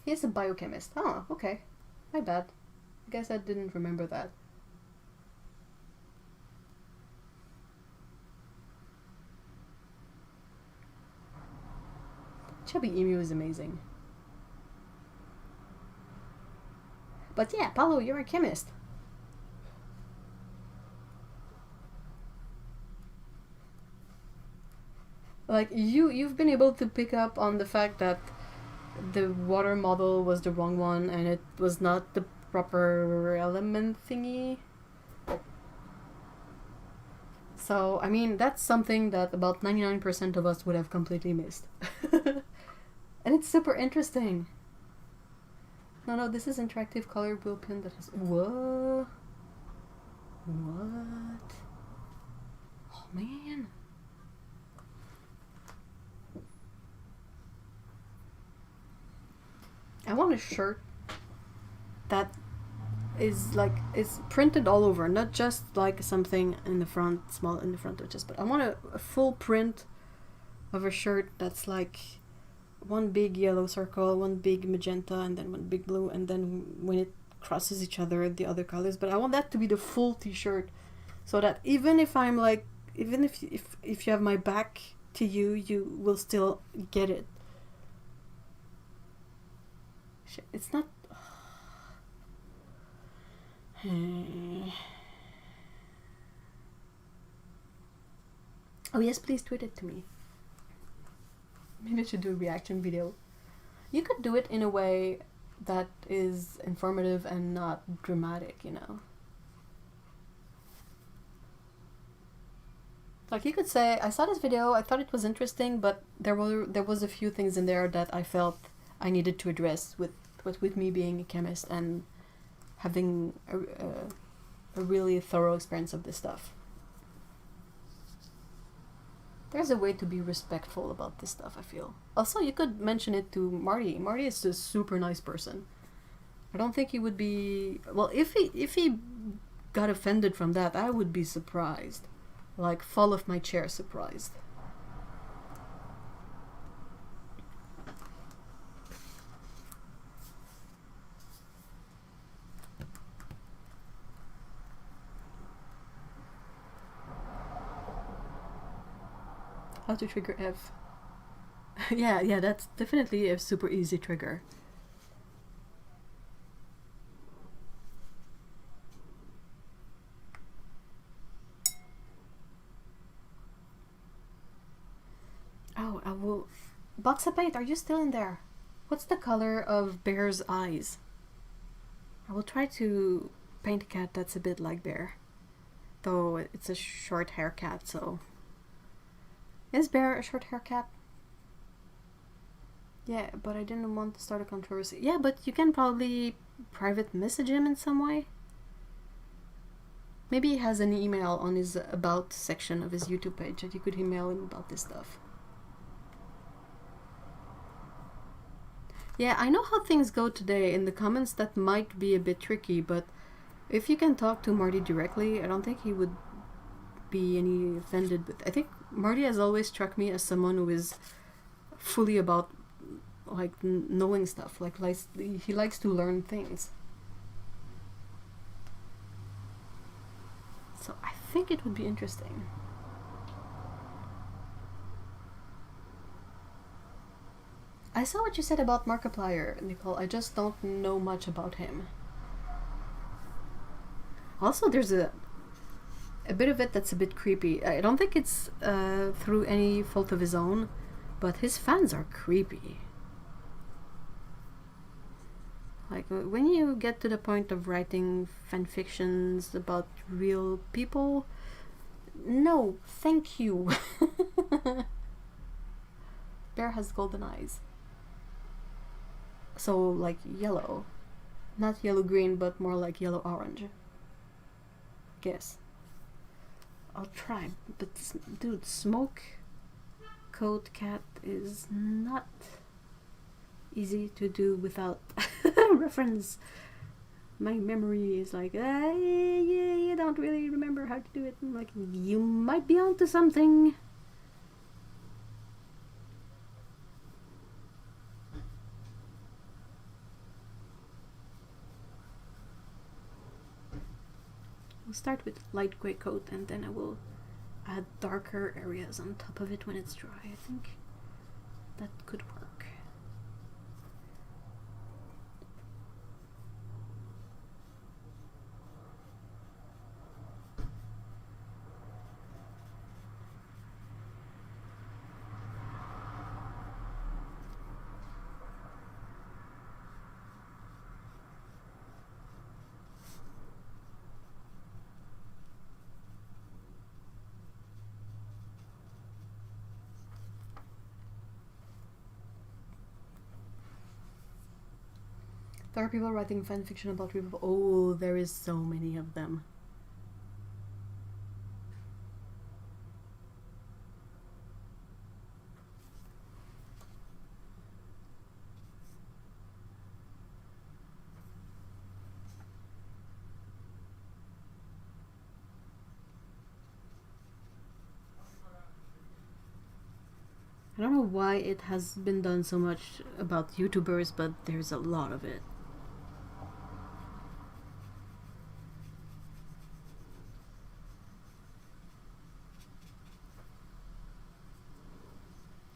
He's a biochemist. Oh, okay. My bad. I guess I didn't remember that. Chubby Emu is amazing. But yeah, Paulo, you're a chemist. Like, you've been able to pick up on the fact that the water model was the wrong one, and it was not the proper element thingy. So, I mean, that's something that about 99% of us would have completely missed. And it's super interesting. No, this is interactive color wheel pin that has... What? What? Oh, man. I want a shirt that is like, is printed all over, not just like something in the front, small in the front of just, but I want a full print of a shirt that's like one big yellow circle, one big magenta, and then one big blue, and then when it crosses each other, the other colors. But I want that to be the full t-shirt, so that even if I'm like, even if you have my back to you, you will still get it. Shit, it's not... Oh yes, please tweet it to me. Maybe I should do a reaction video. You could do it in a way that is informative and not dramatic, you know. Like, you could say, I saw this video, I thought it was interesting, but there was a few things in there that I felt I needed to address with me being a chemist and having a really thorough experience of this stuff. There's a way to be respectful about this stuff, I feel. Also, you could mention it to Marty. Marty is a super nice person. I don't think he would be... Well, if he got offended from that, I would be surprised. Like, fall off my chair surprised. How to trigger F. yeah, that's definitely a super easy trigger. Box of paint, are you still in there? What's the color of Bear's eyes? I will try to paint a cat that's a bit like Bear. Though it's a short hair cat, so... Is Bear a short hair cat? Yeah, but I didn't want to start a controversy. Yeah, but you can probably private message him in some way. Maybe he has an email on his about section of his YouTube page that you could email him about this stuff. Yeah, I know how things go today. In the comments that might be a bit tricky, but if you can talk to Marty directly, I don't think he would be any offended with. I think Marty has always struck me as someone who is fully about like knowing stuff. Like he likes to learn things. So I think it would be interesting. I saw what you said about Markiplier, Nicole. I just don't know much about him. Also, there's a bit of it that's a bit creepy. I don't think it's through any fault of his own, but his fans are creepy. Like, when you get to the point of writing fanfictions about real people, no, thank you. Bear has golden eyes. So, like, yellow. Not yellow-green, but more like yellow-orange. Guess. I'll try, but dude, smoke coat cat is not easy to do without reference. My memory is like, yeah, you don't really remember how to do it. I'm like, you might be onto something. We'll start with light gray coat and then I will add darker areas on top of it when it's dry. I think that could work. There are people writing fanfiction about real people. Oh, there is so many of them. I don't know why it has been done so much about YouTubers, but there's a lot of it.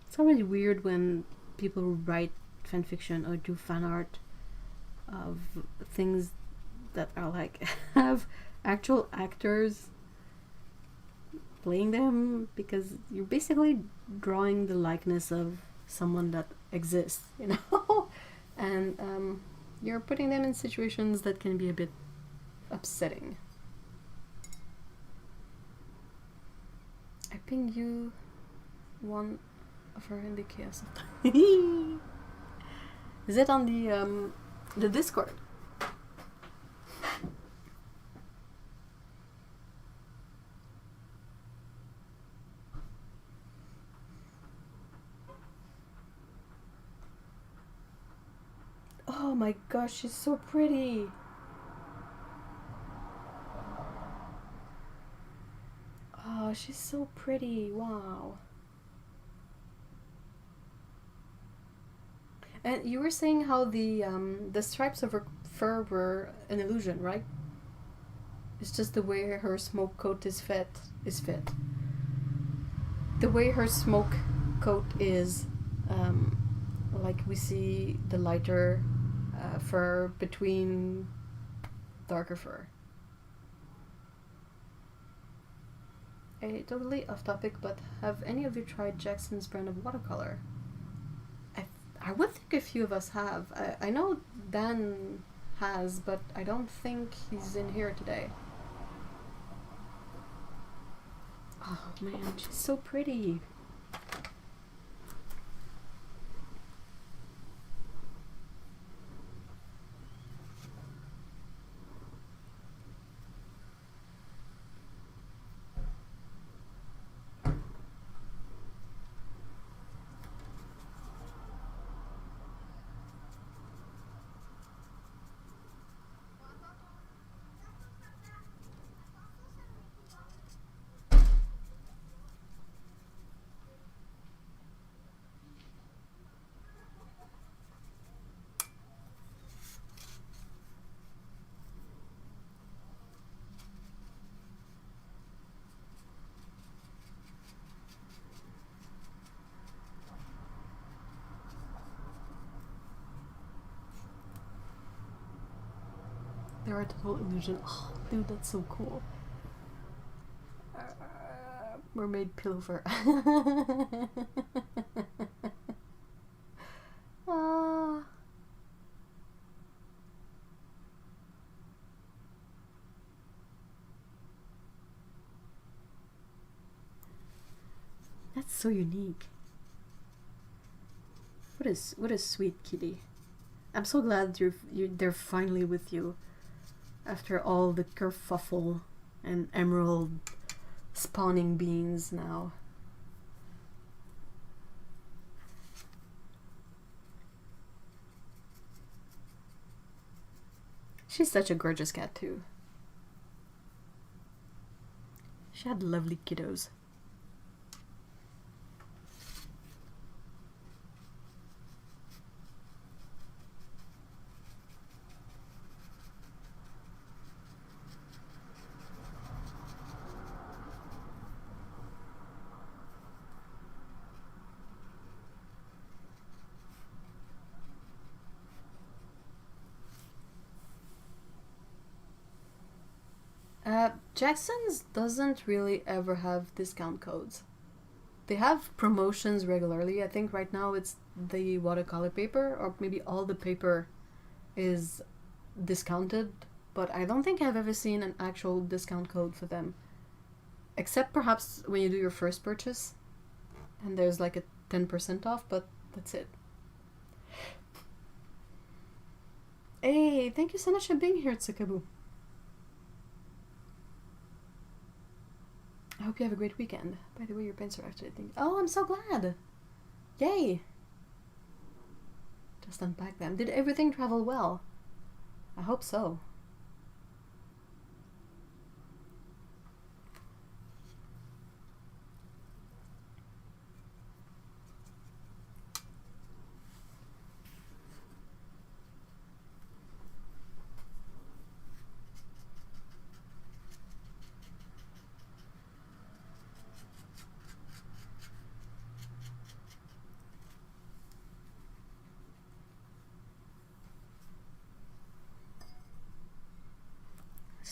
It's already weird when people write fanfiction or do fan art of things that are like have actual actors playing them, because you're basically drawing the likeness of someone that exists, you know? And you're putting them in situations that can be a bit upsetting. I pinged you one of her in the chaos of time. Is it on the Discord? Oh my gosh, she's so pretty. Oh, she's so pretty. Wow. And you were saying how the stripes of her fur were an illusion, right? It's just the way her smoke coat is fit. The way her smoke coat is, like we see the lighter fur between darker fur. Totally off topic, but have any of you tried Jackson's brand of watercolor? I would think a few of us have. I know Dan has, but I don't think he's in here today. Oh man, she's so pretty. They're a total illusion. Oh, dude, that's so cool. Mermaid pillow fur. Ah. That's so unique. What a sweet kitty. I'm so glad they're finally with you after all the kerfuffle and emerald spawning beans now. She's such a gorgeous cat too. She had lovely kiddos. Jackson's doesn't really ever have discount codes. They have promotions regularly. I think right now it's the watercolor paper, or maybe all the paper is discounted, but I don't think I've ever seen an actual discount code for them. Except perhaps when you do your first purchase, and there's like a 10% off, but that's it. Hey, thank you so much for being here, Tsukaboo. I hope you have a great weekend. By the way, your pants are actually thinking. Oh, I'm so glad. Yay. Just unpack them. Did everything travel well? I hope so.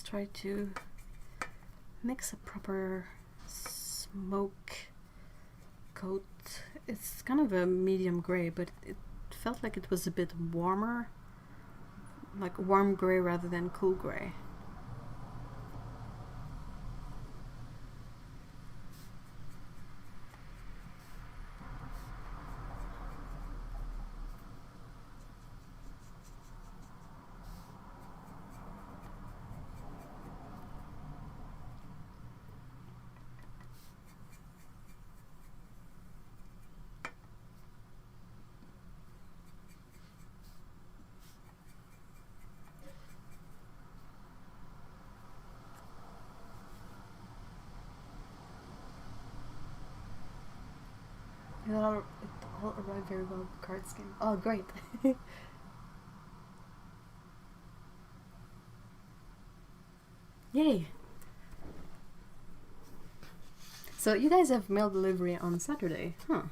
Try to mix a proper smoke coat. It's kind of a medium gray, but it felt like it was a bit warmer, like warm gray rather than cool gray. It all arrived very well. Cards game. Oh, great. Yay. So you guys have mail delivery on Saturday, huh?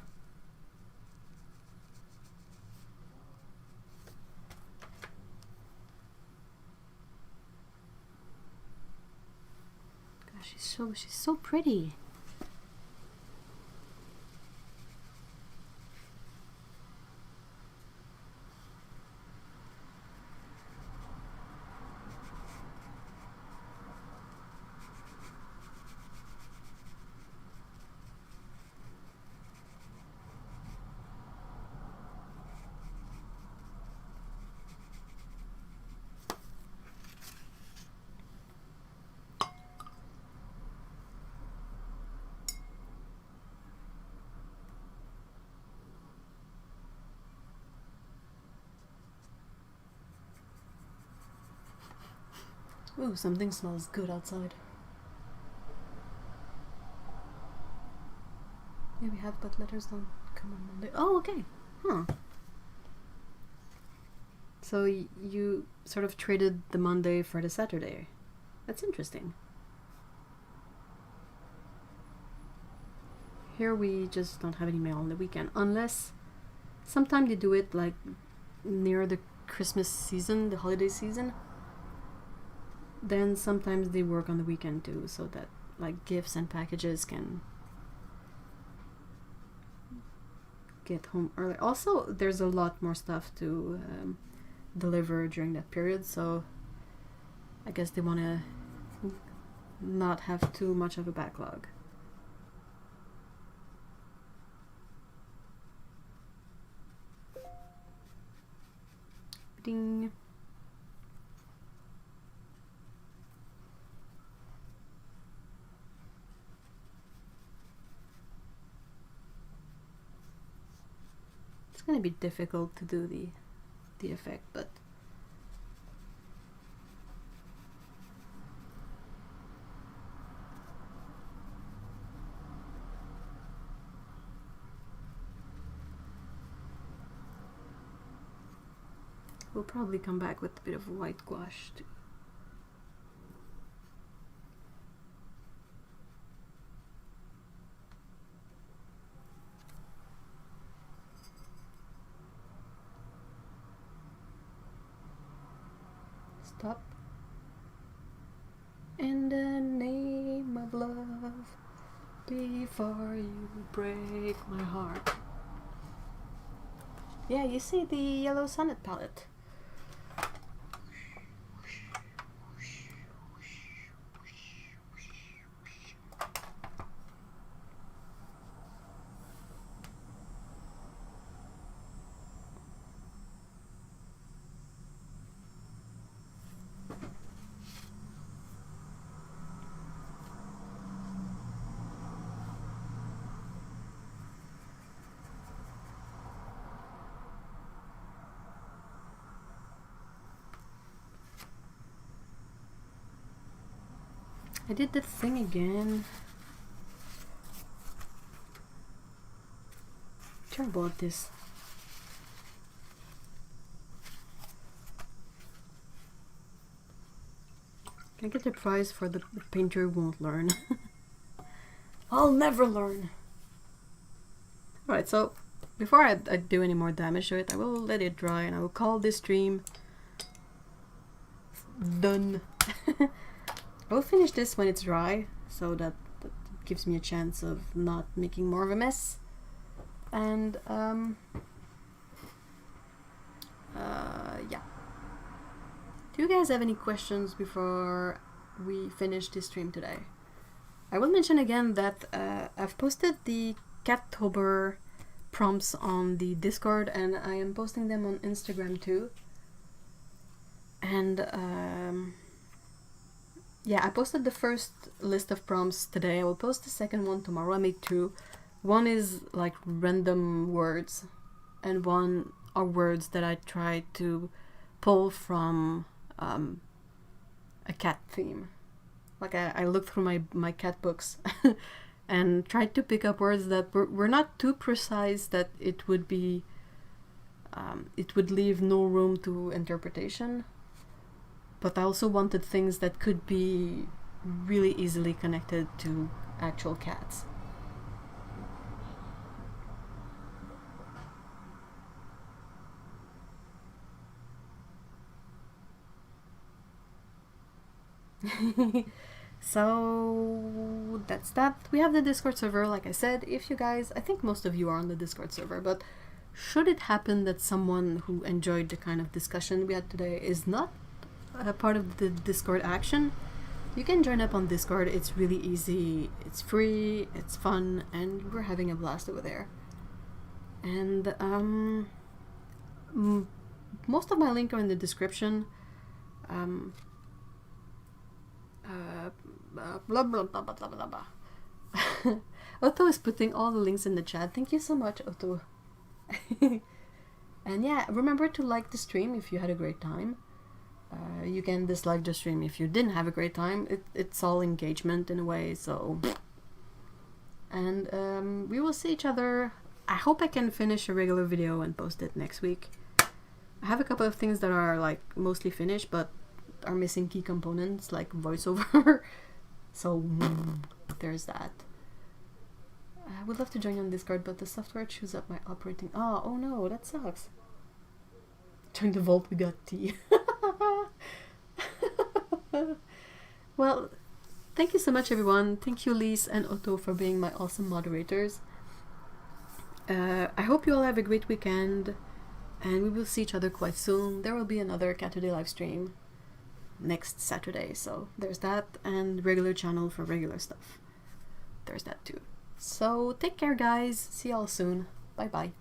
Gosh, she's so pretty. Ooh, something smells good outside. Yeah, we have, but letters don't come on Monday. Oh, okay. Huh. So you sort of traded the Monday for the Saturday. That's interesting. Here we just don't have any mail on the weekend, unless sometimes they do it like near the Christmas season, the holiday season. Then sometimes they work on the weekend too, so that like gifts and packages can get home early. Also, there's a lot more stuff to deliver during that period, so I guess they want to not have too much of a backlog. Ding. It's gonna be difficult to do the effect, but we'll probably come back with a bit of white gouache too. Stop. In the name of love, before you break my heart. Yeah, you see the yellow sonnet palette. I did the thing again. Terrible at this. Can I get the prize for the painter won't learn? I'll never learn. Alright, so before I do any more damage to it, I will let it dry and I will call this stream done. I will finish this when it's dry, so that gives me a chance of not making more of a mess. And yeah. Do you guys have any questions before we finish this stream today? I will mention again that I've posted the Cattober prompts on the Discord, and I am posting them on Instagram too. And yeah, I posted the first list of prompts today. I will post the second one tomorrow. I made two. One is like random words, and one are words that I tried to pull from a cat theme. Like I looked through my cat books and tried to pick up words that were not too precise that it would be it would leave no room to interpretation. But I also wanted things that could be really easily connected to actual cats. So that's that. We have the Discord server, like I said. If you guys, I think most of you are on the Discord server, but should it happen that someone who enjoyed the kind of discussion we had today is not a part of the Discord action, you can join up on Discord. It's really easy, it's free, it's fun, and we're having a blast over there. And most of my links are in the description. Blah blah blah blah blah blah blah. Otto is putting all the links in the chat. Thank you so much, Otto. And yeah, remember to like the stream if you had a great time. You can dislike the stream if you didn't have a great time. It's all engagement in a way, so... And we will see each other. I hope I can finish a regular video and post it next week. I have a couple of things that are like mostly finished, but are missing key components like voiceover. So there's that. I would love to join on Discord, but the software chews up my operating... Oh no, that sucks. Join the vault, we got tea. Well, thank you so much, everyone. Thank you, Lise and Otto, for being my awesome moderators. I hope you all have a great weekend, and we will see each other quite soon. There will be another Caturday Livestream next Saturday, so there's that, and regular channel for regular stuff. There's that too. So take care, guys. See y'all soon. Bye bye.